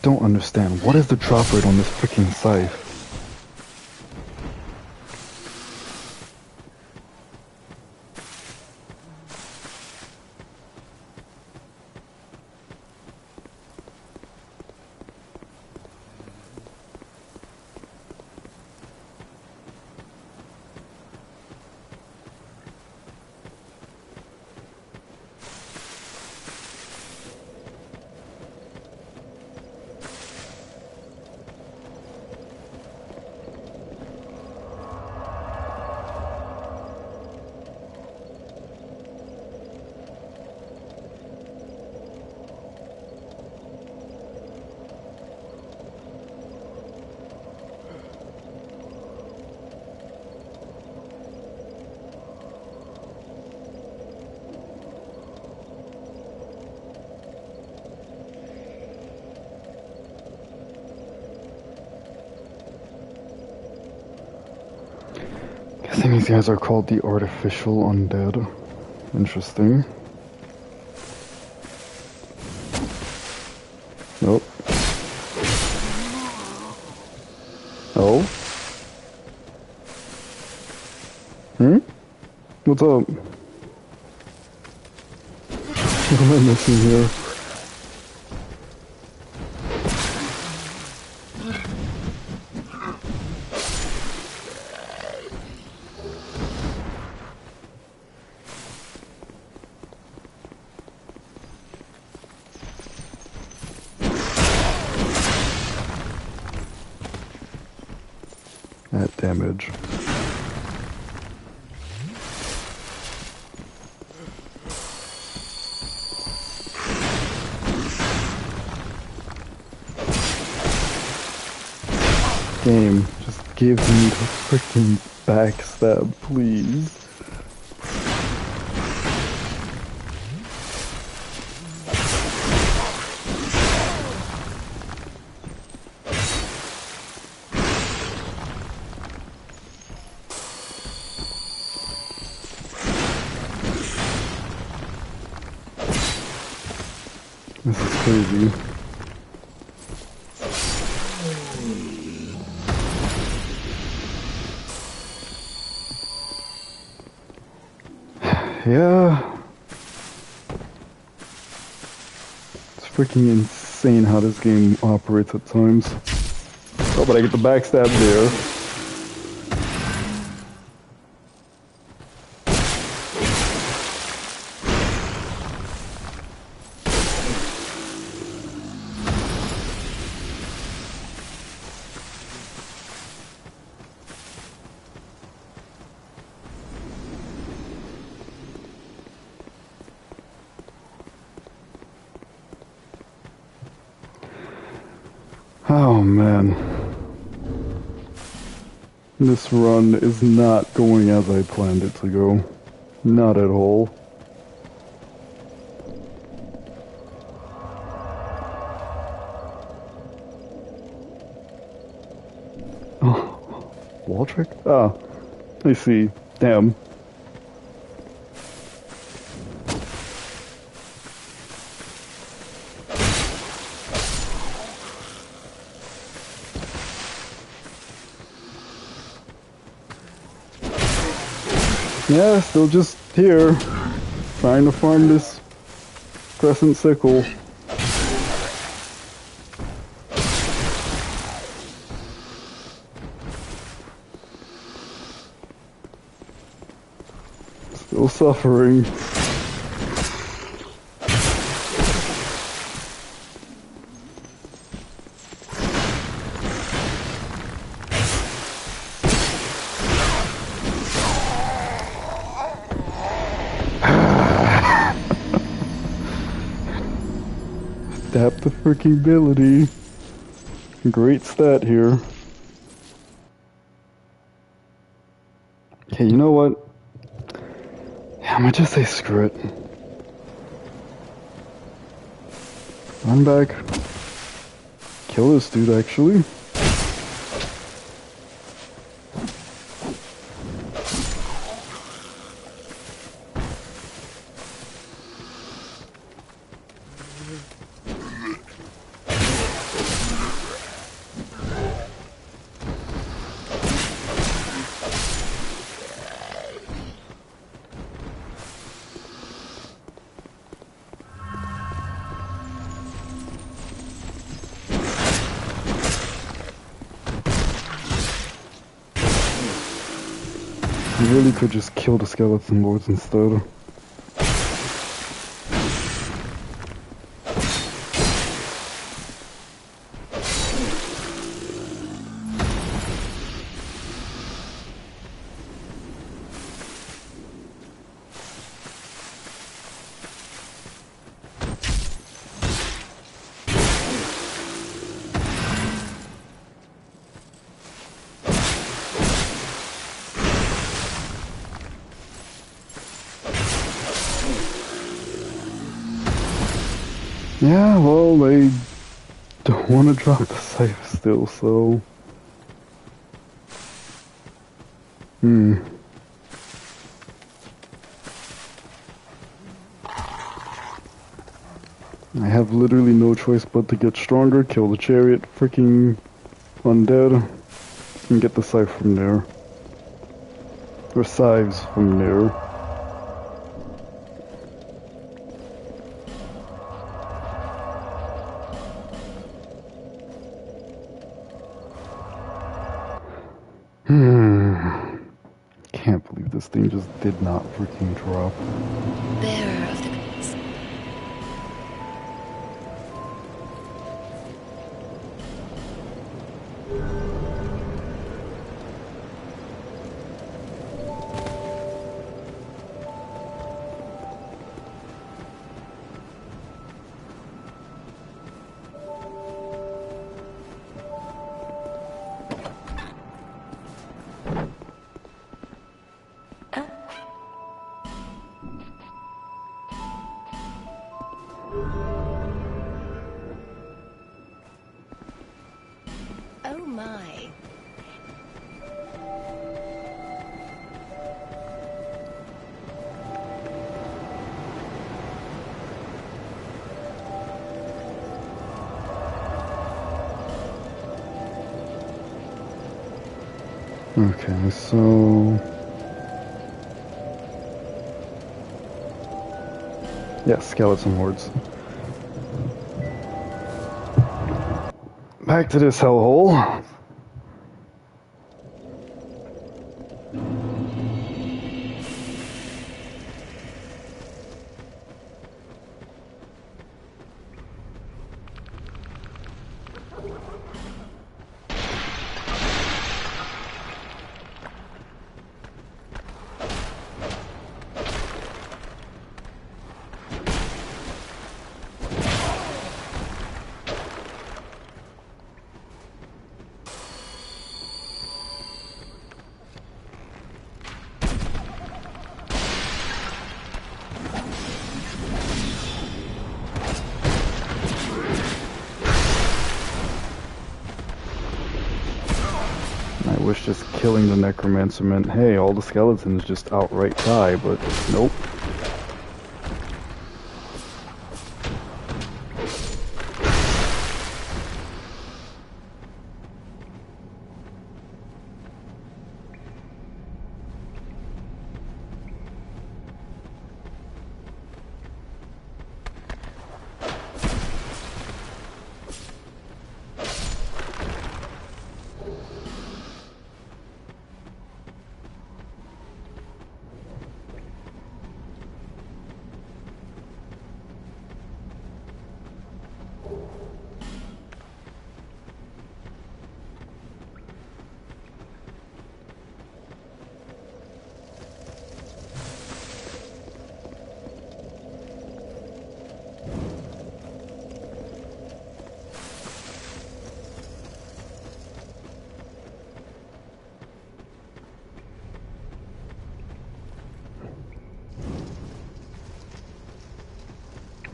don't understand. What is the drop rate on this freaking scythe? Guessing these guys are called the artificial undead. Interesting. Nope. Oh? What's up? What am I missing here? That damage. Game, just give me the freaking backstab, please. This is crazy. Yeah. It's freaking insane how this game operates at times. Oh, but I get the backstab there. Oh man. This run is not going as I planned it to go. Not at all. Oh, wall trick? Ah, I see. Damn. Yeah, still just here, trying to farm this crescent sickle. Still suffering. Tap the freaking ability. Great stat here. Okay, you know what? Yeah, I might just say screw it. Run back. Kill this dude, actually. really could just kill the skeleton lords instead. Yeah, well, they don't want to drop the scythe still, so... I have literally no choice but to get stronger, kill the chariot, freaking undead, and get the scythe from there. Or scythes from there. Can't believe this thing just did not freaking drop. Bearer of the... Oh my. Okay, so... yeah, skeleton hordes. Back to this hellhole. I wish just killing the necromancer meant, hey, all the skeletons just outright die, but nope.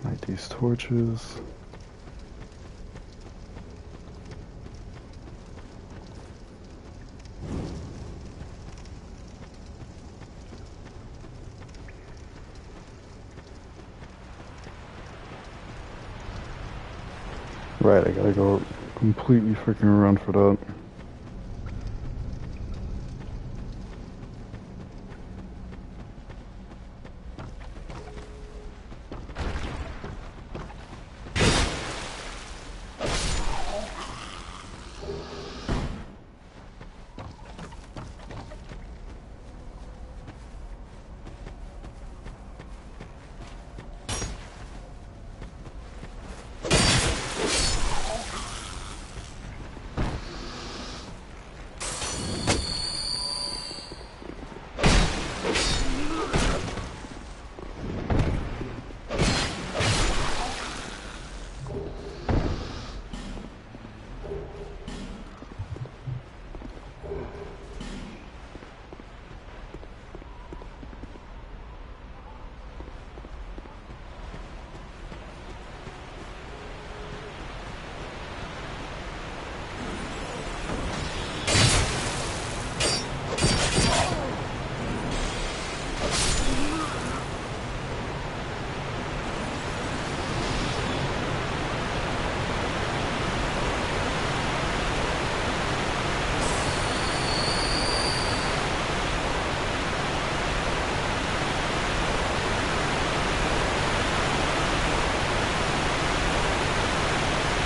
Light these torches. Right, I gotta go completely freaking around for that.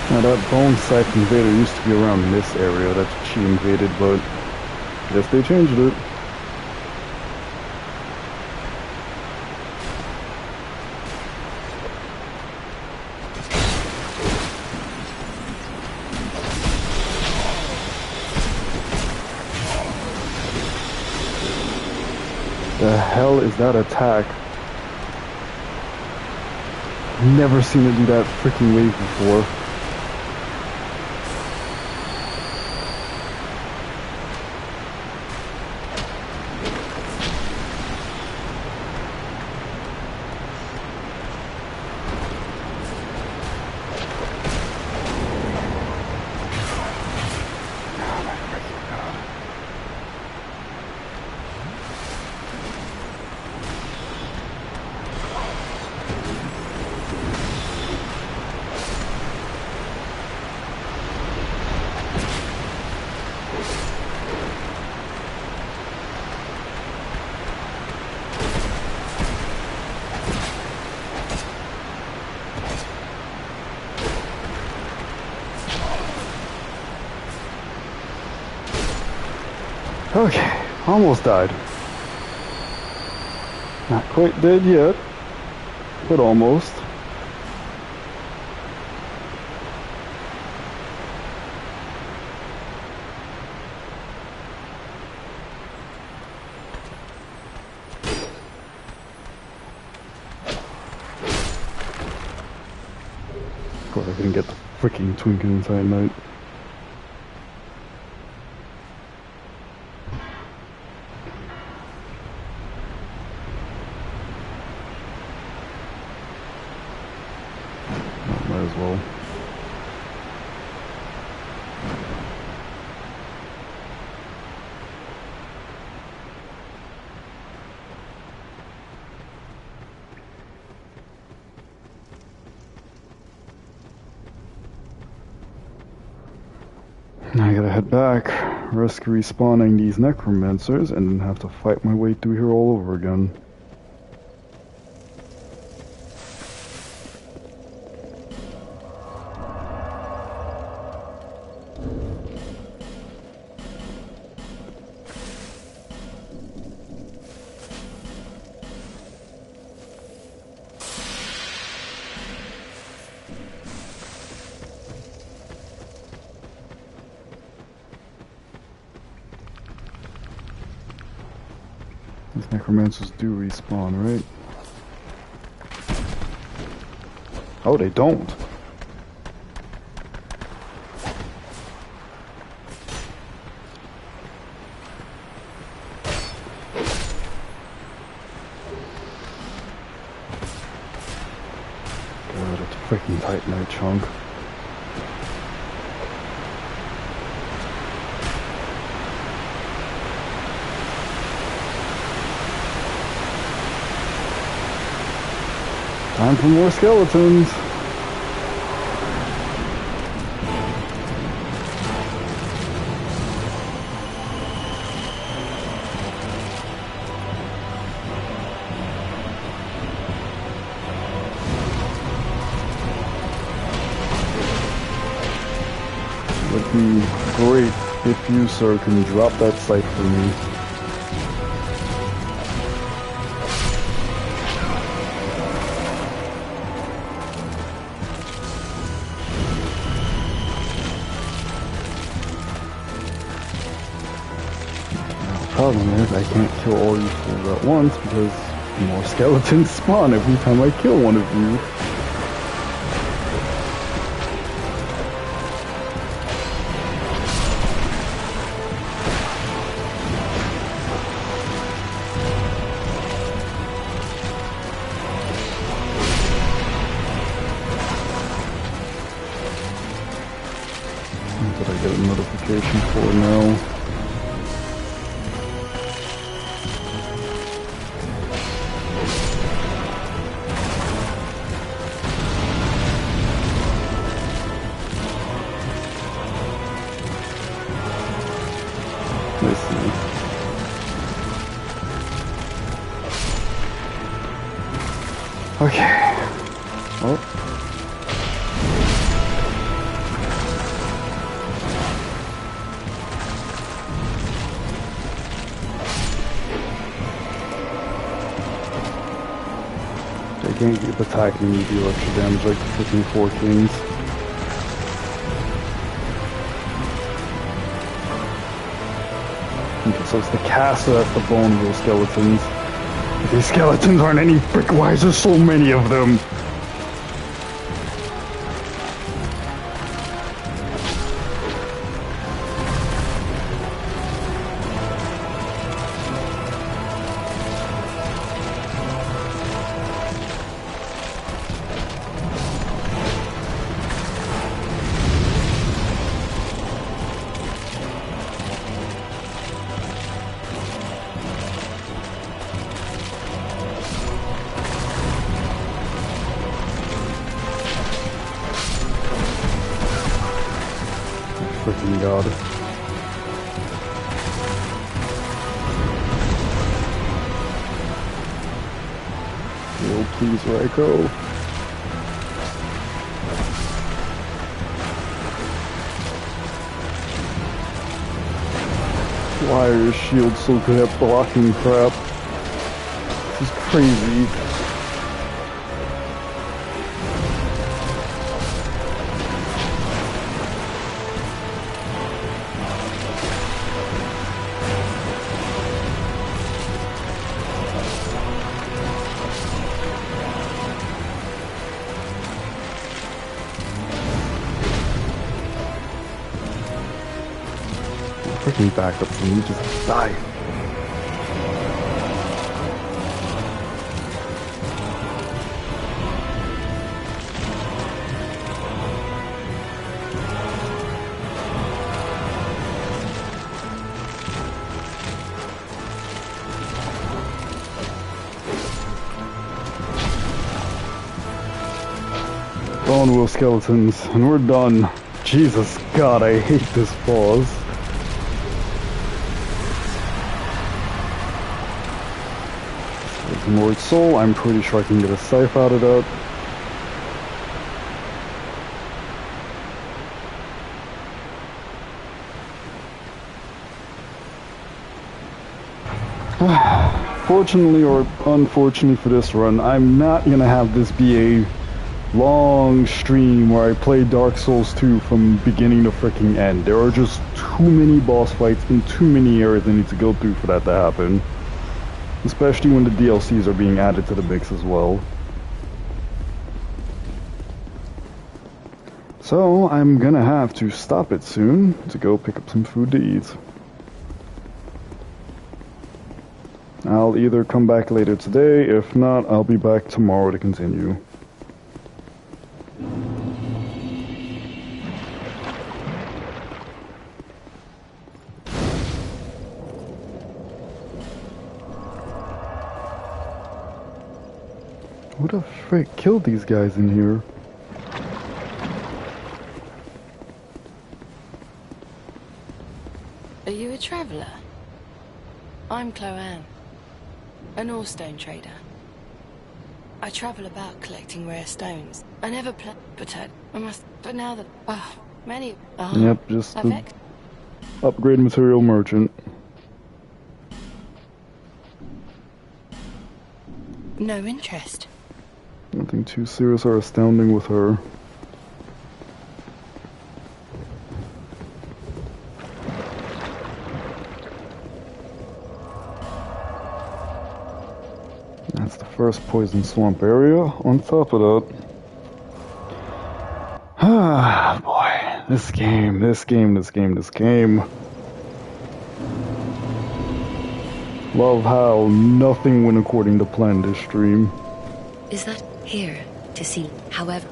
Now that bone sack invader used to be around this area that she invaded, but I guess they changed it. The hell is that attack? Never seen it do that freaking wave before. Okay, almost died. Not quite dead yet, but almost. Of course, I couldn't get the freaking twinkle inside night. Might as well. Now I gotta head back, risk respawning these necromancers, and then have to fight my way through here all over again. These necromancers do respawn, right? Oh, they don't. God, it's a freaking tight night chunk. Time for more skeletons. Would be great if you, sir, can drop that sight for me. Problem is, I can't kill all you fools at once because more skeletons spawn every time I kill one of you. That's what I get a notification for now. Let's see. Okay. Oh. can't keep attacking me, deal extra damage like the freaking Four Kings. Okay, so it's the caster that's the bone wheel skeletons. These skeletons aren't any frick. Why is there so many of them? Freaking god. Oh, please, Raiko. Why are your shields so good at blocking crap? This is crazy. Freaking backups and you just die. Bone wheel skeletons, and we're done. Jesus God, I hate this pause. Lord Soul, I'm pretty sure I can get a scythe out of that. Fortunately or unfortunately for this run, I'm not gonna have this be a long stream where I play Dark Souls 2 from beginning to freaking end. There are just too many boss fights in too many areas I need to go through for that to happen. Especially when the DLCs are being added to the mix as well. So, I'm gonna have to stop it soon to go pick up some food to eat. I'll either come back later today, if not, I'll be back tomorrow to continue. Who the frick killed these guys in here? Are you a traveller? I'm Chloanne, an ore stone trader. I travel about collecting rare stones. I never but now that, many, Yep, just the upgrade material merchant. No interest. Nothing too serious or astounding with her. That's the first poison swamp area. On top of that. Ah, boy. This game. Love how nothing went according to plan this stream. Is that here to see, however?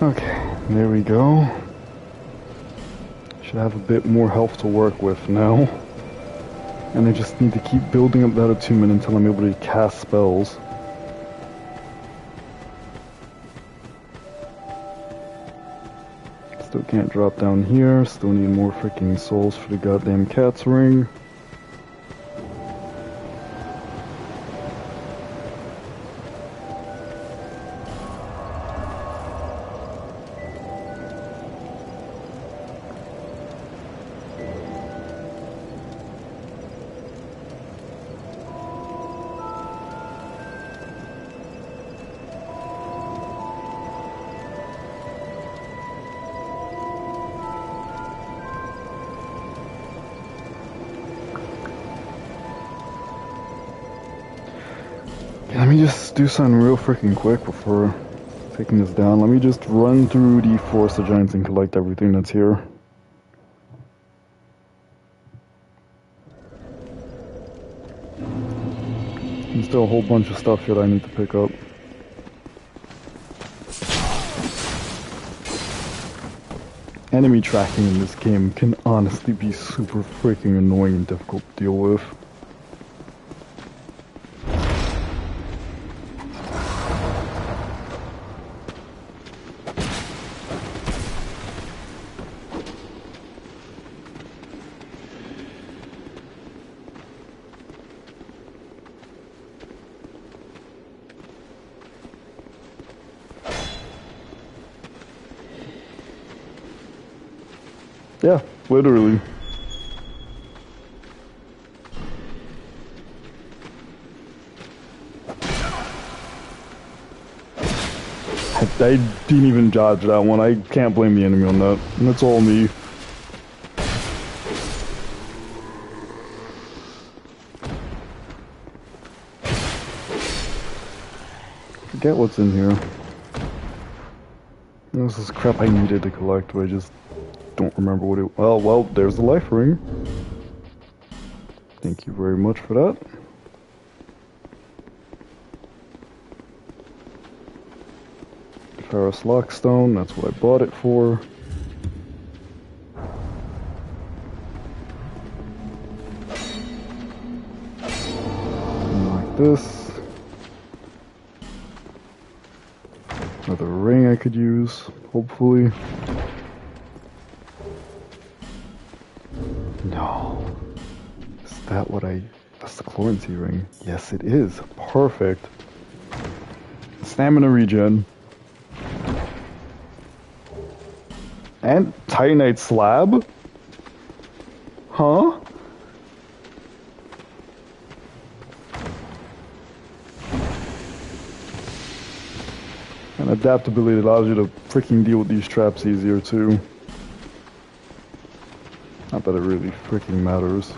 Okay, there we go. Should have a bit more health to work with now. And I just need to keep building up that attunement until I'm able to cast spells. Still can't drop down here. Still need more freaking souls for the goddamn cat's ring. Let me just do something real freaking quick before taking this down. Let me just run through the Forest of Giants and collect everything that's here. There's still a whole bunch of stuff here that I need to pick up. Enemy tracking in this game can honestly be super freaking annoying and difficult to deal with. Yeah, literally. I didn't even dodge that one. I can't blame the enemy on that. That's all me. Forget what's in here. This is crap I needed to collect, but I just don't remember what it... Well, there's the life ring. Thank you very much for that. Ferrous Lockstone, that's what I bought it for. Like this. Another ring I could use, hopefully. No. Is that what that's the Chlorine ring? Yes, it is. Perfect. Stamina regen. And Titanite slab? Huh? And adaptability allows you to freaking deal with these traps easier too. Not that it really freaking matters.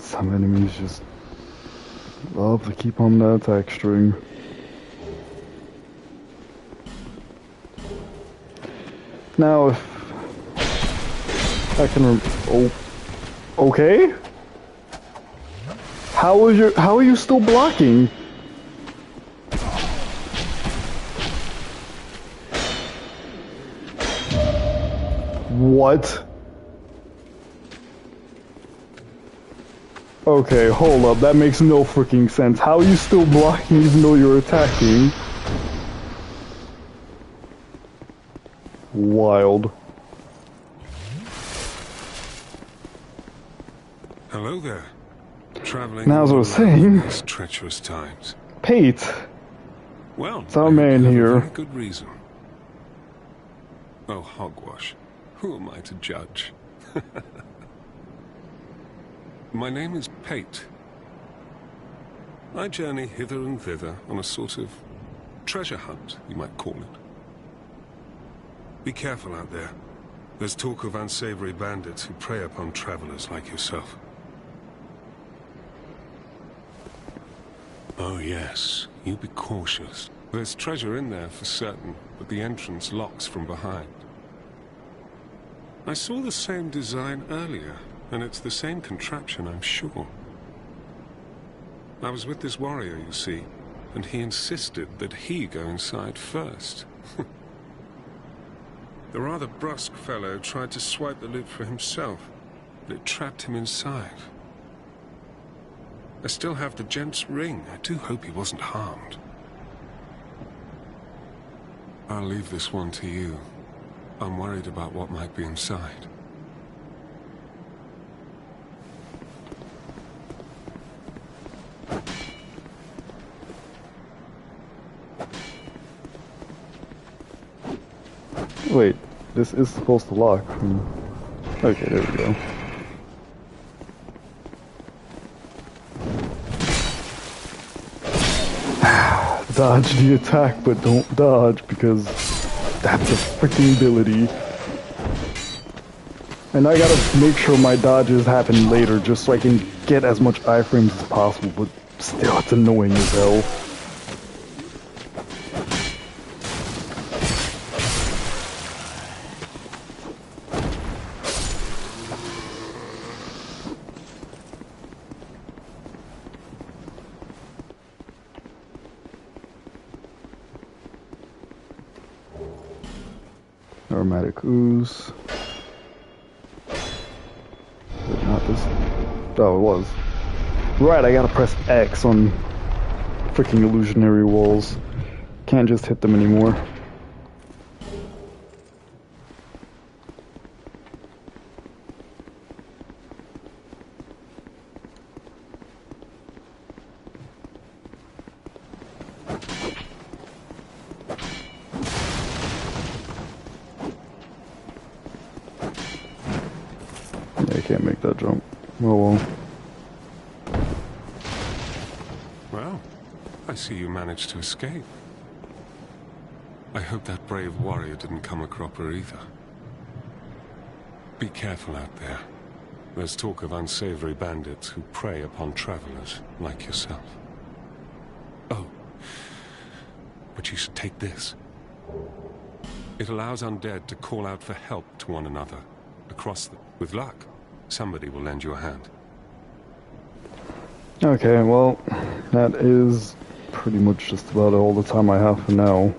Some enemies just love to keep on that attack string. Now if I can okay? How are you still blocking? What? Okay, hold up. That makes no freaking sense. How are you still blocking even though you're attacking? Wild. Hello there. Traveling Now, as I was saying, these treacherous times. Pate. Well, It's our man here. A very good reason. Oh, hogwash. Who am I to judge? My name is Pate. I journey hither and thither on a sort of treasure hunt, you might call it. Be careful out there. There's talk of unsavory bandits who prey upon travelers like yourself. Oh yes, you be cautious. There's treasure in there for certain, but the entrance locks from behind. I saw the same design earlier, and it's the same contraption, I'm sure. I was with this warrior, you see, and he insisted that he go inside first. The rather brusque fellow tried to swipe the loot for himself, but it trapped him inside. I still have the gent's ring. I do hope he wasn't harmed. I'll leave this one to you. I'm worried about what might be inside. Wait, this is supposed to lock. Okay, there we go. Dodge the attack, but don't dodge, because that's a freaking ability. And I gotta make sure my dodges happen later, just so I can get as much iframes as possible, but still, it's annoying as hell. Aromatic ooze. Not this. Oh, it was. Right, I gotta press X on freaking illusionary walls. Can't just hit them anymore. I can't make that jump. Oh well. Well, I see you managed to escape. I hope that brave warrior didn't come a cropper either. Be careful out there. There's talk of unsavory bandits who prey upon travelers like yourself. Oh, but you should take this. It allows undead to call out for help to one another across the... With luck, somebody will lend you a hand. Okay, well, that is pretty much just about all the time I have for now.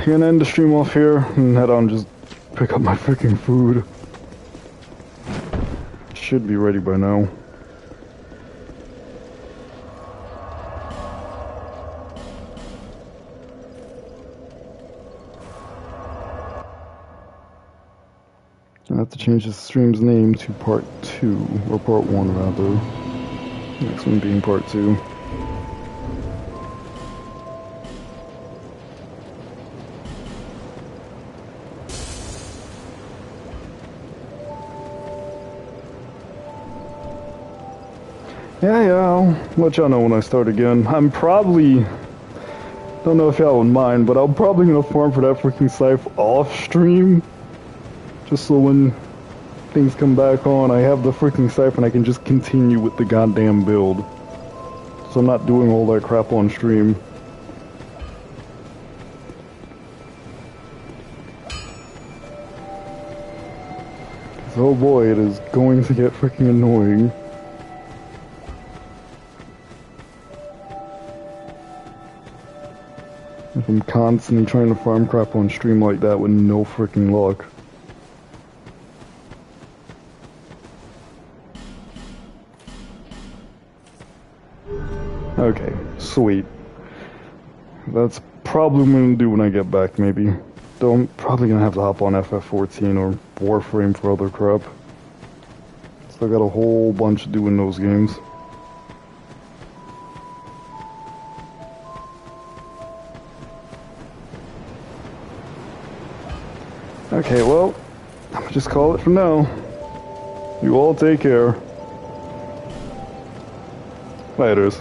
Gonna end the stream off here and head on just pick up my freaking food. Should be ready by now. I have to change the stream's name to Part 2, or Part 1 rather. Next one being Part 2. Yeah, I'll let y'all know when I start again. I'm probably... Don't know if y'all would mind, but I'm probably gonna farm for that freaking scythe off stream. Just so when things come back on, I have the freaking scythe and I can just continue with the goddamn build. So I'm not doing all that crap on stream. Oh boy, it is going to get freaking annoying. If I'm constantly trying to farm crap on stream like that with no freaking luck. Okay, sweet. That's probably what I'm gonna do when I get back, maybe. Though I'm probably gonna have to hop on FF14 or Warframe for other crap. Still got a whole bunch to do in those games. Okay, well, I'm gonna just call it for now. You all take care. Laters.